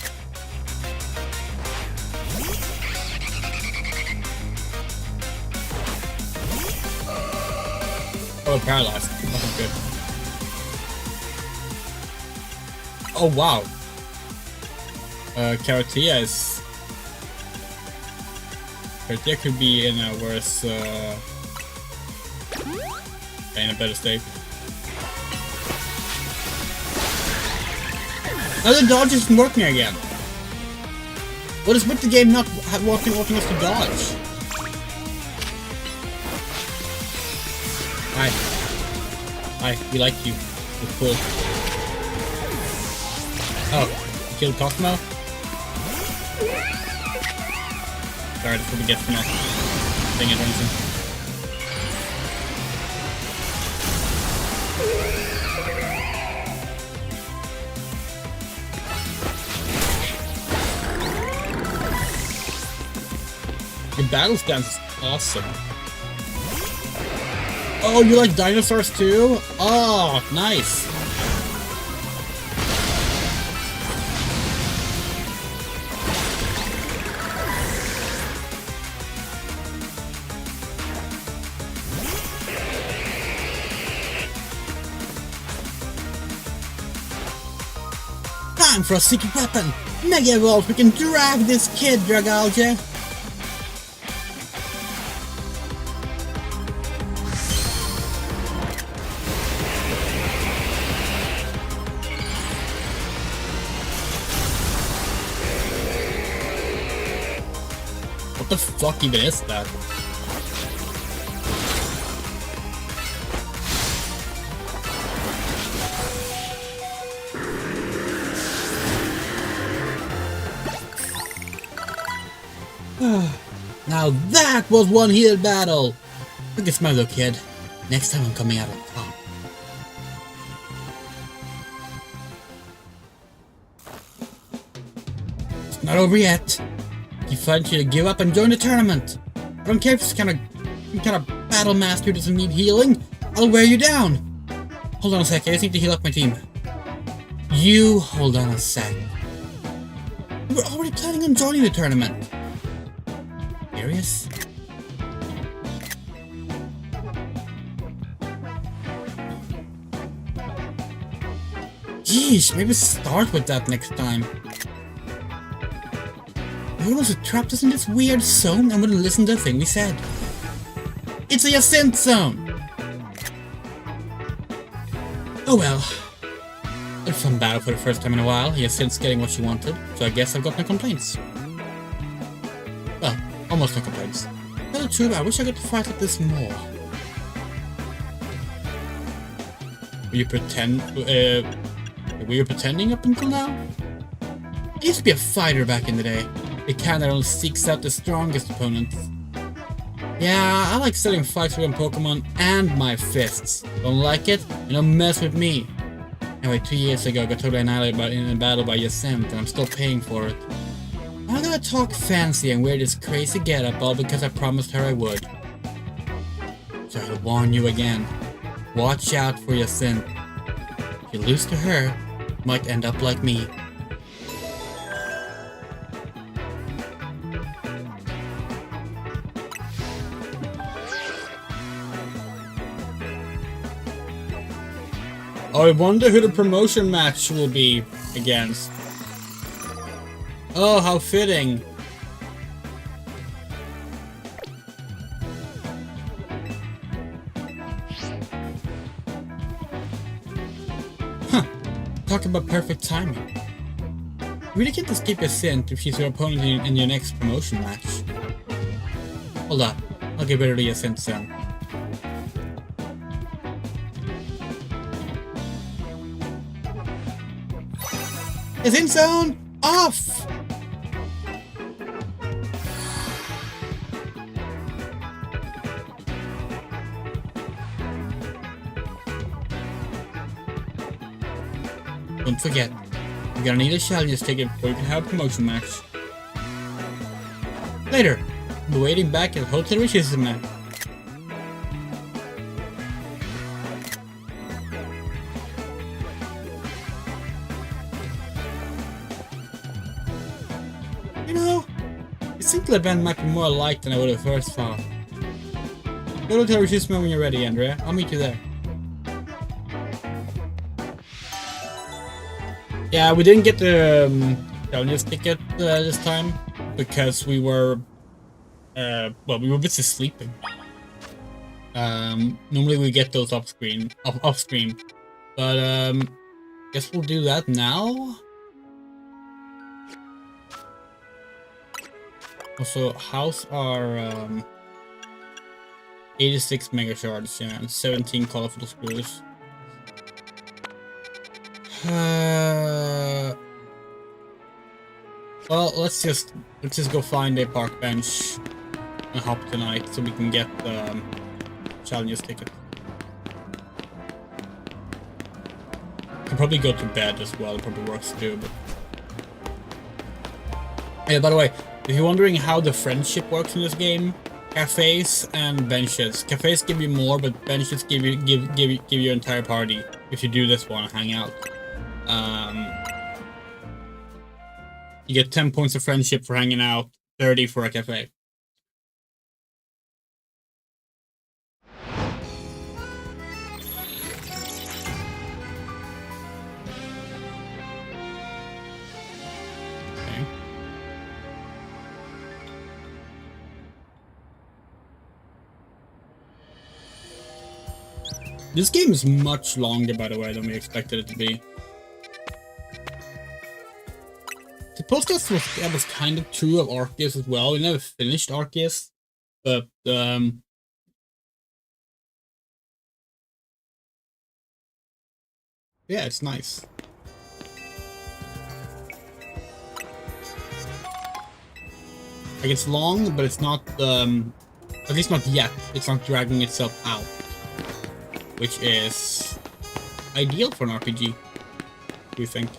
[SPEAKER 1] Oh, paralyzed. Nothing good. Oh, wow. Caratia is... Caratia could be in a worse, in a better state. Now the dodge isn't working again. What is with the game not wanting us to dodge? Hi. Hi, we like you. You're cool. Oh, you killed Cosmo? Sorry, that's what we get for not paying attention. The battle stance is awesome. Oh, you like dinosaurs too? Oh, nice. Time for a secret weapon. Mega Evolve, we can drag this kid, Dragalge. What the fuck even is that? Now that was one heated battle! Look at my little kid. Next time I'm coming out on top. It's not over yet. He finds you to give up and join the tournament. I don't care if it's some kind of battle master who doesn't need healing. I'll wear you down. Hold on a sec, I just need to heal up my team. You hold on a sec. We're already planning on joining the tournament. Serious? Geez, maybe start with that next time. Who was trapped us in this weird zone and wouldn't listen to the thing we said? It's a Yacinth zone! Oh well. A fun battle for the first time in a while. Yacinth's getting what she wanted, so I guess I've got no complaints. Well, almost no complaints. Tell the truth, I wish I could fight like this more. Were you pretending up until now? I used to be a fighter back in the day. The kind that only seeks out the strongest opponents. Yeah, I like setting fights with my Pokemon and my fists. Don't like it? And don't mess with me. Anyway, 2 years ago I got totally annihilated in a battle by Yacinth, and I'm still paying for it. I'm gonna talk fancy and wear this crazy getup all because I promised her I would. So I'll warn you again. Watch out for Yacinth. If you lose to her, you might end up like me. Oh, I wonder who the promotion match will be against. Oh, how fitting. Huh. Talk about perfect timing. You really can't escape a scent if she's your opponent in your next promotion match. Hold up. I'll get rid of your scent soon.
[SPEAKER 2] Is in zone off!
[SPEAKER 1] Don't forget, you're gonna need a challenge ticket before you can have a promotion match. Later, I'll be waiting back at Hotel Richardson.
[SPEAKER 2] You know,
[SPEAKER 1] This single event might be more alike than I would have first thought. Go to Hotel Richardson when you're ready, Andrea. I'll meet you there. Yeah, we didn't get the challenges ticket this time because we were, well, we were busy sleeping. Normally we get those off screen, but guess we'll do that now. Also, how's our 86 mega shards, yeah, and 17 colorful screws. Well, let's just go find a park bench and hop tonight so we can get the challenges ticket. Could probably go to bed as well. It probably works too. But yeah, by the way, if you're wondering how the friendship works in this game, cafes and benches. Cafes give you more, but benches give you your entire party if you do this one, hang out. You get 10 points of friendship for hanging out, 30 for a cafe. Okay. This game is much longer, by the way, than we expected it to be. The podcast was kind of true of Arceus as well. We never finished Arceus, but yeah, it's nice. Like, it's long, but it's not at least not yet. It's not dragging itself out, which is ideal for an RPG. What do you think?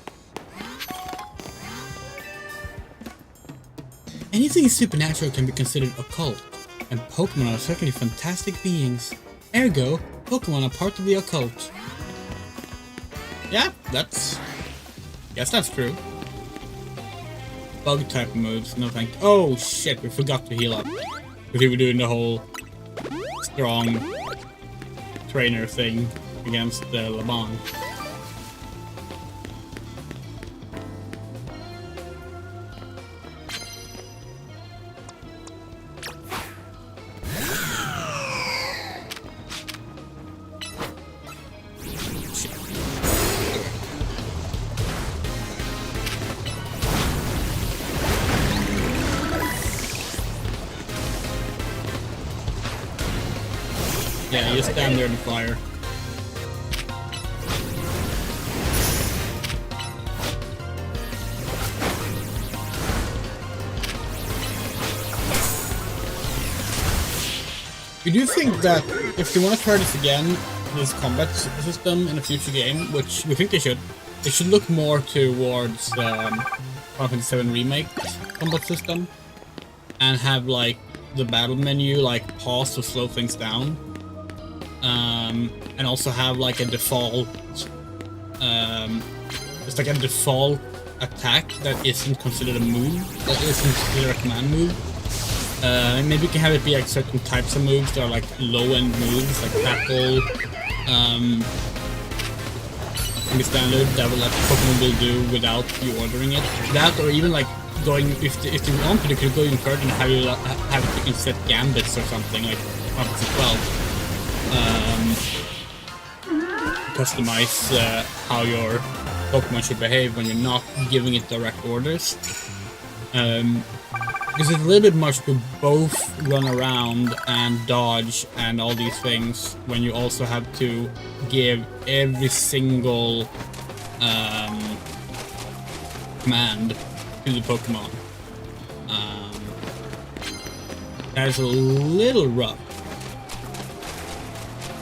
[SPEAKER 1] Anything supernatural can be considered occult, and Pokemon are certainly fantastic beings. Ergo, Pokemon are part of the occult. Yeah, guess that's true. Bug type moves, no thank you. Oh shit, we forgot to heal up. Because we were doing the whole strong trainer thing against Laban. Yeah, you just stand there in the fire. We do think that if they want to try this again, this combat system in a future game, which we think they should look more towards Final Fantasy VII Remake combat system, and have like the battle menu like pause to slow things down. And also have like a default, it's like a default attack that isn't considered a move, that isn't considered a command move. And maybe you can have it be like certain types of moves that are like low-end moves, like tackle, can be standard that will, like, Pokemon will do without you ordering it. That, or even like going, if you want to, you could go even further and have you can set gambits or something like Optics as well. Customize how your Pokemon should behave when you're not giving it direct orders. Because it's a little bit much to both run around and dodge and all these things when you also have to give every single command to the Pokemon. That is a little rough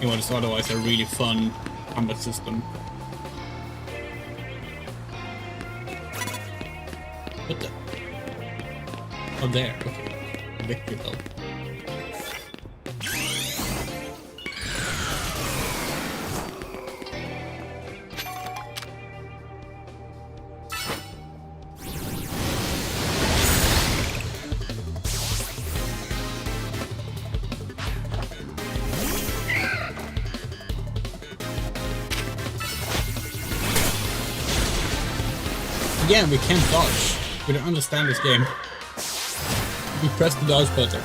[SPEAKER 1] in what is otherwise a really fun combat system. What the? Oh, there. Okay. Victory bell. Again, we can't dodge. We don't understand this game. We press the dodge button.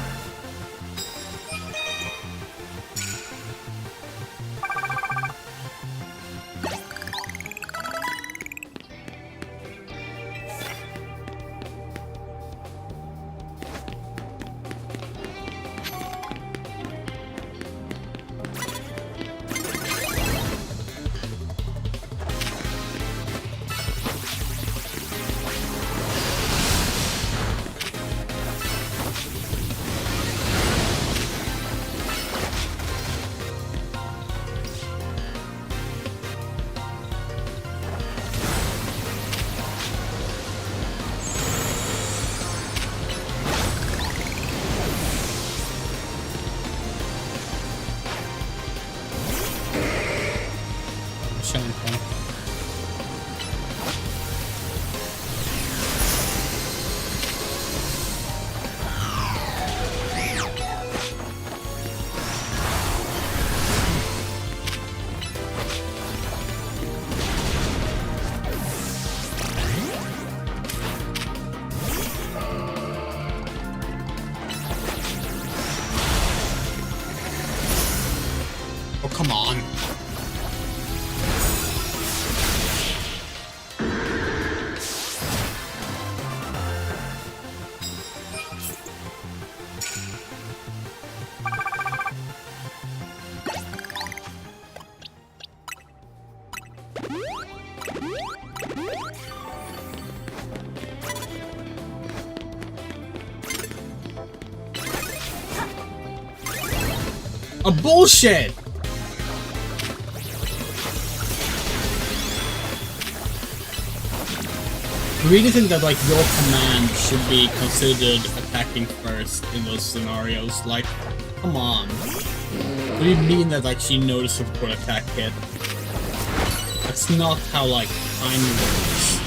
[SPEAKER 1] Oh, come on. A bullshit! I really think that, like, your command should be considered attacking first in those scenarios. Like, come on. What do you mean that, like, she notices for attack hit? That's not how, like, time works.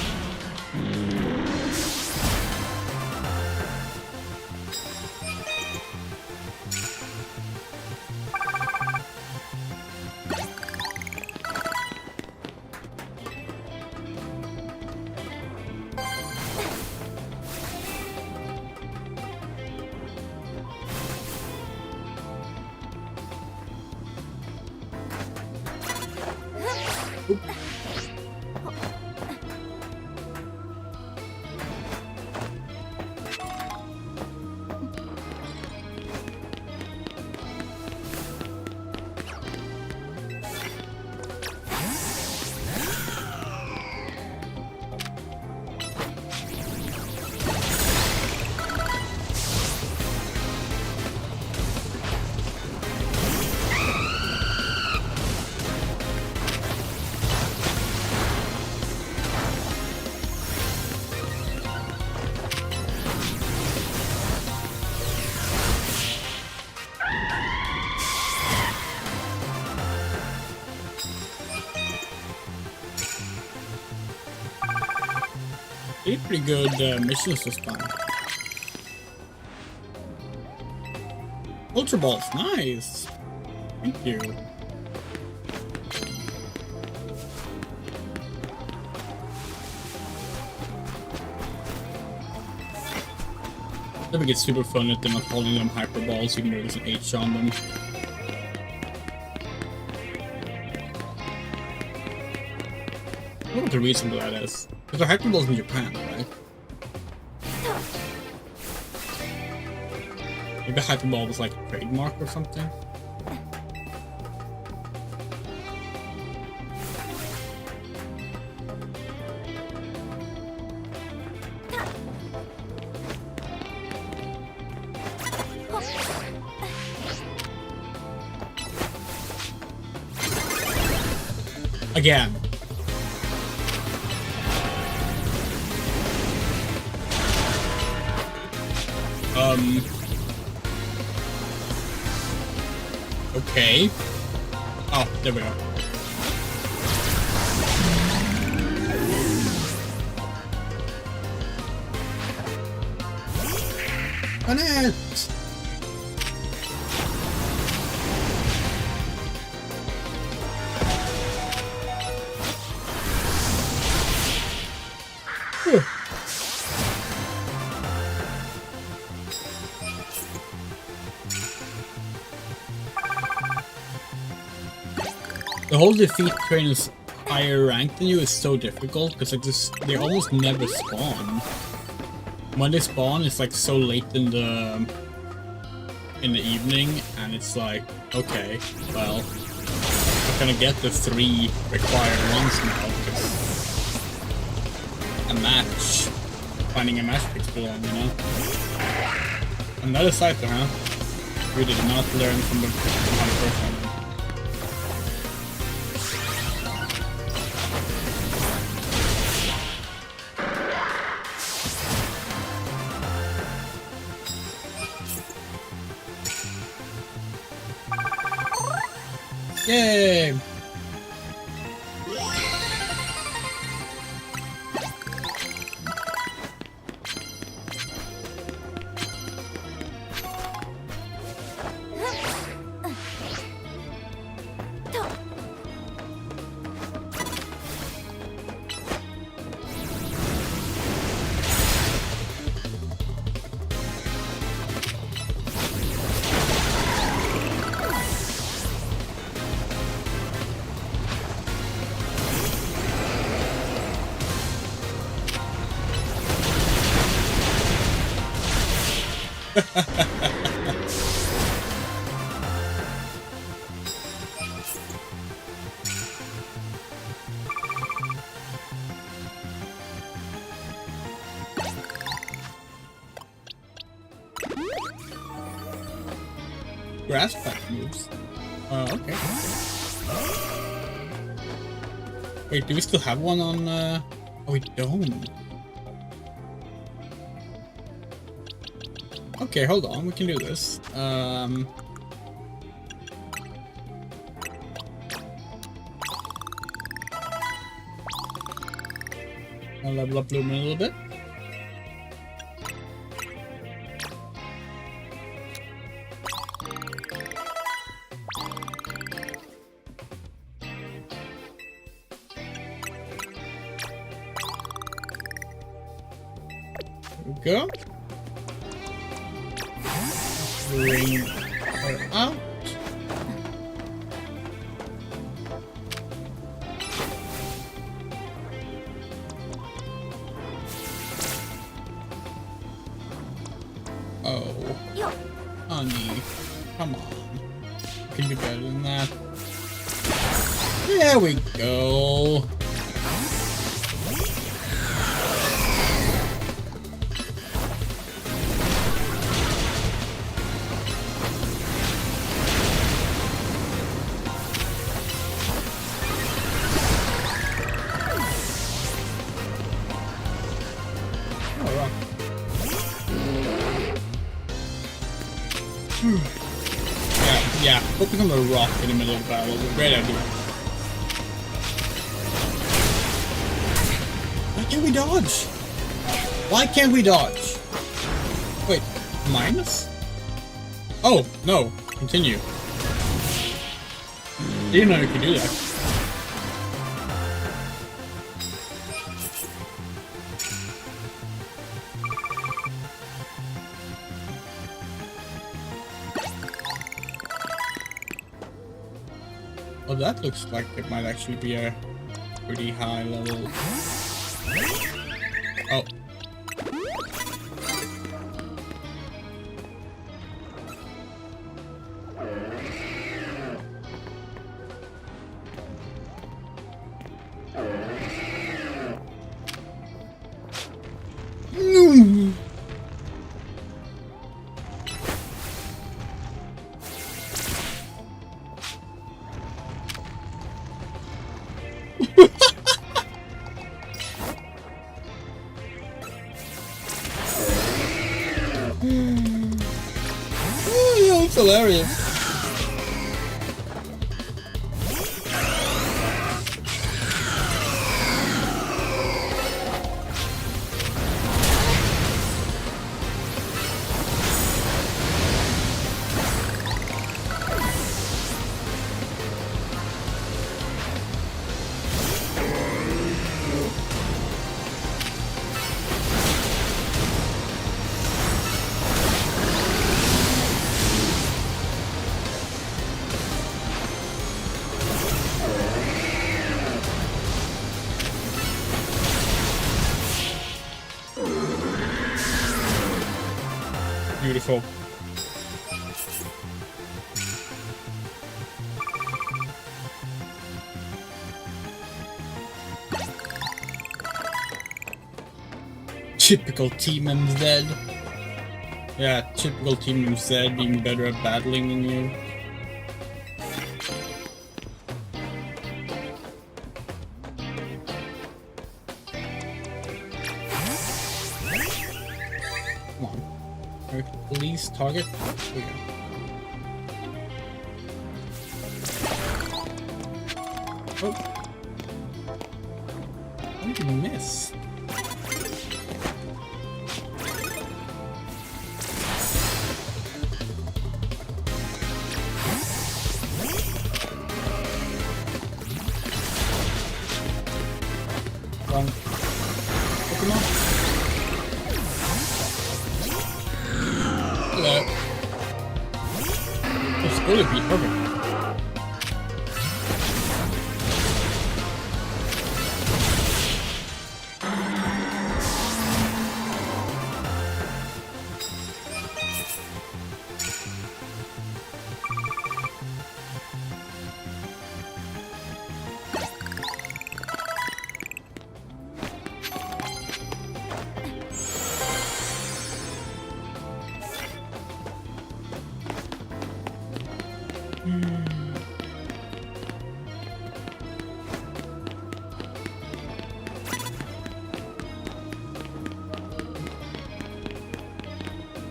[SPEAKER 1] Pretty good missions this time. Ultra Balls, nice. Thank you. I think it's super fun that they're not calling them hyperballs, even though there's an H on them. I don't know what the reason for that is. Because they're hyperballs in Japan, right? Maybe hyperball was like a trademark or something? Again. Okay. Oh, there we go.
[SPEAKER 2] On it!
[SPEAKER 1] The whole defeat trainers higher rank than you is so difficult because like they almost never spawn. When they spawn, it's like so late in the evening, and it's like, okay, well, I'm gonna get the 3 required ones now because a match, finding a match takes too long, you know. Another cypher, huh? We did not learn from the first one. Yay! Grass pack moves. Okay. Wait, do we still have one on, Oh, we don't. Okay, hold on, we can do this. I'll level up Lumen a little bit. Go. Bring her out. Oh, honey, come on. You can do better than that. There we go. Yeah, focus on the rock in the middle of the battle. Great idea. Why can't we dodge? Why can't we dodge? Wait, minus? Oh, no. Continue. Didn't know you could do that. that looks like it might actually be a pretty high level. Oh.
[SPEAKER 2] No.
[SPEAKER 1] Oh, it's hilarious. Beautiful. Typical Team MZ. Yeah, typical Team MZ being better at battling than you. Come on. Police target. There we go. Oh. How did you miss? Wrong Pokemon? Hello. It's gonna be perfect.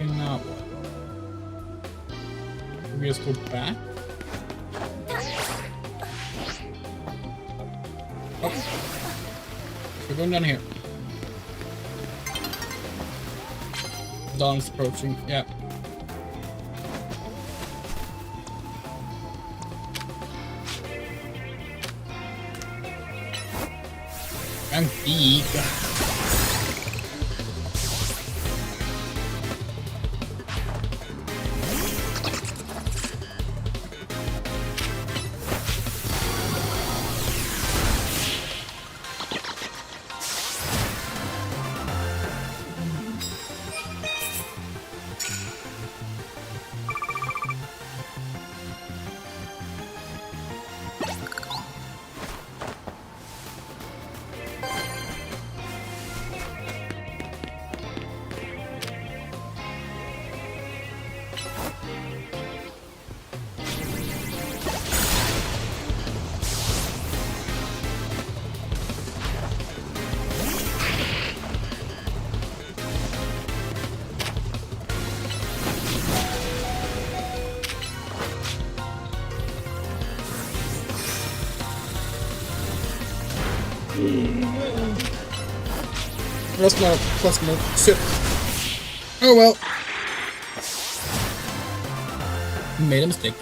[SPEAKER 1] And now what? We just go back? Oh. We're going down here. Dawn's approaching, yeah. Antique. That's not a plus mode. Shit. Oh well. Made a mistake.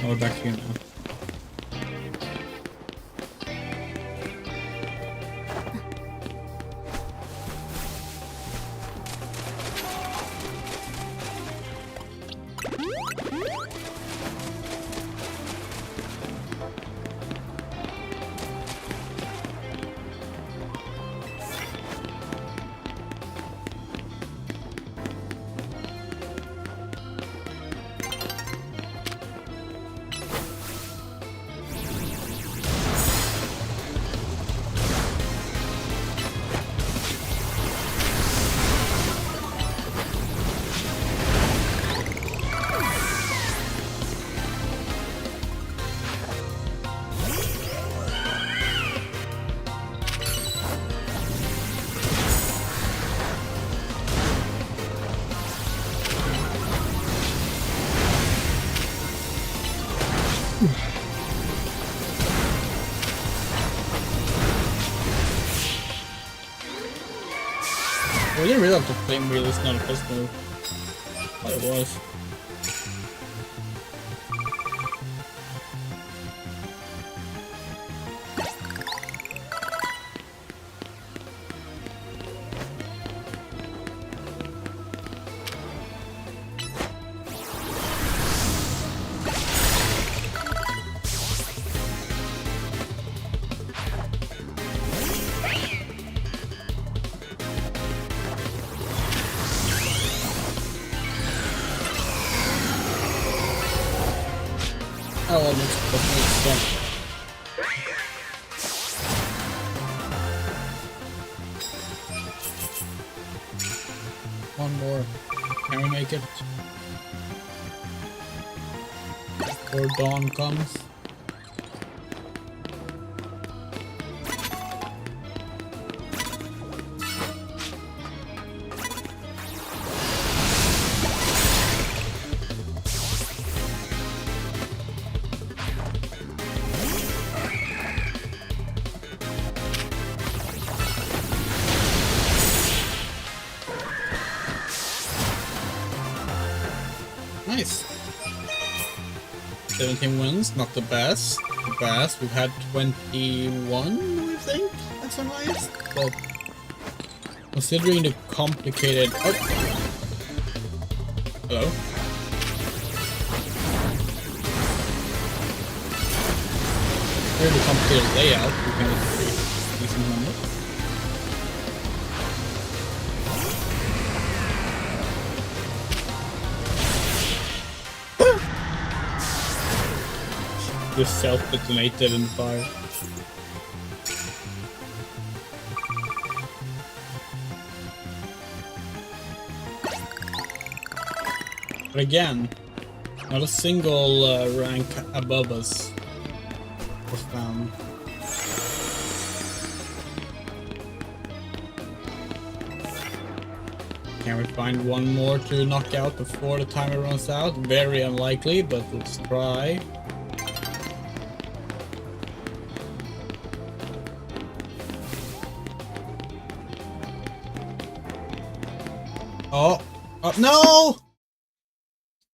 [SPEAKER 1] Oh, we're back here now. We didn't realize the flame wheel is not a first move. But it was. Oh, well, makes sense. One more. Can we make it? Before dawn comes. Nice. 17 wins, not the best. The best, we've had 21, we think, that's the highest. But considering the complicated... Oh! Hello? Very the complicated layout, we can get a decent number. Just self-detonated in fire. But again, not a single rank above us was found. Can we find one more to knock out before the timer runs out? Very unlikely, but let's try. Oh, no!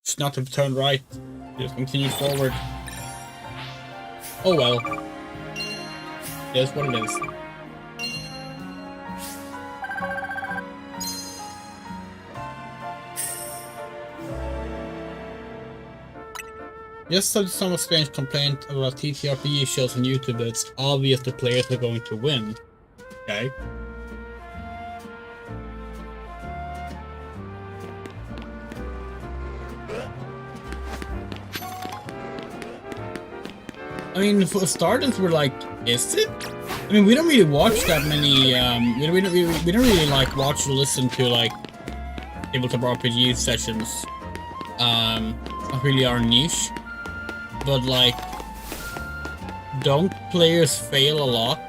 [SPEAKER 1] Just not have turned right. Just continue forward. Oh well. It is what it is. Just some strange complaint about TTRPG shows on YouTube that it's obvious the players are going to win. Okay. I mean, for starters, we're like, is it? I mean, we don't really watch that many, we don't really, like, watch or listen to, like, tabletop RPG sessions. Not really our niche. But, like, don't players fail a lot?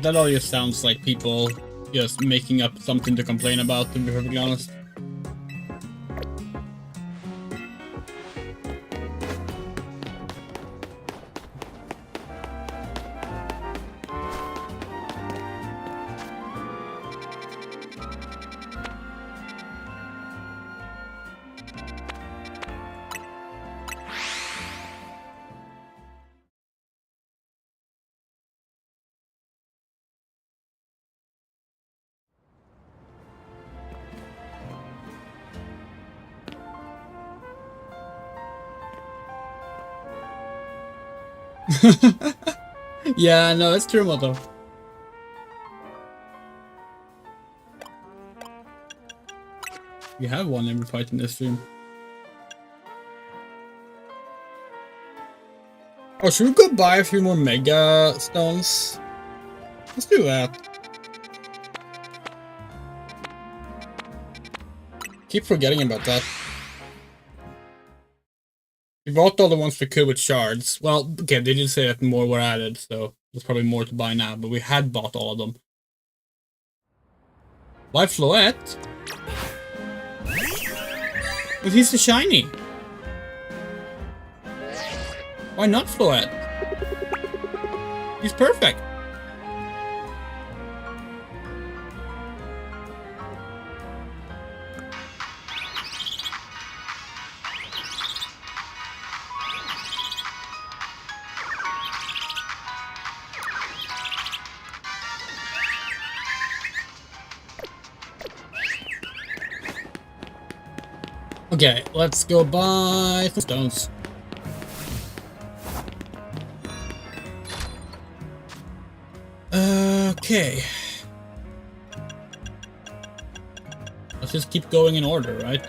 [SPEAKER 1] That all just sounds like people just making up something to complain about, to be perfectly honest. Yeah, no, it's true, Moto. You have won every fight in this stream. Oh, should we go buy a few more Mega Stones? Let's do that. keep forgetting about that. We bought all the ones we could with shards. Well, okay, they did say that more were added, so there's probably more to buy now, but we had bought all of them. Why Floette? But he's the shiny. Why not Floette? He's perfect. Okay, let's go buy some stones. Okay. Let's just keep going in order, right?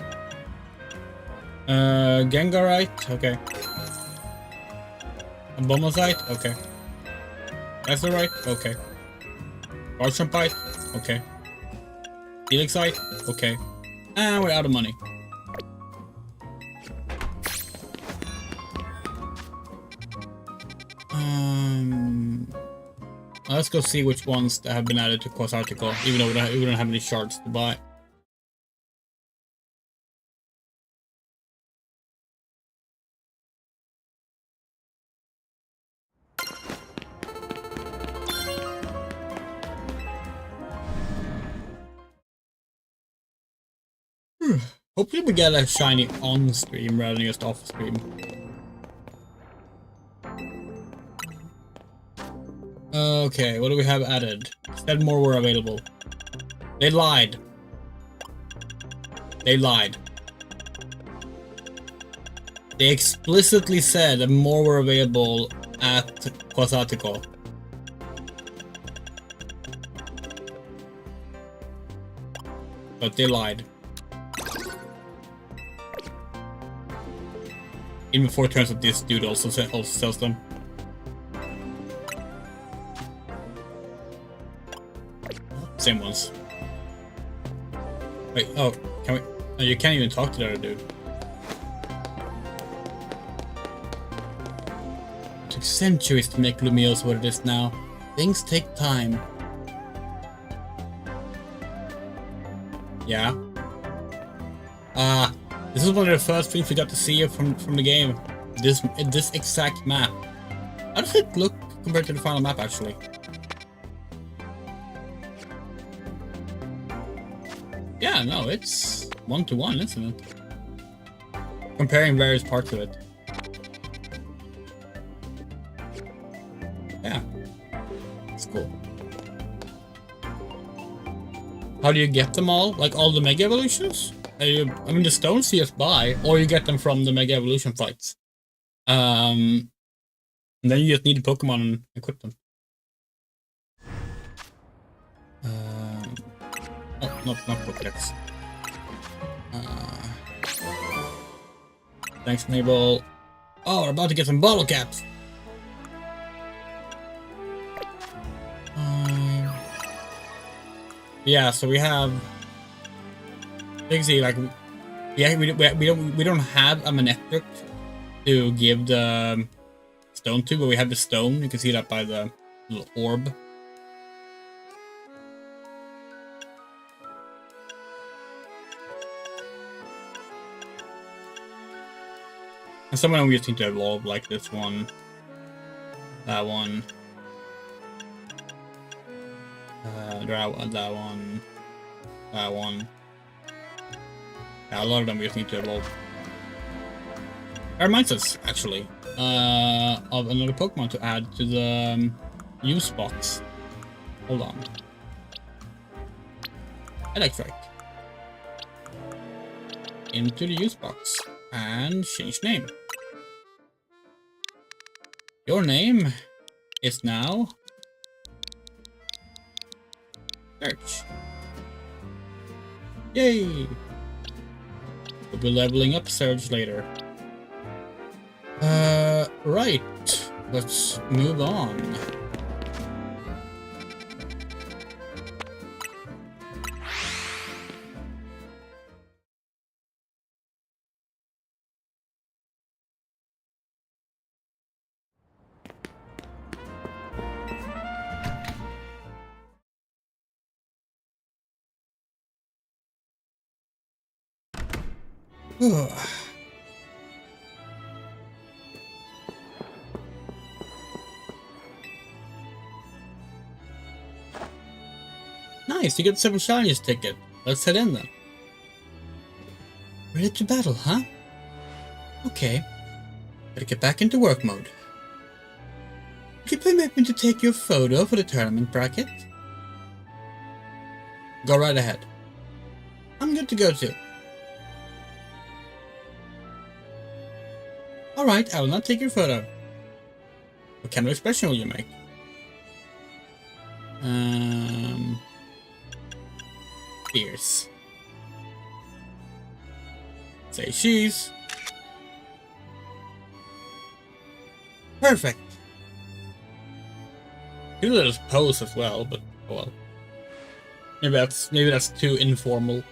[SPEAKER 1] Gengarite, okay. Abomasite, okay. Azurite, okay. Archampite, okay. Helixite, okay. And we're out of money. Let's go see which ones that have been added to Quest article, even though we don't have any shards to buy. Hopefully we get a shiny on stream rather than just off stream. Okay, what do we have added? Said more were available. They lied. They lied. They explicitly said that more were available at Quasatico. But they lied. Even before it turns out this dude also sells them. Same ones. Wait, oh, can we? No, you can't even talk to the other dude. It took centuries to make Lumiose what it is now. Things take time. Yeah. This is one of the first things we got to see from the game. This exact map. How does it look compared to the final map, actually? Yeah, no, it's 1-to-1, isn't it? Comparing various parts of it. Yeah. It's cool. How do you get them all? Like all the Mega Evolutions? I mean, the stones you just buy, or you get them from the Mega Evolution fights. And then you just need the Pokemon and equip them. Oh, not Pokédex. Thanks, Mabel. Oh, we're about to get some bottle caps. Yeah, so we have. Basically, like, yeah, we don't have a Manectric to give the stone to, but we have the stone. You can see that by the little orb. And some of them we just need to evolve, like this one, that one, that one, that one. Yeah, a lot of them we just need to evolve. That reminds us, actually, of another Pokemon to add to the use box. Hold on. Electric. Into the use box. And change name. Your name is now Search. Yay! We'll be leveling up Surge later. Right. Let's move on.
[SPEAKER 2] Oh.
[SPEAKER 1] Nice, you get 7 shinies ticket. Let's head in then.
[SPEAKER 2] Ready to battle, huh? Okay. Better get back into work mode. Would you permit me to take your photo for the tournament bracket?
[SPEAKER 1] Go right ahead.
[SPEAKER 2] I'm good to go too. Alright, I will not take your photo.
[SPEAKER 1] What kind of expression will you make? Fierce. Say cheese.
[SPEAKER 2] Perfect.
[SPEAKER 1] Do a little pose as well, but oh well. Maybe that's too informal.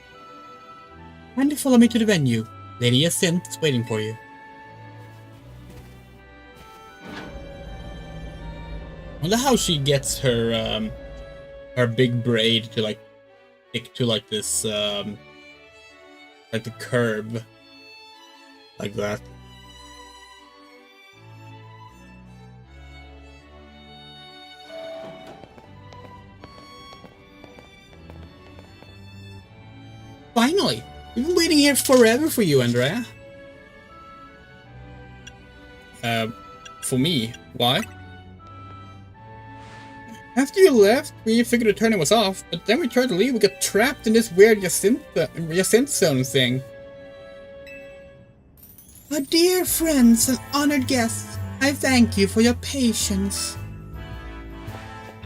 [SPEAKER 2] Kindly follow me to the venue. Lady Jacinth is waiting for you.
[SPEAKER 1] I wonder how she gets her big braid to like stick to like this like the curb like that.
[SPEAKER 2] Finally! We've been waiting here forever for you, Andrea.
[SPEAKER 1] For me, why?
[SPEAKER 2] After you left, we figured the tournament was off, but then we tried to leave, we got trapped in this weird Jacinth zone thing. Our dear friends and honored guests, I thank you for your patience.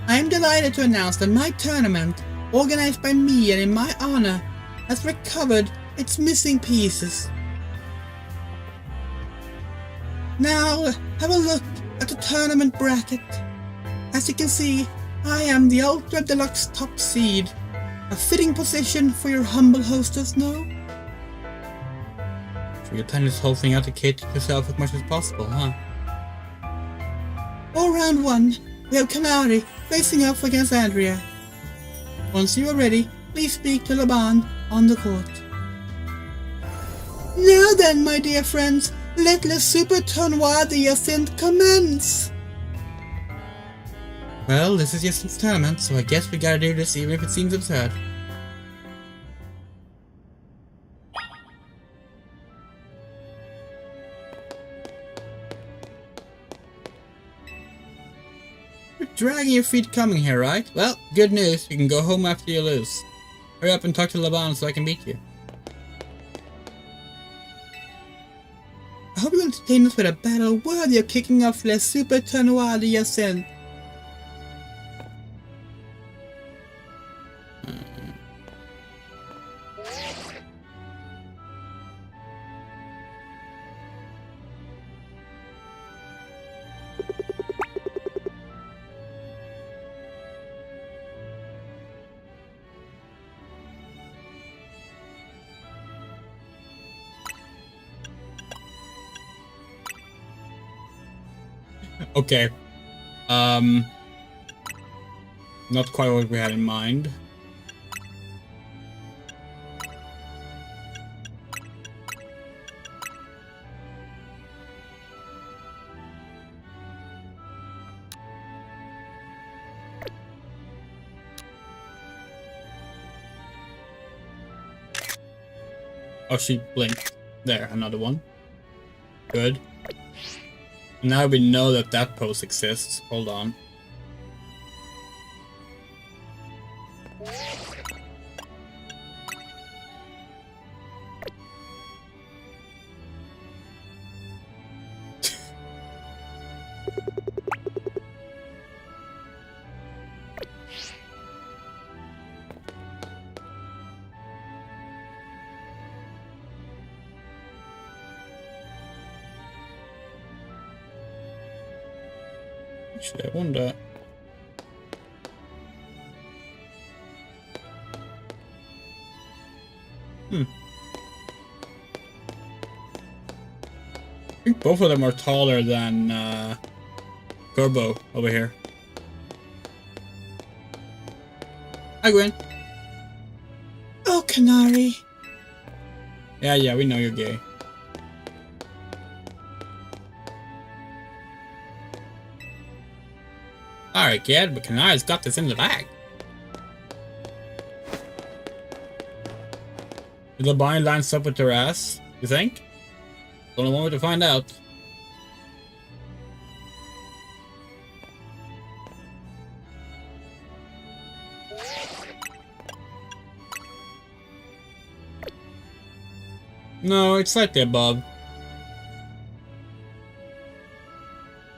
[SPEAKER 2] I am delighted to announce that my tournament, organized by me and in my honor, has recovered its missing pieces. Now, have a look at the tournament bracket. As you can see, I am the Ultra Deluxe top seed. A fitting position for your humble hostess, no?
[SPEAKER 1] So you're planning this whole thing out to cater to yourself as much as possible, huh?
[SPEAKER 2] For round 1, we have Canary facing off against Andrea. Once you are ready, please speak to Laban on the court. Now then, my dear friends, let Le Super Tournoi de Jacinth commence! Well, this is Jacinth's tournament, so I guess we gotta do this even if it seems absurd. You're dragging your feet coming here, right? Well, good news, you can go home after you lose. Hurry up and talk to Laban so I can beat you. I hope you will entertain us with a battle worthy of kicking off Le Super Tournoi de Jacinth.
[SPEAKER 1] Okay. Not quite what we had in mind. Oh, she blinked. There, another one. Good. Now we know that that pose exists. Hold on. Actually, I wonder. I think both of them are taller than Turbo over here. Hi, Gwen.
[SPEAKER 2] Oh, Canary.
[SPEAKER 1] Yeah, we know you're gay. Alright, kid, but Kanari's got this in the bag. Did the bind lines up with her ass, you think? Only one way to find out. No, it's slightly above.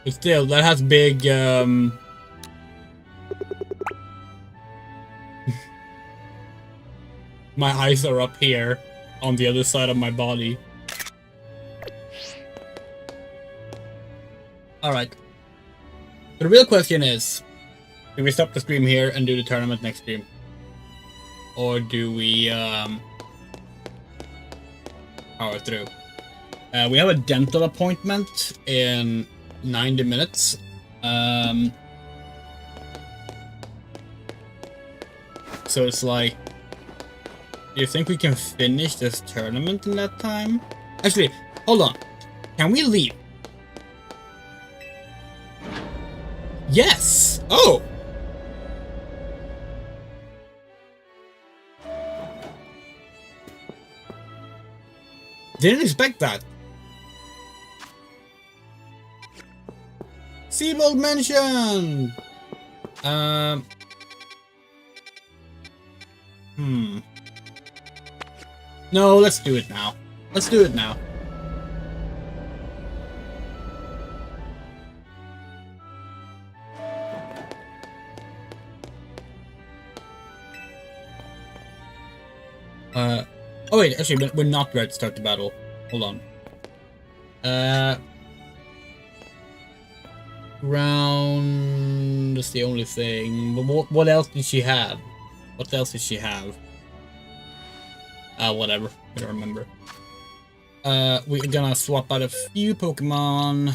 [SPEAKER 1] But still, that has big, my eyes are up here, on the other side of my body. Alright. The real question is, do we stop the stream here and do the tournament next stream? Or do we, power through? We have a dental appointment in 90 minutes. So it's like, do you think we can finish this tournament in that time? Actually, hold on. Can we leave? Yes! Oh! Didn't expect that. Seabold mentioned! No, let's do it now. Let's do it now. Oh wait, actually, we're not ready to start the battle. Hold on. Round is the only thing. What else did she have? What else did she have? Whatever. I don't remember. We're gonna swap out a few Pokemon.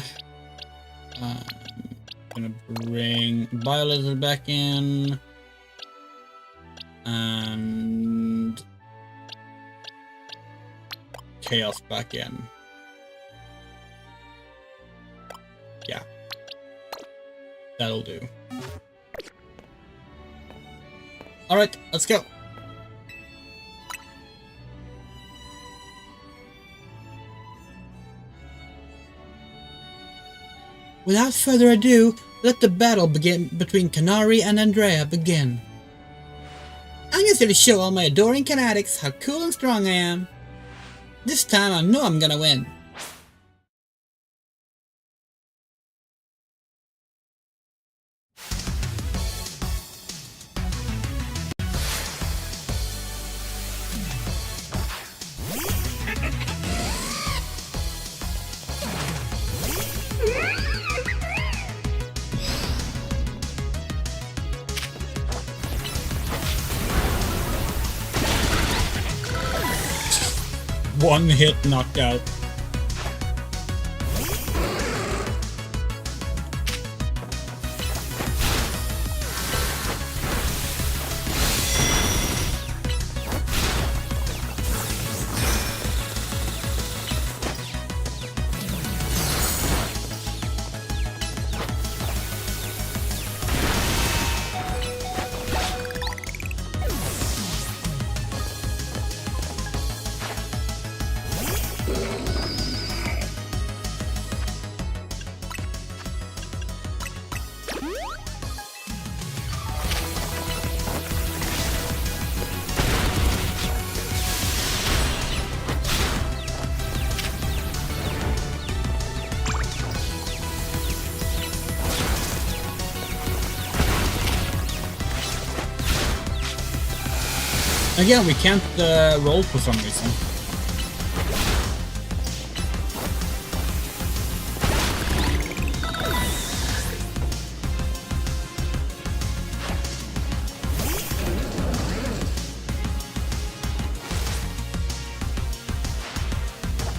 [SPEAKER 1] Gonna bring Biolizard back in. And Chaos back in. Yeah. That'll do. Alright, let's go.
[SPEAKER 2] Without further ado, let the battle begin between Kanari and Andrea begin. I'm just here to show all my adoring fanatics how cool and strong I am. This time I know I'm gonna win.
[SPEAKER 1] One hit knockout. Again, we can't roll for some reason.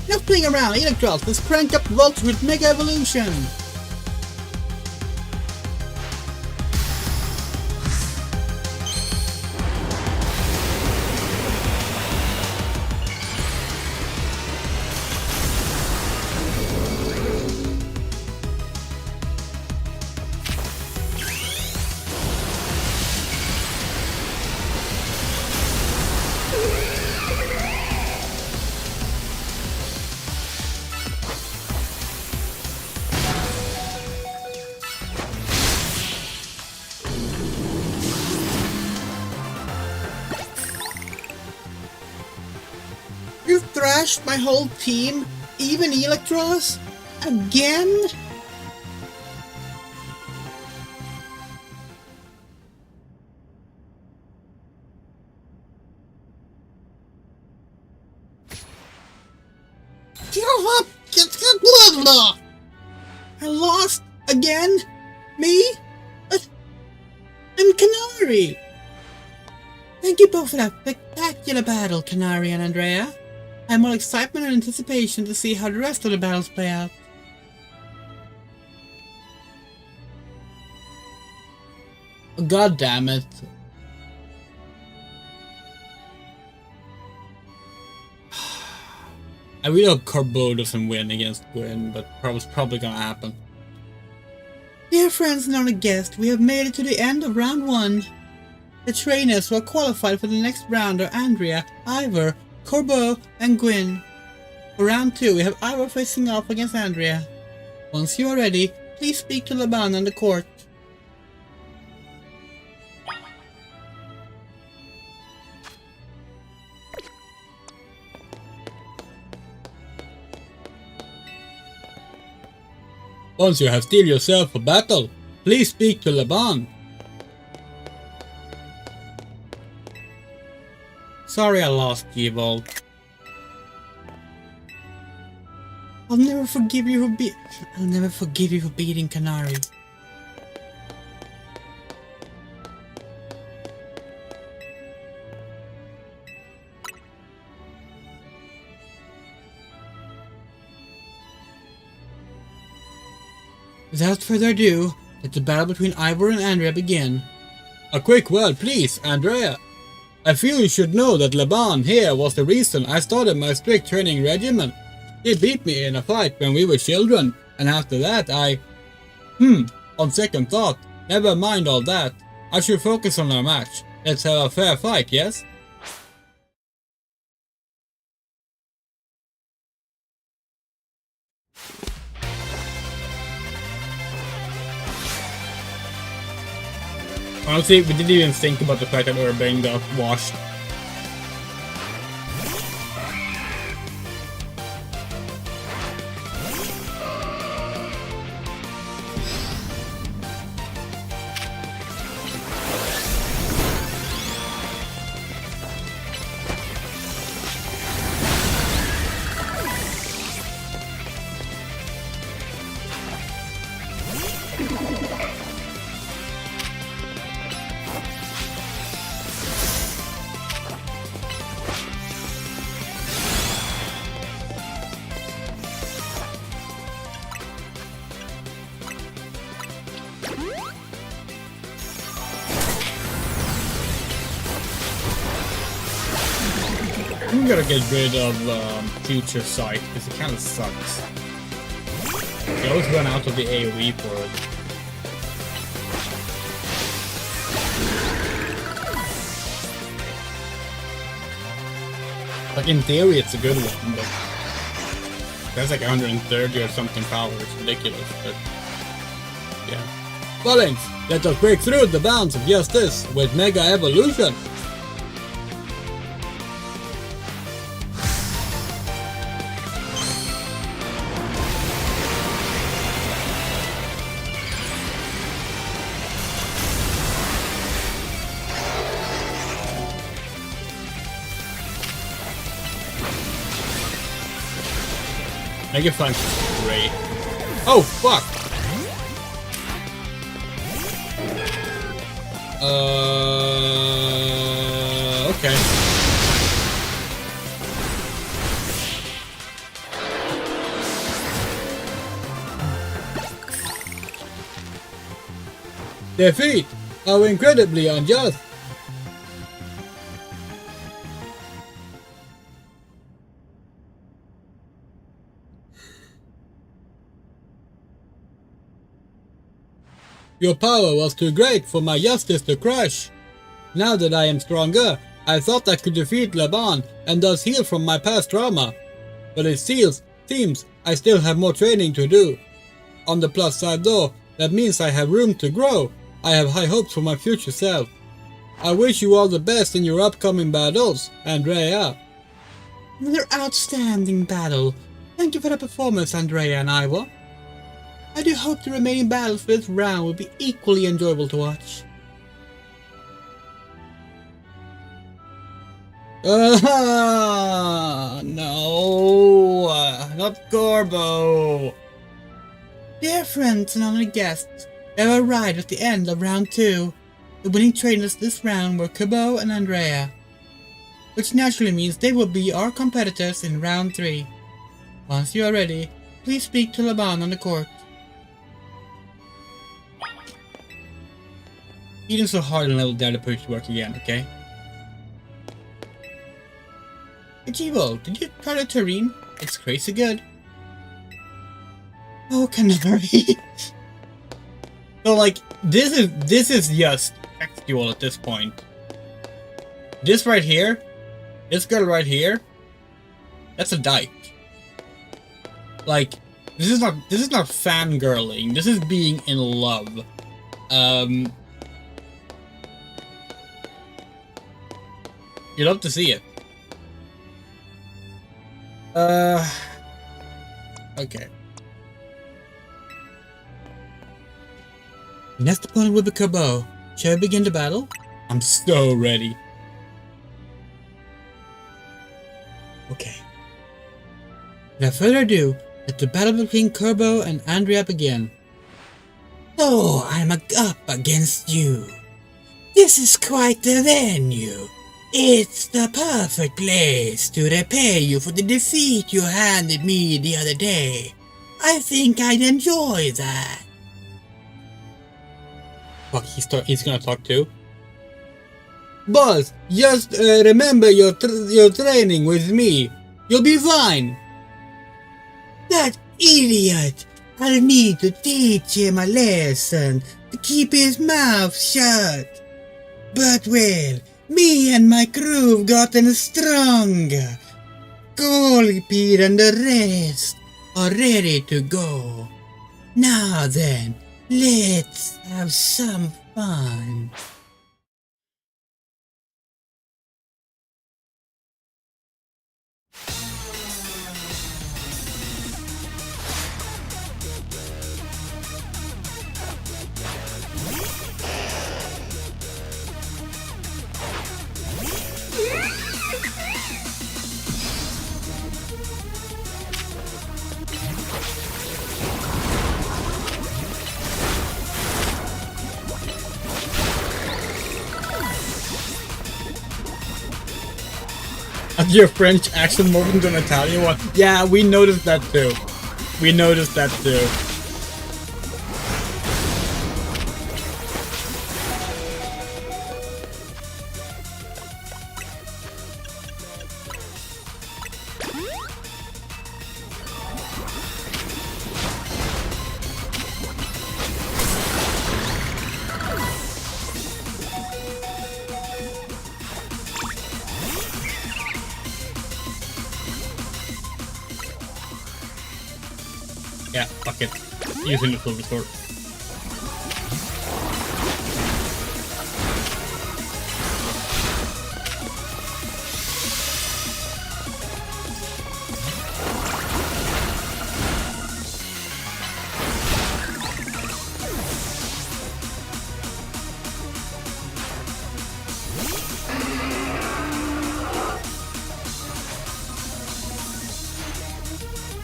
[SPEAKER 2] Enough playing around, Electros, let's crank up volts with Mega Evolution! thrashed my whole team, even Electros? Again? I lost again? Me? I'm Canary! Thank you both for that spectacular battle, Canary and Andrea. I have more excitement and anticipation to see how the rest of the battles play out.
[SPEAKER 1] God damn it. I really hope Corbeau doesn't win against Gwyn, but it's probably gonna happen.
[SPEAKER 2] Dear friends and honored guests, we have made it to the end of round 1. The trainers who are qualified for the next round are Andrea, Ivor, Corbeau, and Gwyn. For round 2, we have Ivor facing off against Andrea. Once you are ready, please speak to Laban and the court.
[SPEAKER 1] Once you have steeled yourself for battle, please speak to Laban. Sorry I lost, G-Volt.
[SPEAKER 2] I'll never forgive you for beating Canary. Without further ado, let the battle between Ivor and Andrea begin.
[SPEAKER 1] A quick word, please, Andrea. I feel you should know that Laban here was the reason I started my strict training regimen. He beat me in a fight when we were children, and after that on second thought, never mind all that. I should focus on our match. Let's have a fair fight, yes? Honestly, we didn't even think about the fact that Urban got washed. I'm gonna get rid of Future Sight because it kind of sucks. I always run out of the AoE for it. Like in theory it's a good one, but that's like 130 or something power. It's ridiculous, but yeah. Ballings, let us break through the bounds of justice with Mega Evolution. Mega Punch is great. Oh, fuck! Okay. Defeat! How incredibly unjust! Your power was too great for my justice to crush. Now that I am stronger, I thought I could defeat Laban and thus heal from my past trauma. But it seems I still have more training to do. On the plus side though, that means I have room to grow. I have high hopes for my future self. I wish you all the best in your upcoming battles, Andrea.
[SPEAKER 2] Another outstanding battle. Thank you for the performance, Andrea and Iowa. I do hope the remaining battles for this round will be equally enjoyable to watch.
[SPEAKER 1] No, not Gorbo.
[SPEAKER 2] Dear friends and honored guests, we have arrived at the end of round 2. The winning trainers this round were Kubo and Andrea, which naturally means they will be our competitors in round 3. Once you are ready, please speak to Laban on the court.
[SPEAKER 1] Eating so hard and level down to push work again, okay?
[SPEAKER 2] Achivo, did you try the terrine? It's crazy good. Oh, Canary.
[SPEAKER 1] So like, this is just textual at this point. This right here, this girl right here, that's a dyke. Like, this is not fangirling. This is being in love. You love to see it. Okay.
[SPEAKER 2] Next opponent will be Kubo. Shall we begin the battle?
[SPEAKER 1] I'm so ready.
[SPEAKER 2] Okay. Without further ado, let the battle between Kubo and Andrea begin. So, I'm up against you. This is quite the venue. It's the perfect place to repay you for the defeat you handed me the other day. I think I'd enjoy that.
[SPEAKER 1] Fuck, he's gonna talk too. Boss, just remember your training with me. You'll be fine.
[SPEAKER 2] That idiot! I'll need to teach him a lesson to keep his mouth shut. But well, me and my crew've gotten stronger. Golipede and the rest are ready to go. Now then, let's have some fun.
[SPEAKER 1] Your French accent more than an Italian one. Yeah, we noticed that too. We noticed that too. Yeah, fuck it. Using the silver sword.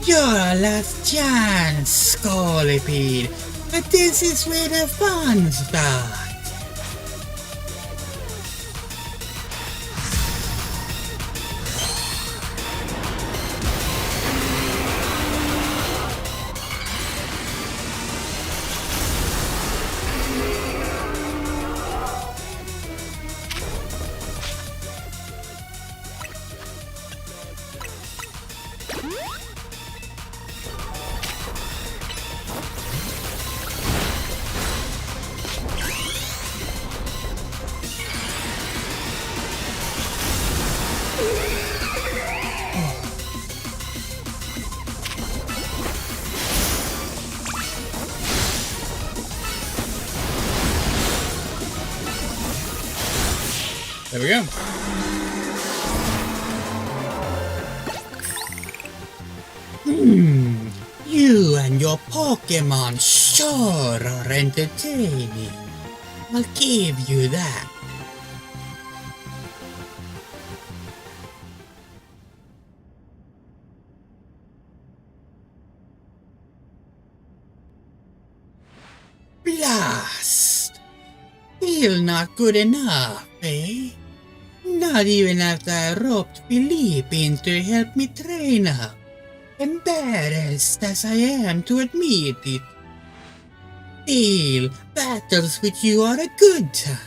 [SPEAKER 2] Your last chance, Golipede. But this is where the fun starts.
[SPEAKER 1] There we go.
[SPEAKER 2] You and your Pokemon sure are entertaining. I'll give you that. Blast! Still not good enough, eh? Not even after I roped Philippe in to help me train up. Embarrassed as I am to admit it. Still, battles with you are a good time.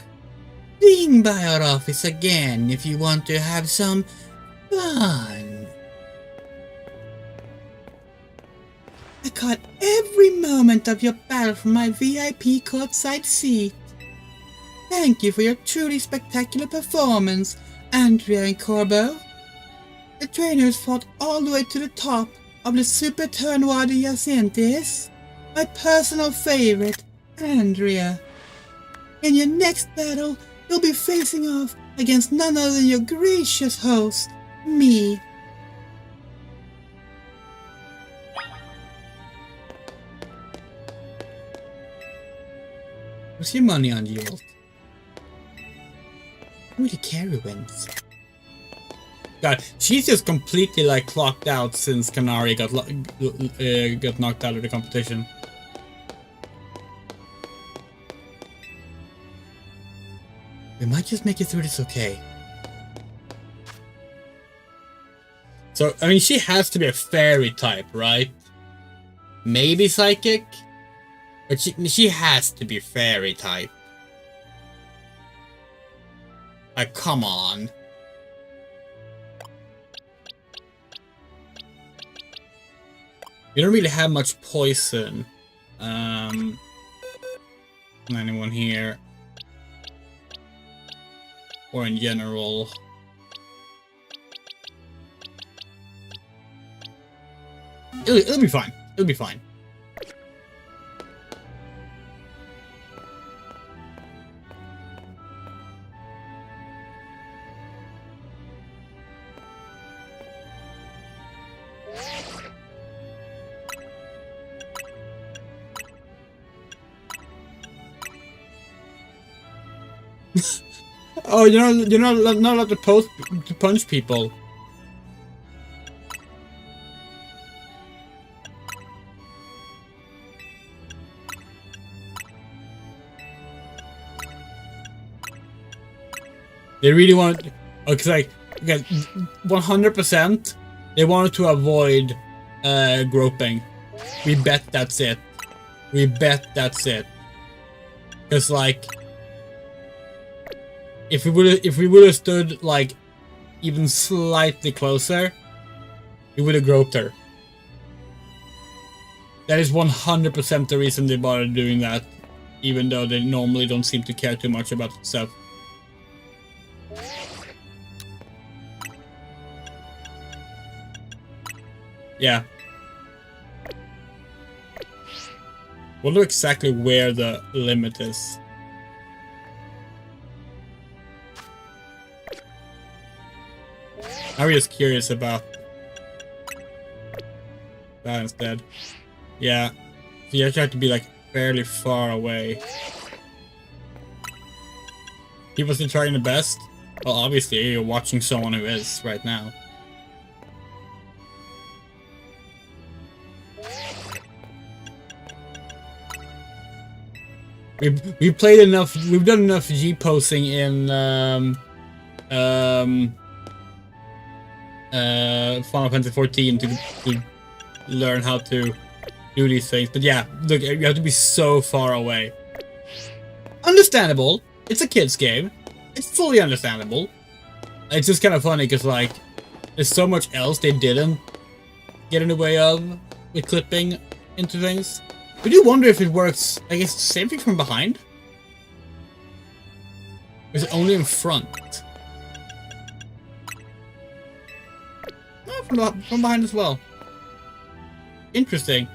[SPEAKER 2] Swing by our office again if you want to have some fun. I caught every moment of your battle from my VIP courtside seat. Thank you for your truly spectacular performance, Andrea and Corbo. The trainers fought all the way to the top of the Super Tournoi de Yacintes. My personal favorite, Andrea. In your next battle, you'll be facing off against none other than your gracious host, me. What's your money on, Jolt? How many carry wins?
[SPEAKER 1] God, she's just completely like clocked out since Canary got knocked out of the competition.
[SPEAKER 2] We might just make it through this okay.
[SPEAKER 1] So, I mean, she has to be a fairy type, right? Maybe psychic? But she has to be fairy type. Like, come on. You don't really have much poison. Anyone here? Or in general. It'll be fine. It'll be fine. Oh, you're not allowed to punch people. They really want, okay, like 100%. They wanted to avoid groping. We bet that's it. We bet that's it. Cause like, if we would have stood like even slightly closer, we would have groped her. That is 100% the reason they bothered doing that, even though they normally don't seem to care too much about stuff. Yeah. Wonder exactly where the limit is. I'm just curious about that instead. Yeah. So you actually have to be like fairly far away. People still trying the best? Well, obviously you're watching someone who is right now. We've played enough. We've done enough G posing in Final Fantasy 14 to learn how to do these things. But yeah, look, you have to be so far away. Understandable. It's a kid's game. It's fully understandable. It's just kind of funny because like there's so much else they didn't get in the way of with clipping into things. I do wonder if it works, I guess, same thing from behind? Or is it only in front? No, from behind as well. Interesting.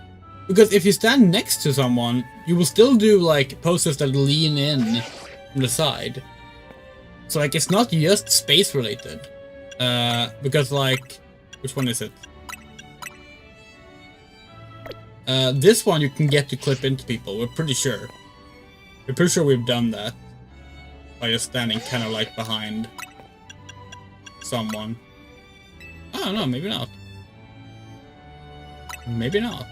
[SPEAKER 1] Because if you stand next to someone, you will still do, like, poses that lean in from the side. So, like, it's not just space-related. Because, like, which one is it? This one you can get to clip into people, we're pretty sure. We're pretty sure we've done that. By just standing kind of like behind someone. I don't know, maybe not. Maybe not.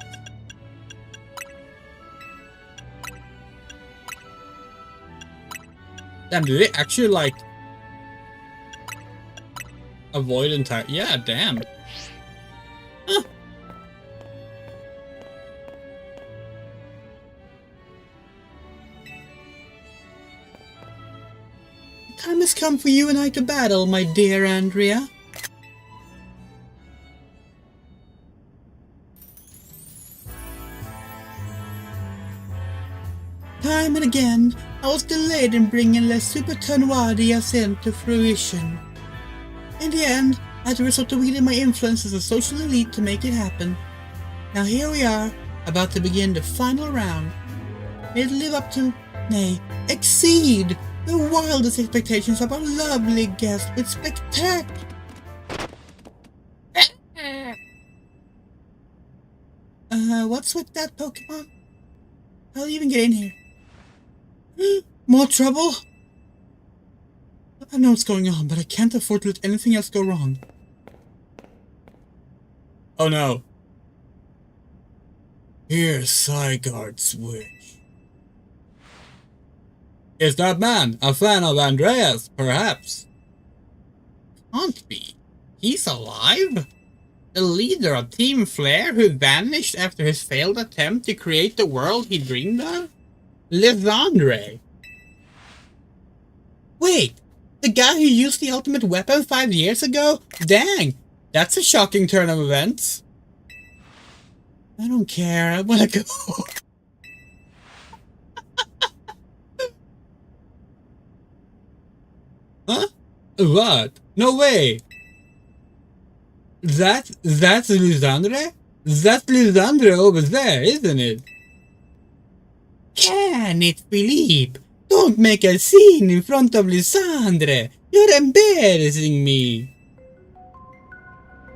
[SPEAKER 1] Damn, do they actually like avoid entire? Yeah, damn. Huh.
[SPEAKER 2] Time has come for you and I to battle, my dear Andrea. Time and again, I was delayed in bringing Les Supertonoidias into fruition. In the end, I had to resort to wielding my influence as a social elite to make it happen. Now here we are, about to begin the final round. May it live up to, nay, exceed the wildest expectations of our lovely guest with spectacular. What's with that, Pokemon? How do you even get in here? More trouble? I know what's going on, but I can't afford to let anything else go wrong.
[SPEAKER 1] Oh no.
[SPEAKER 3] Here's Zygarde's wish.
[SPEAKER 1] Is that man a fan of Andreas, perhaps? Can't be. He's alive? The leader of Team Flare who vanished after his failed attempt to create the world he dreamed of? Lesbiandrea.
[SPEAKER 2] Wait, the guy who used the ultimate weapon 5 years ago?
[SPEAKER 1] Dang, that's a shocking turn of events.
[SPEAKER 2] I don't care, I wanna go.
[SPEAKER 1] Huh? What? No way. That's Lesbiandrea? That's Lesbiandrea over there, isn't it?
[SPEAKER 2] Can it, Philippe? Don't make a scene in front of Lesbiandrea. You're embarrassing me.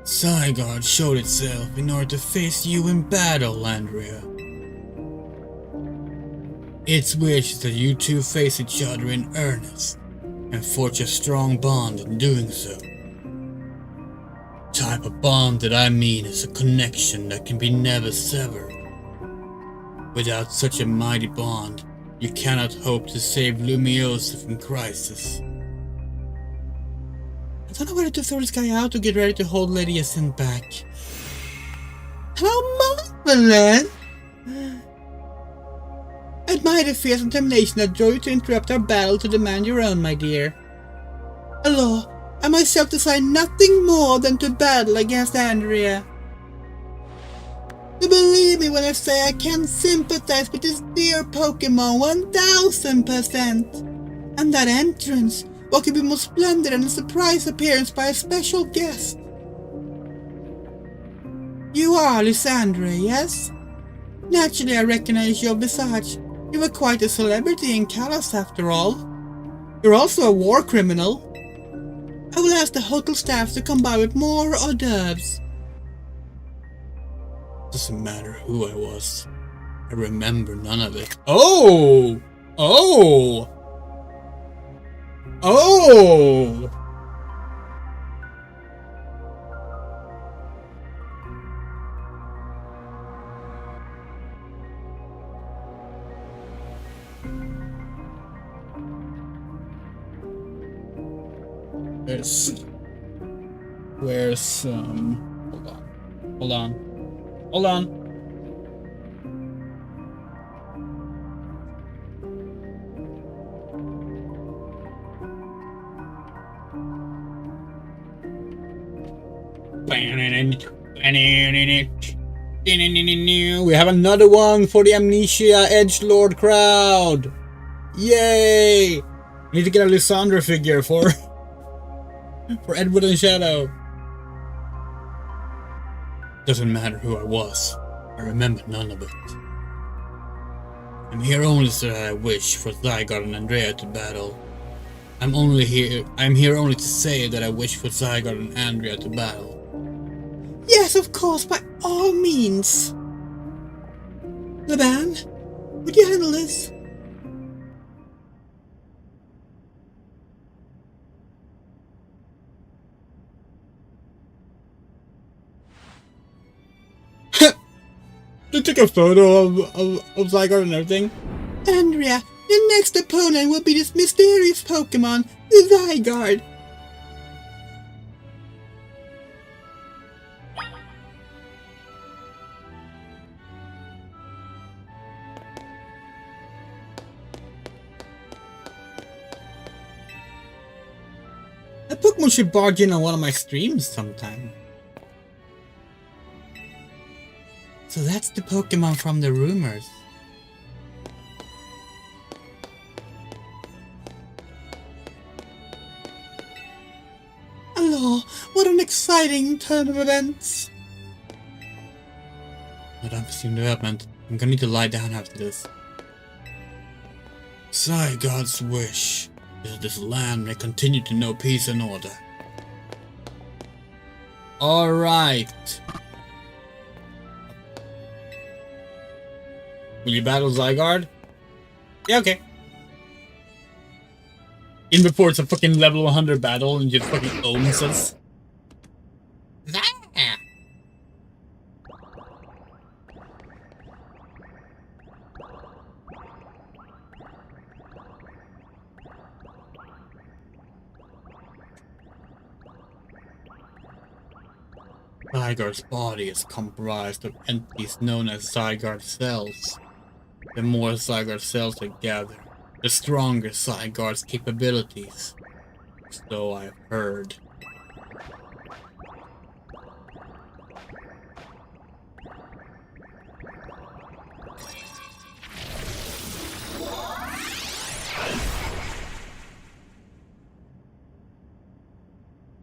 [SPEAKER 3] Zygarde showed itself in order to face you in battle, Andrea. Its wish is that you two face each other in earnest and forge a strong bond in doing so. Type of bond that I mean is a connection that can be never severed. Without such a mighty bond, you cannot hope to save Lumiosa from crisis.
[SPEAKER 2] I don't know whether to throw this guy out or get ready to hold Lady Ascent back. How marvelous! I admire the fierce determination that drove you to interrupt our battle to demand your own, my dear. Allah, I myself desire nothing more than to battle against Andrea. You believe me when I say I can sympathize with this dear Pokemon 1000%. And that entrance, what could be more splendid than a surprise appearance by a special guest? You are Lesbiandrea, yes? Naturally I recognize your visage. You were quite a celebrity in Kalos after all. You're also a war criminal. I will ask the hotel staff to come by with more hors d'oeuvres.
[SPEAKER 3] Doesn't matter who I was. I remember none of it.
[SPEAKER 1] Oh! Oh! Oh! Where's hold on. We have another one for the Amnesia Edgelord crowd. Yay! We need to get a Lysandra figure for Edward and Shadow.
[SPEAKER 3] Doesn't matter who I was. I remember none of it. I'm here only so that I wish for Zygarde and Andrea to battle. I'm here only to say that I wish for Zygarde and Andrea to battle.
[SPEAKER 2] Yes, of course, by all means. Laban, would you handle this?
[SPEAKER 1] They took a photo of Zygarde and everything.
[SPEAKER 2] Andrea, your next opponent will be this mysterious Pokemon, the Zygarde.
[SPEAKER 1] That Pokemon should barge in on one of my streams sometime.
[SPEAKER 2] So that's the Pokemon from the rumors. Hello, what an exciting turn of events.
[SPEAKER 1] Not unforeseen development. I'm gonna need to lie down after this. Zygarde's wish is that this land may continue to know peace and order. Alright. Will you battle Zygarde? Yeah, okay. In before it's a fucking level 100 battle and just fucking owns us. Zygarde's body is comprised of entities known as Zygarde cells. The more Zygarde cells they gather, the stronger Zygarde's capabilities. So I've heard.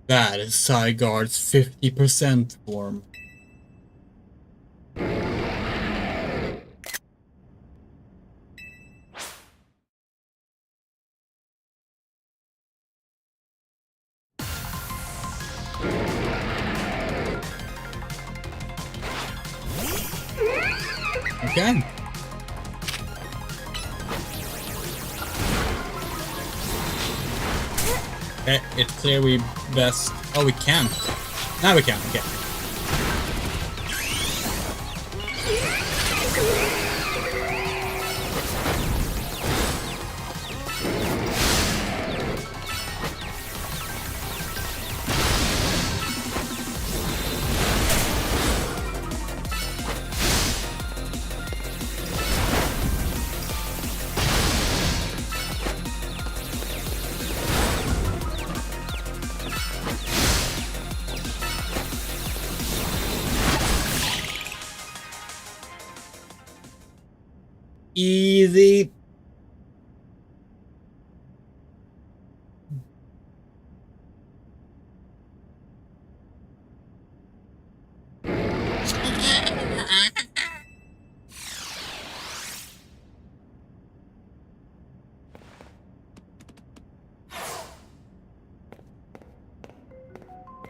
[SPEAKER 1] That is Zygarde's 50% form. Okay. It's clear we best... Oh, we can't. Now we can, okay. Easy.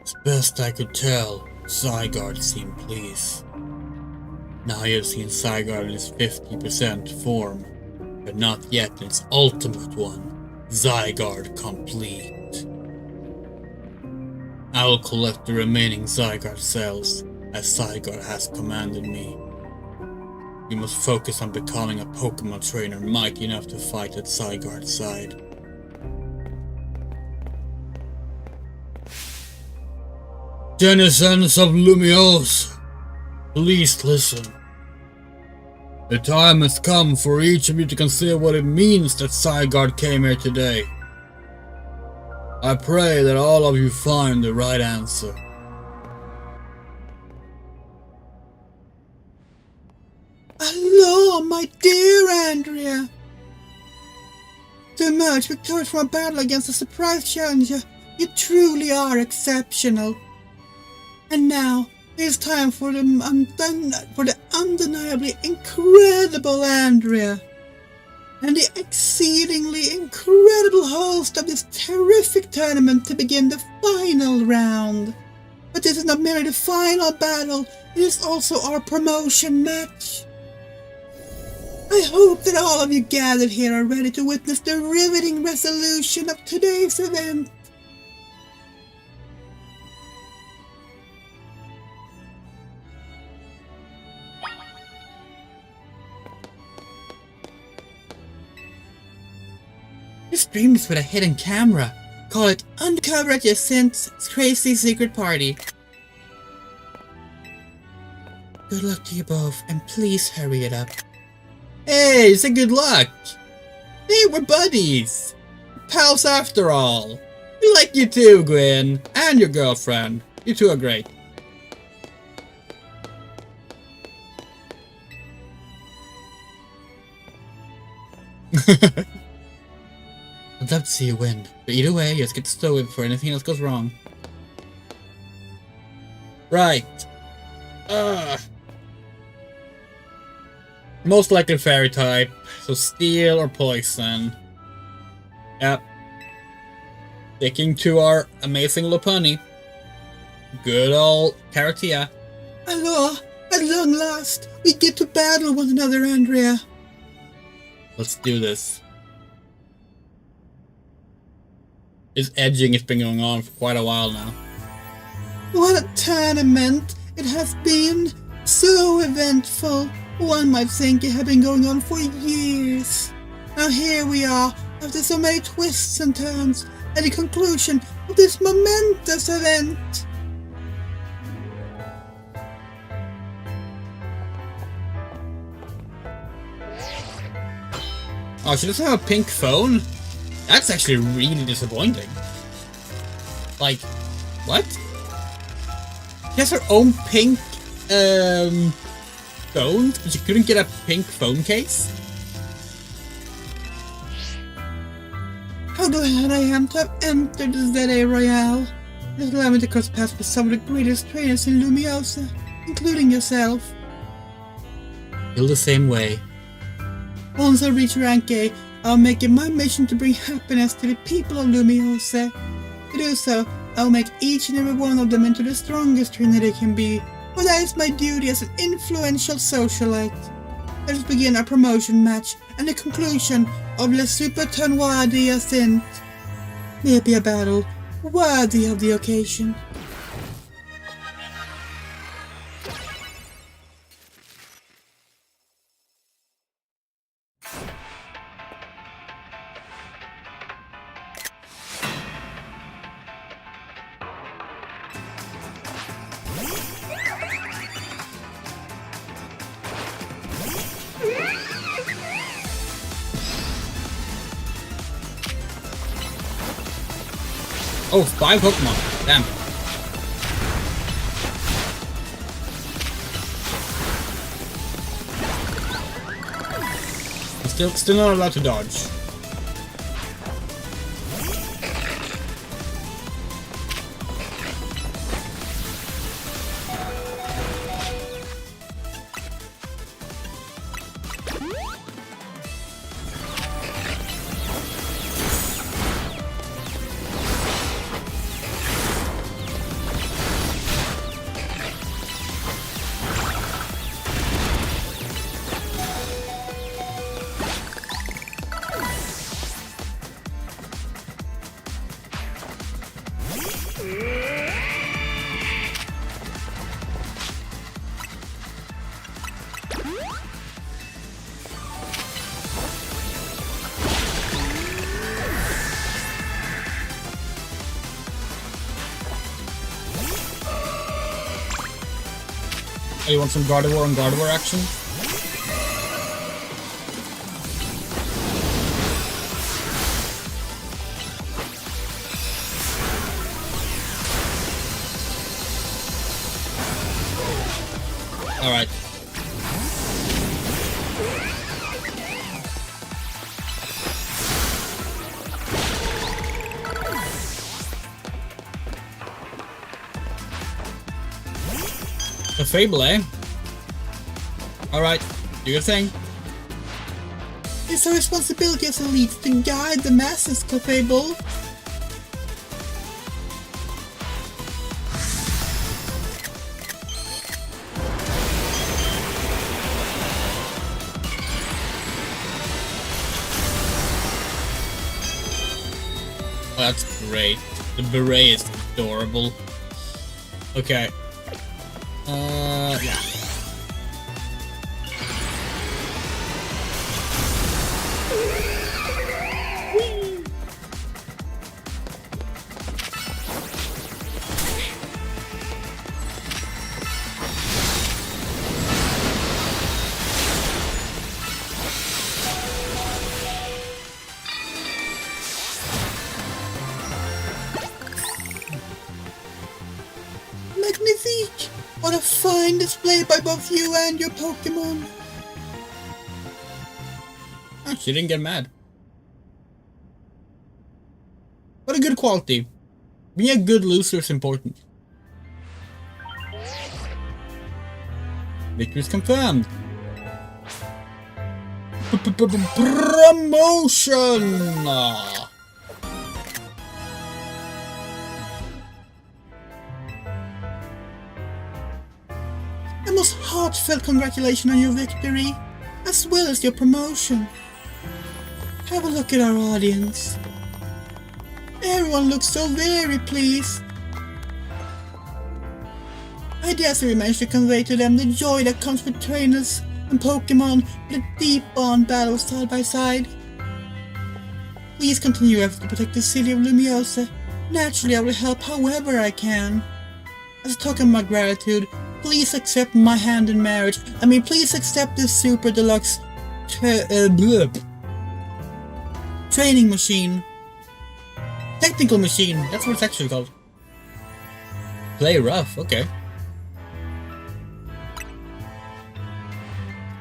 [SPEAKER 1] As best I could tell, Zygarde seemed pleased. Now you have seen Zygarde in its 50% form, but not yet in its ultimate one, Zygarde Complete. I will collect the remaining Zygarde cells, as Zygarde has commanded me. You must focus on becoming a Pokemon trainer mighty enough to fight at Zygarde's side. Denizens of Lumiose, please listen. The time has come for each of you to consider what it means that Zygarde came here today. I pray that all of you find the right answer.
[SPEAKER 2] Hello, my dear Andrea. To emerge victorious from a battle against a surprise challenger, you truly are exceptional. And now, it is time for the undeniably incredible Andrea, and the exceedingly incredible host of this terrific tournament to begin the final round. But this is not merely the final battle, it is also our promotion match. I hope that all of you gathered here are ready to witness the riveting resolution of today's event. This stream is with a hidden camera. Call it Undercover at Your Synth's Crazy Secret Party. Good luck to you both, and please hurry it up.
[SPEAKER 1] Hey, say good luck! Hey, we're buddies! Pals after all! We like you too, Gwen, and your girlfriend. You two are great.
[SPEAKER 2] I'd love to see you win, but either way, just get stowed before anything else goes wrong.
[SPEAKER 1] Right. Most likely fairy type, so steel or poison. Yep. Sticking to our amazing Lopunny. Good old Caratia.
[SPEAKER 2] Hello, at long last, we get to battle one another, Andrea.
[SPEAKER 1] Let's do this. This edging has been going on for quite a while now.
[SPEAKER 2] What a tournament it has been! So eventful! One might think it had been going on for years. Now here we are, after so many twists and turns, at the conclusion of this momentous event.
[SPEAKER 1] Oh, she doesn't have a pink phone? That's actually really disappointing. Like, what? She has her own pink, phone, but she couldn't get a pink phone case?
[SPEAKER 2] How glad I am to have entered the ZA Royale. It has allowed me to cross paths with some of the greatest trainers in Lumiosa, including yourself.
[SPEAKER 1] Feel the same way.
[SPEAKER 2] Once I reach rank A, I'll make it my mission to bring happiness to the people of Lumiosa. To do so, I'll make each and every one of them into the strongest trainer they can be, for that is my duty as an influential socialite. Let us begin our promotion match and the conclusion of Le Super Tournoi d'Hyacinthe. May it be a battle worthy of the occasion.
[SPEAKER 1] Oh, 5 Pokemon. Damn. Still not allowed to dodge. Oh, you want some Gardevoir and Gardevoir action? Alright. A Fable, eh? Alright, do your thing.
[SPEAKER 2] It's our responsibility as elites to guide the masses, Clefable.
[SPEAKER 1] That's great. The beret is adorable. Okay. Yeah.
[SPEAKER 2] Magnifique! What a fine display by both you and your Pokemon.
[SPEAKER 1] Oh, she didn't get mad. What a good quality. Being a good loser is important. Victory is confirmed. Promotion! Ah.
[SPEAKER 2] A most heartfelt congratulations on your victory, as well as your promotion. Have a look at our audience. Everyone looks so very pleased. I dare say we managed to convey to them the joy that comes with trainers and Pokemon with a deep bond battle side by side. Please continue your efforts to protect the city of Lumiosa. Naturally, I will help however I can. As a token of my gratitude, please accept my hand in marriage. Please accept this super deluxe training machine. Technical machine, that's what it's actually called. Play rough, okay.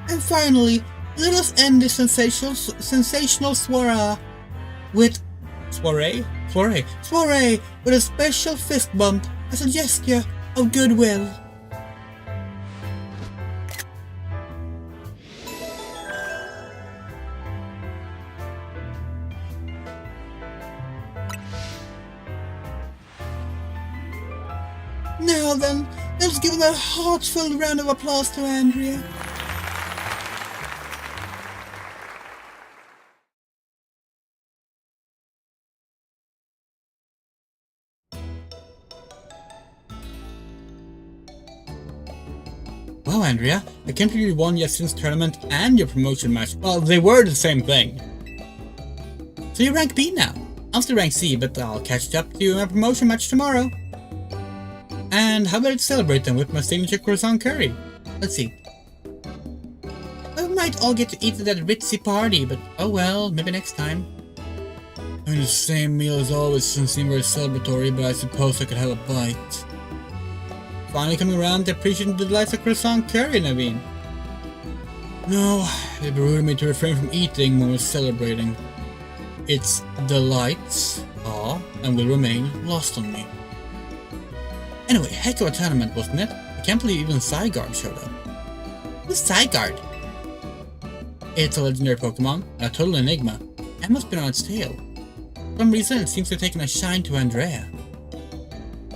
[SPEAKER 2] And finally, let us end this sensational soiree with a special fist bump as a gesture of goodwill. Now then, let's give a heartfelt round of applause to Andrea.
[SPEAKER 1] Wow, Andrea, I can't believe you won yesterday's tournament and your promotion match. Well, they were the same thing. So you're rank B now. I'm still rank C, but I'll catch up to you in my promotion match tomorrow. And how about I celebrate them with my signature croissant curry? Let's see. We might all get to eat at that ritzy party, but oh well, maybe next time. I mean, the same meal as always doesn't seem very celebratory, but I suppose I could have a bite. Finally coming around to appreciating the delights of croissant curry, Naveen. No, it'd be rude of me to refrain from eating when we're celebrating. Its delights are, and will remain, lost on me. Anyway, heck of a tournament, wasn't it? I can't believe even Zygarde showed up. Who's Zygarde? It's a legendary Pokemon, and a total enigma, and must be on its tail. For some reason, it seems to have taken a shine to Andrea.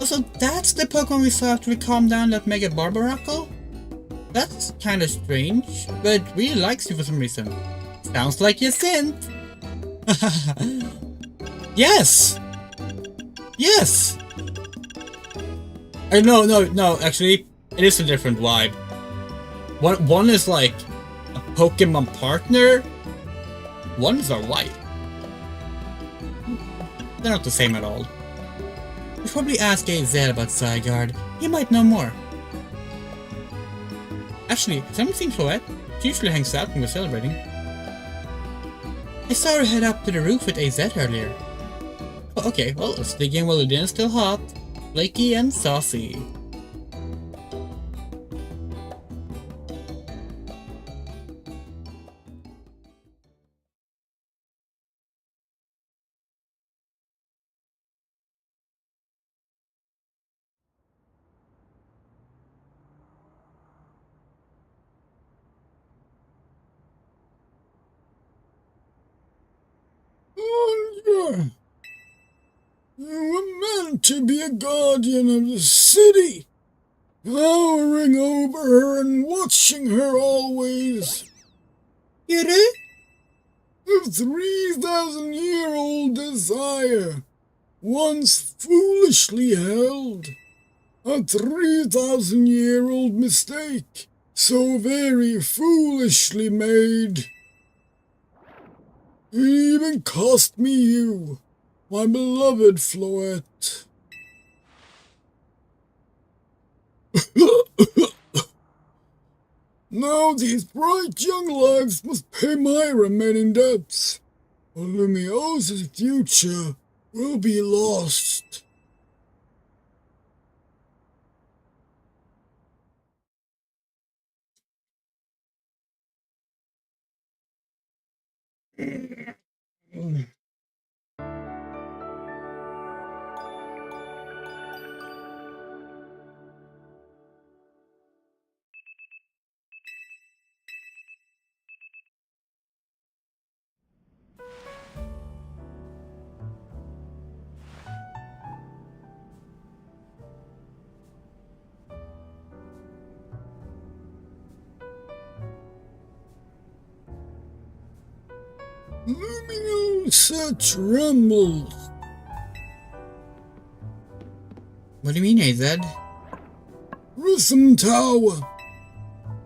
[SPEAKER 1] Also, that's the Pokemon we saw after we calmed down that Mega Barbaracle? That's kinda strange, but it really likes you for some reason. Sounds like your synth! Yes! Yes! No, actually, it is a different vibe. One is like a Pokemon partner, one is our wife. They're not the same at all. We should probably ask AZ about Zygarde. He might know more. Actually, has anyone seen Chloette? She usually hangs out when we're celebrating. I saw her head up to the roof with AZ earlier. Oh, okay, well, let's dig in while the dinner's still hot. Flaky and saucy.
[SPEAKER 3] Andrea, you were meant to be a guardian of the city, towering over her and watching her always.
[SPEAKER 2] Yuru?
[SPEAKER 3] A 3,000-year-old desire, once foolishly held. A 3,000-year-old mistake, so very foolishly made. It even cost me you, my beloved Floette. Now these bright young lives must pay my remaining debts, or Lumiosa's future will be lost. Luminosa trembles.
[SPEAKER 2] What do you mean, AZ?
[SPEAKER 3] Rhythm Tower.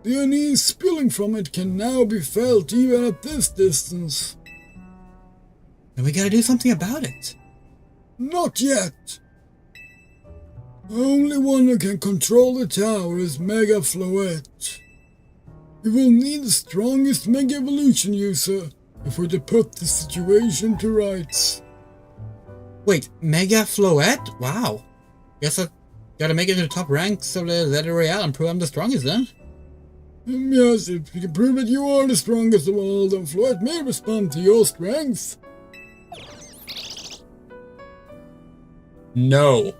[SPEAKER 3] The unease spilling from it can now be felt even at this distance.
[SPEAKER 2] Then we gotta do something about it.
[SPEAKER 3] Not yet. The only one who can control the tower is Mega Floette. We will need the strongest Mega Evolution user if we're to put the situation to rights.
[SPEAKER 2] Wait, Mega Floette? Wow. Guess I gotta make it to the top ranks of the Zeta Royale and prove I'm the strongest then.
[SPEAKER 3] Yes, if you can prove that you are the strongest of all, then Floette may respond to your strength.
[SPEAKER 1] No.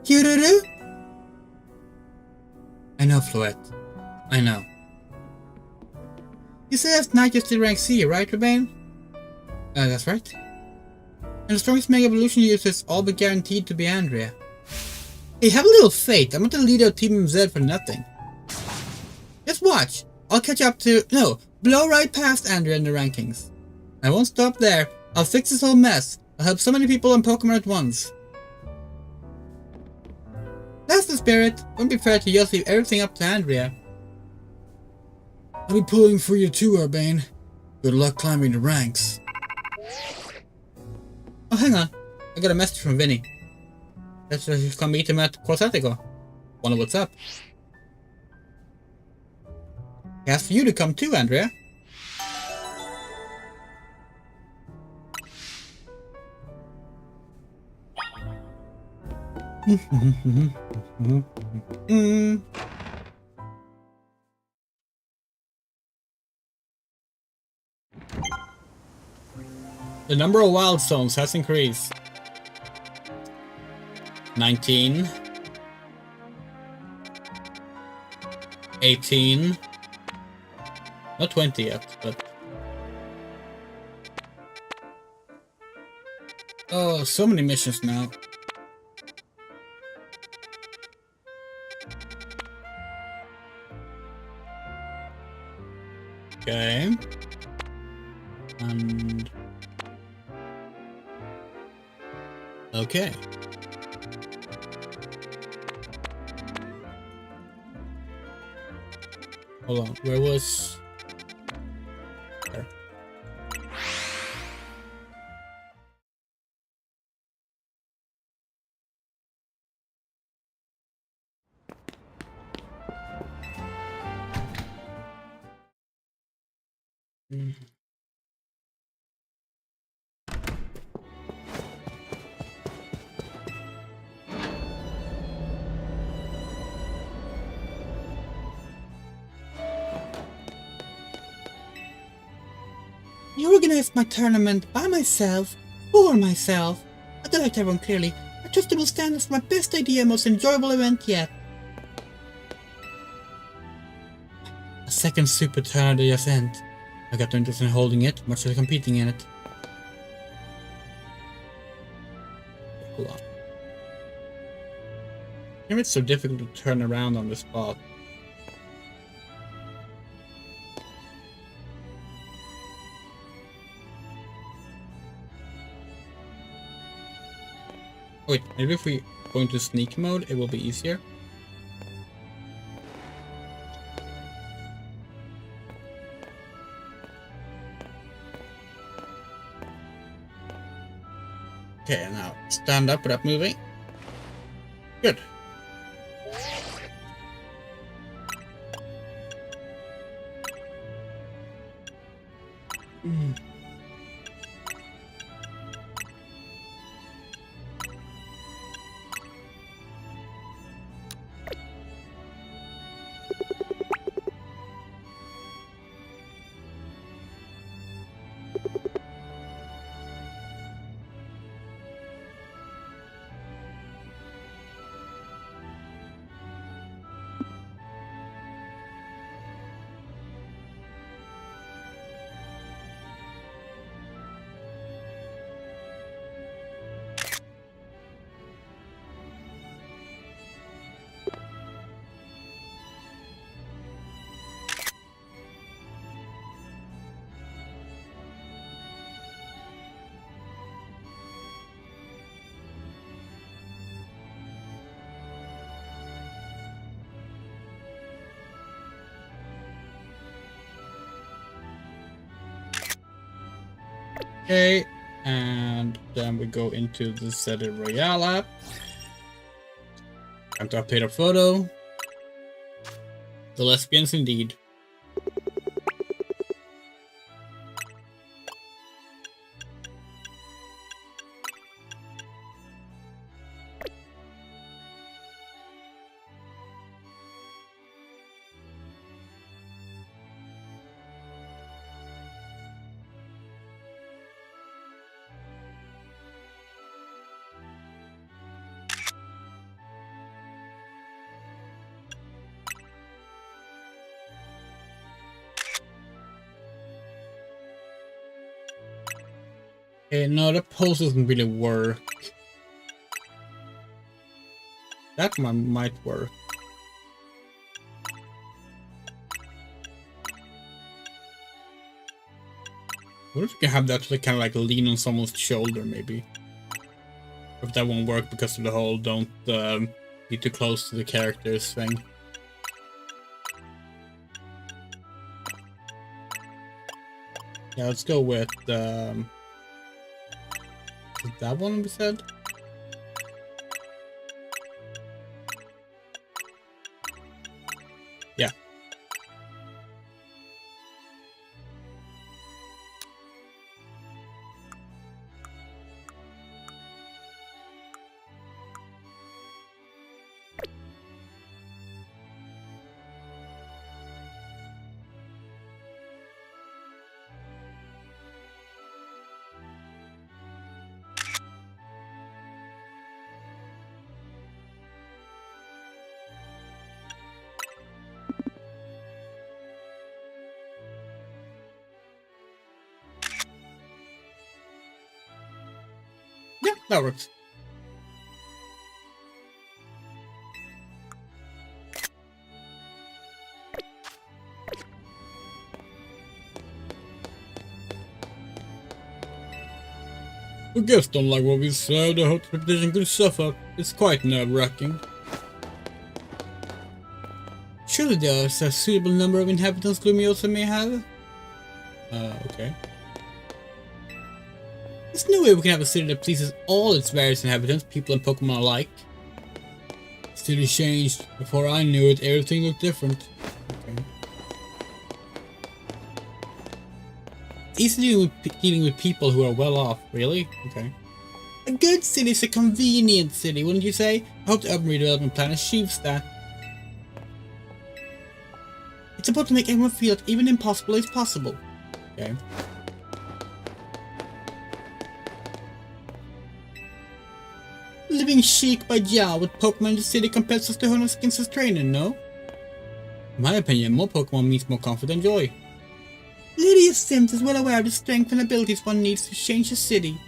[SPEAKER 2] Kiruru? I know, Floette. I know. You said that's not just the rank C, right, Rebane? That's right. And the strongest Mega Evolution users all but guaranteed to be Andrea. Hey, have a little faith. I'm not the leader of Team MZ for nothing. Just watch. I'll catch up to... No, blow right past Andrea in the rankings. I won't stop there. I'll fix this whole mess. I'll help so many people on Pokemon at once. That's the spirit. Wouldn't be fair to just leave everything up to Andrea.
[SPEAKER 3] I'll be pulling for you too, Urbane. Good luck climbing the ranks.
[SPEAKER 2] Oh, hang on. I got a message from Vinny. Let's just come meet him at Quasatico. Wonder what's up. He asked for you to come too, Andrea.
[SPEAKER 1] The number of wild stones has increased. 19. 18. Not 20 yet, but... Oh, so many missions now. Okay. And... Okay. Hold on, where was... There.
[SPEAKER 2] You organized my tournament by myself, for myself. I tell everyone clearly, I trust it will stand as my best idea, most enjoyable event yet. A second super tournament just ended. I got no interest in holding it, much less competing in it.
[SPEAKER 1] Hold on. Damn, it's so difficult to turn around on the spot. Wait, maybe if we go into sneak mode, it will be easier. Okay, now stand up without moving. Good. Okay, and then we go into the Set It Royale app. Time to update our photo. The lesbians indeed. Okay, no, the pose doesn't really work. That one might work. What if we can have that to kind of like lean on someone's shoulder, maybe? If that won't work because of the whole don't be too close to the characters thing. Yeah, let's go with is that one we said? Yeah. Yeah, that works. The guests don't like what we serve, the host reputation could suffer. It's quite nerve-wracking. Surely there is a suitable number of inhabitants Lumiosa may have? Okay. There's no way we can have a city that pleases all its various inhabitants, people and Pokemon alike. The city changed. Before I knew it, everything looked different. Okay. It's easy dealing with people who are well off, really? Okay. A good city is a convenient city, wouldn't you say? I hope the urban redevelopment plan achieves that. It's about to make everyone feel that even impossible is possible. Okay. Living chic by Jia with Pokemon in the city compares us to Honoskins as trainer, no? In my opinion, more Pokemon means more comfort and joy. Lydia Sims is well aware of the strength and abilities one needs to change a city.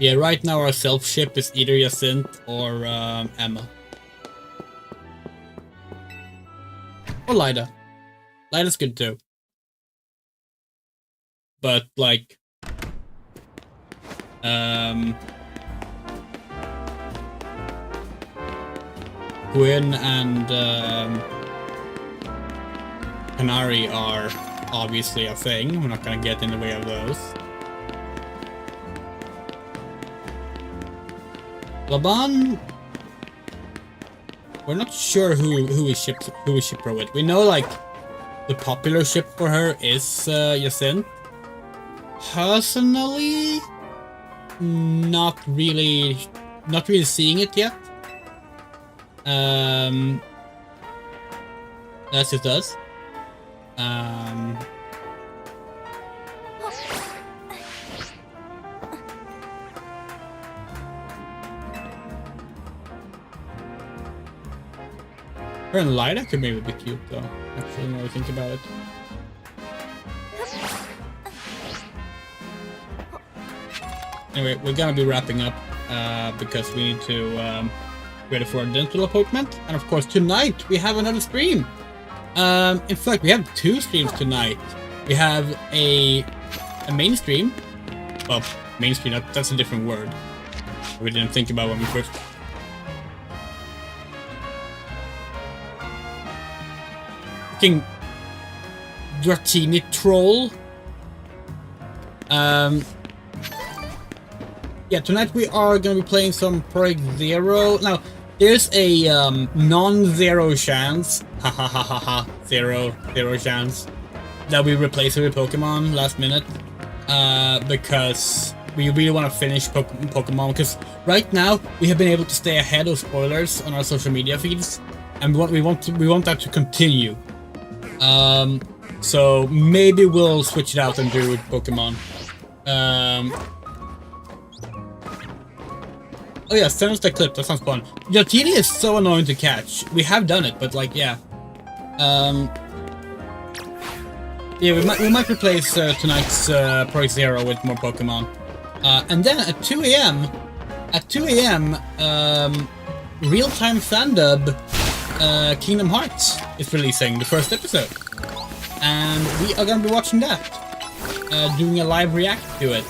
[SPEAKER 1] Yeah, right now our self-ship is either Jacinthe or Emma. Or Lida. Lida's good too. But like Gwyn and Canary are obviously a thing. We're not gonna get in the way of those. Laban, we're not sure who we ship her with. We know like the popular ship for her is Yasin. Personally, not really seeing it yet. That's just us. Her and Lida could maybe be cute though, actually, when I think about it. Anyway, we're gonna be wrapping up because we need to ready for a dental appointment. And of course, tonight we have another stream. In fact, we have 2 streams tonight. We have a main stream. Well, main stream, that's a different word. We didn't think about when we first... Fucking Dratini troll. Yeah, tonight we are gonna be playing some Project Zero. Now, there's a non-zero chance, zero chance, that we replace it with Pokemon last minute, because we really want to finish Pokemon. Because right now we have been able to stay ahead of spoilers on our social media feeds, and we want that to continue. So maybe we'll switch it out and do Pokemon. Oh yeah, send us the clip, that sounds fun. Dratini is so annoying to catch. We have done it, but like, yeah. Yeah, we might replace tonight's Project Zero with more Pokemon. And then at 2 AM, real-time fandub Kingdom Hearts is releasing the first episode. And we are gonna be watching that. Doing a live react to it.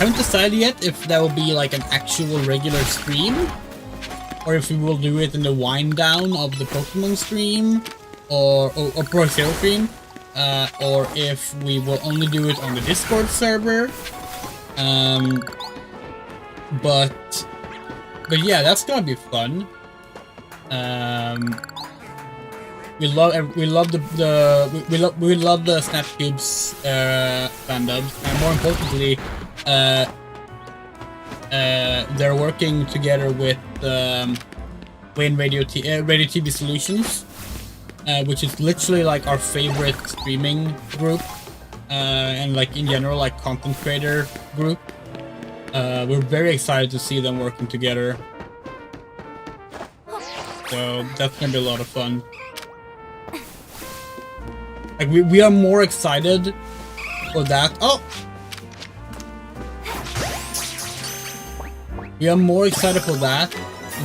[SPEAKER 1] Haven't decided yet if that will be like an actual regular stream, or if we will do it in the wind down of the Pokemon stream, or Pro Zero stream, or if we will only do it on the Discord server. But yeah, that's gonna be fun. We love the Snapcubes fandubs, and more importantly, they're working together with Wayne Radio TV Solutions, which is literally like our favorite streaming group, and like in general like content creator group. We're very excited to see them working together. So that's gonna be a lot of fun. Like we are more excited for that. Oh! We are more excited for that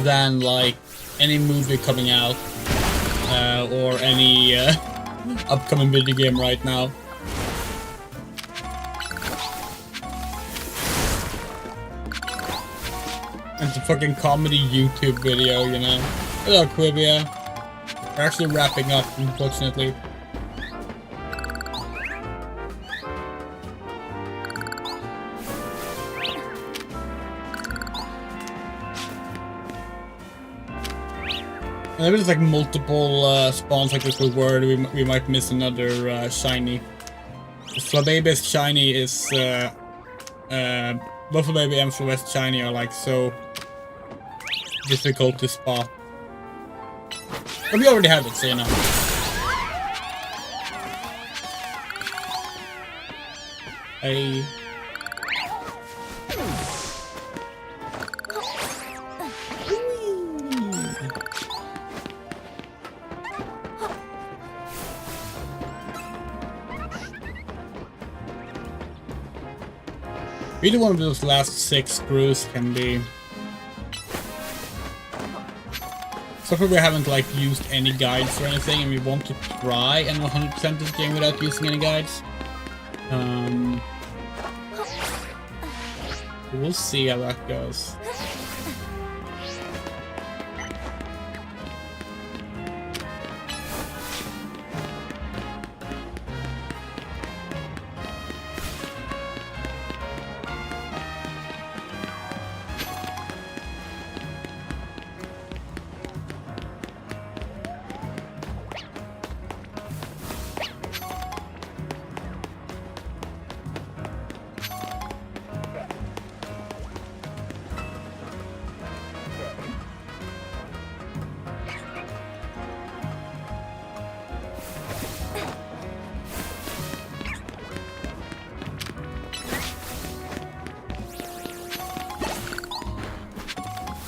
[SPEAKER 1] than like any movie coming out or any upcoming video game right now. It's a fucking comedy YouTube video, you know. Hello, Quibia. We're actually wrapping up, unfortunately. And there's like multiple spawns like this with Word. We might miss another shiny. Flababy's shiny is both Flababy and Flawest shiny are like so difficult to spot. But we already have it, so you know. Hey. Really one of those last 6 screws can be So far we haven't like used any guides or anything, and we want to try and 100% this game without using any guides. We'll see how that goes.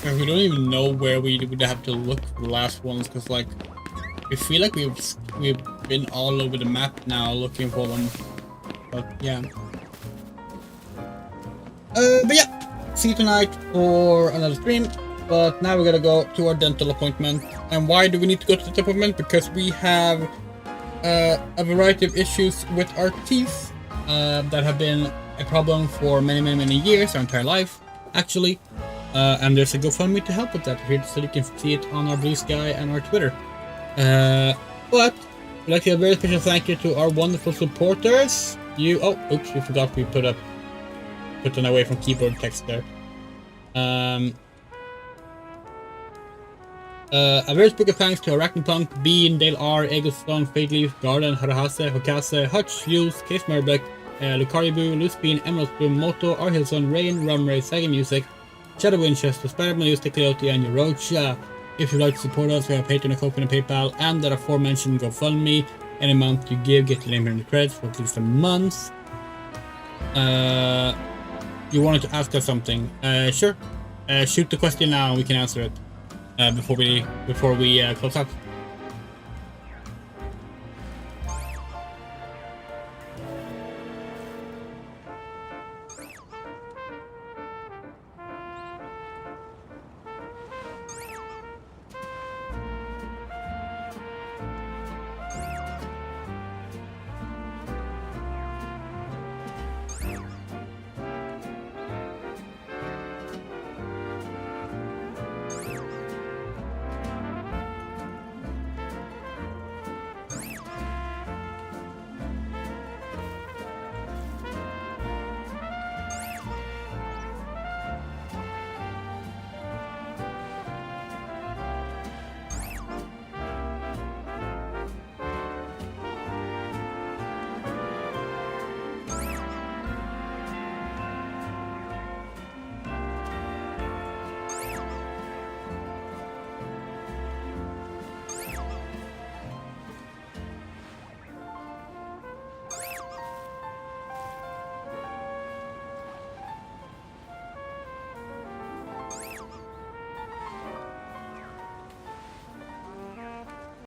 [SPEAKER 1] We don't even know where we would have to look for the last ones, because like we feel like we've been all over the map now looking for them. But yeah. But yeah, see you tonight for another stream. But now we're gonna go to our dental appointment. And why do we need to go to the appointment? Because we have a variety of issues with our teeth that have been a problem for many years, our entire life actually. And there's a GoFundMe to help with that here, so you can see it on our Blue Sky and our Twitter. But we'd like to give a very special thank you to our wonderful supporters. You forgot we put an away from keyboard text there. A very special thanks to Arachnopunk, Bean, Dale R, Egglestone, Fadeleaf, Garden, Harahase, Hokase, Hutch, Jules, Case Murbeck, Lucaribu, Loosbean, Emerald Bloom, Moto, Arhilson, Rain, Rumray, Saga Music, Shadow Winchester, Spider-Man, Use Coyote, and Yorocha. If you'd like to support us, we have Patreon, Ko-fi, and PayPal, and that aforementioned GoFundMe. Any amount you give, get your name here in the credits for at least a month. You wanted to ask us something? Sure. Shoot the question now, and we can answer it before we close up.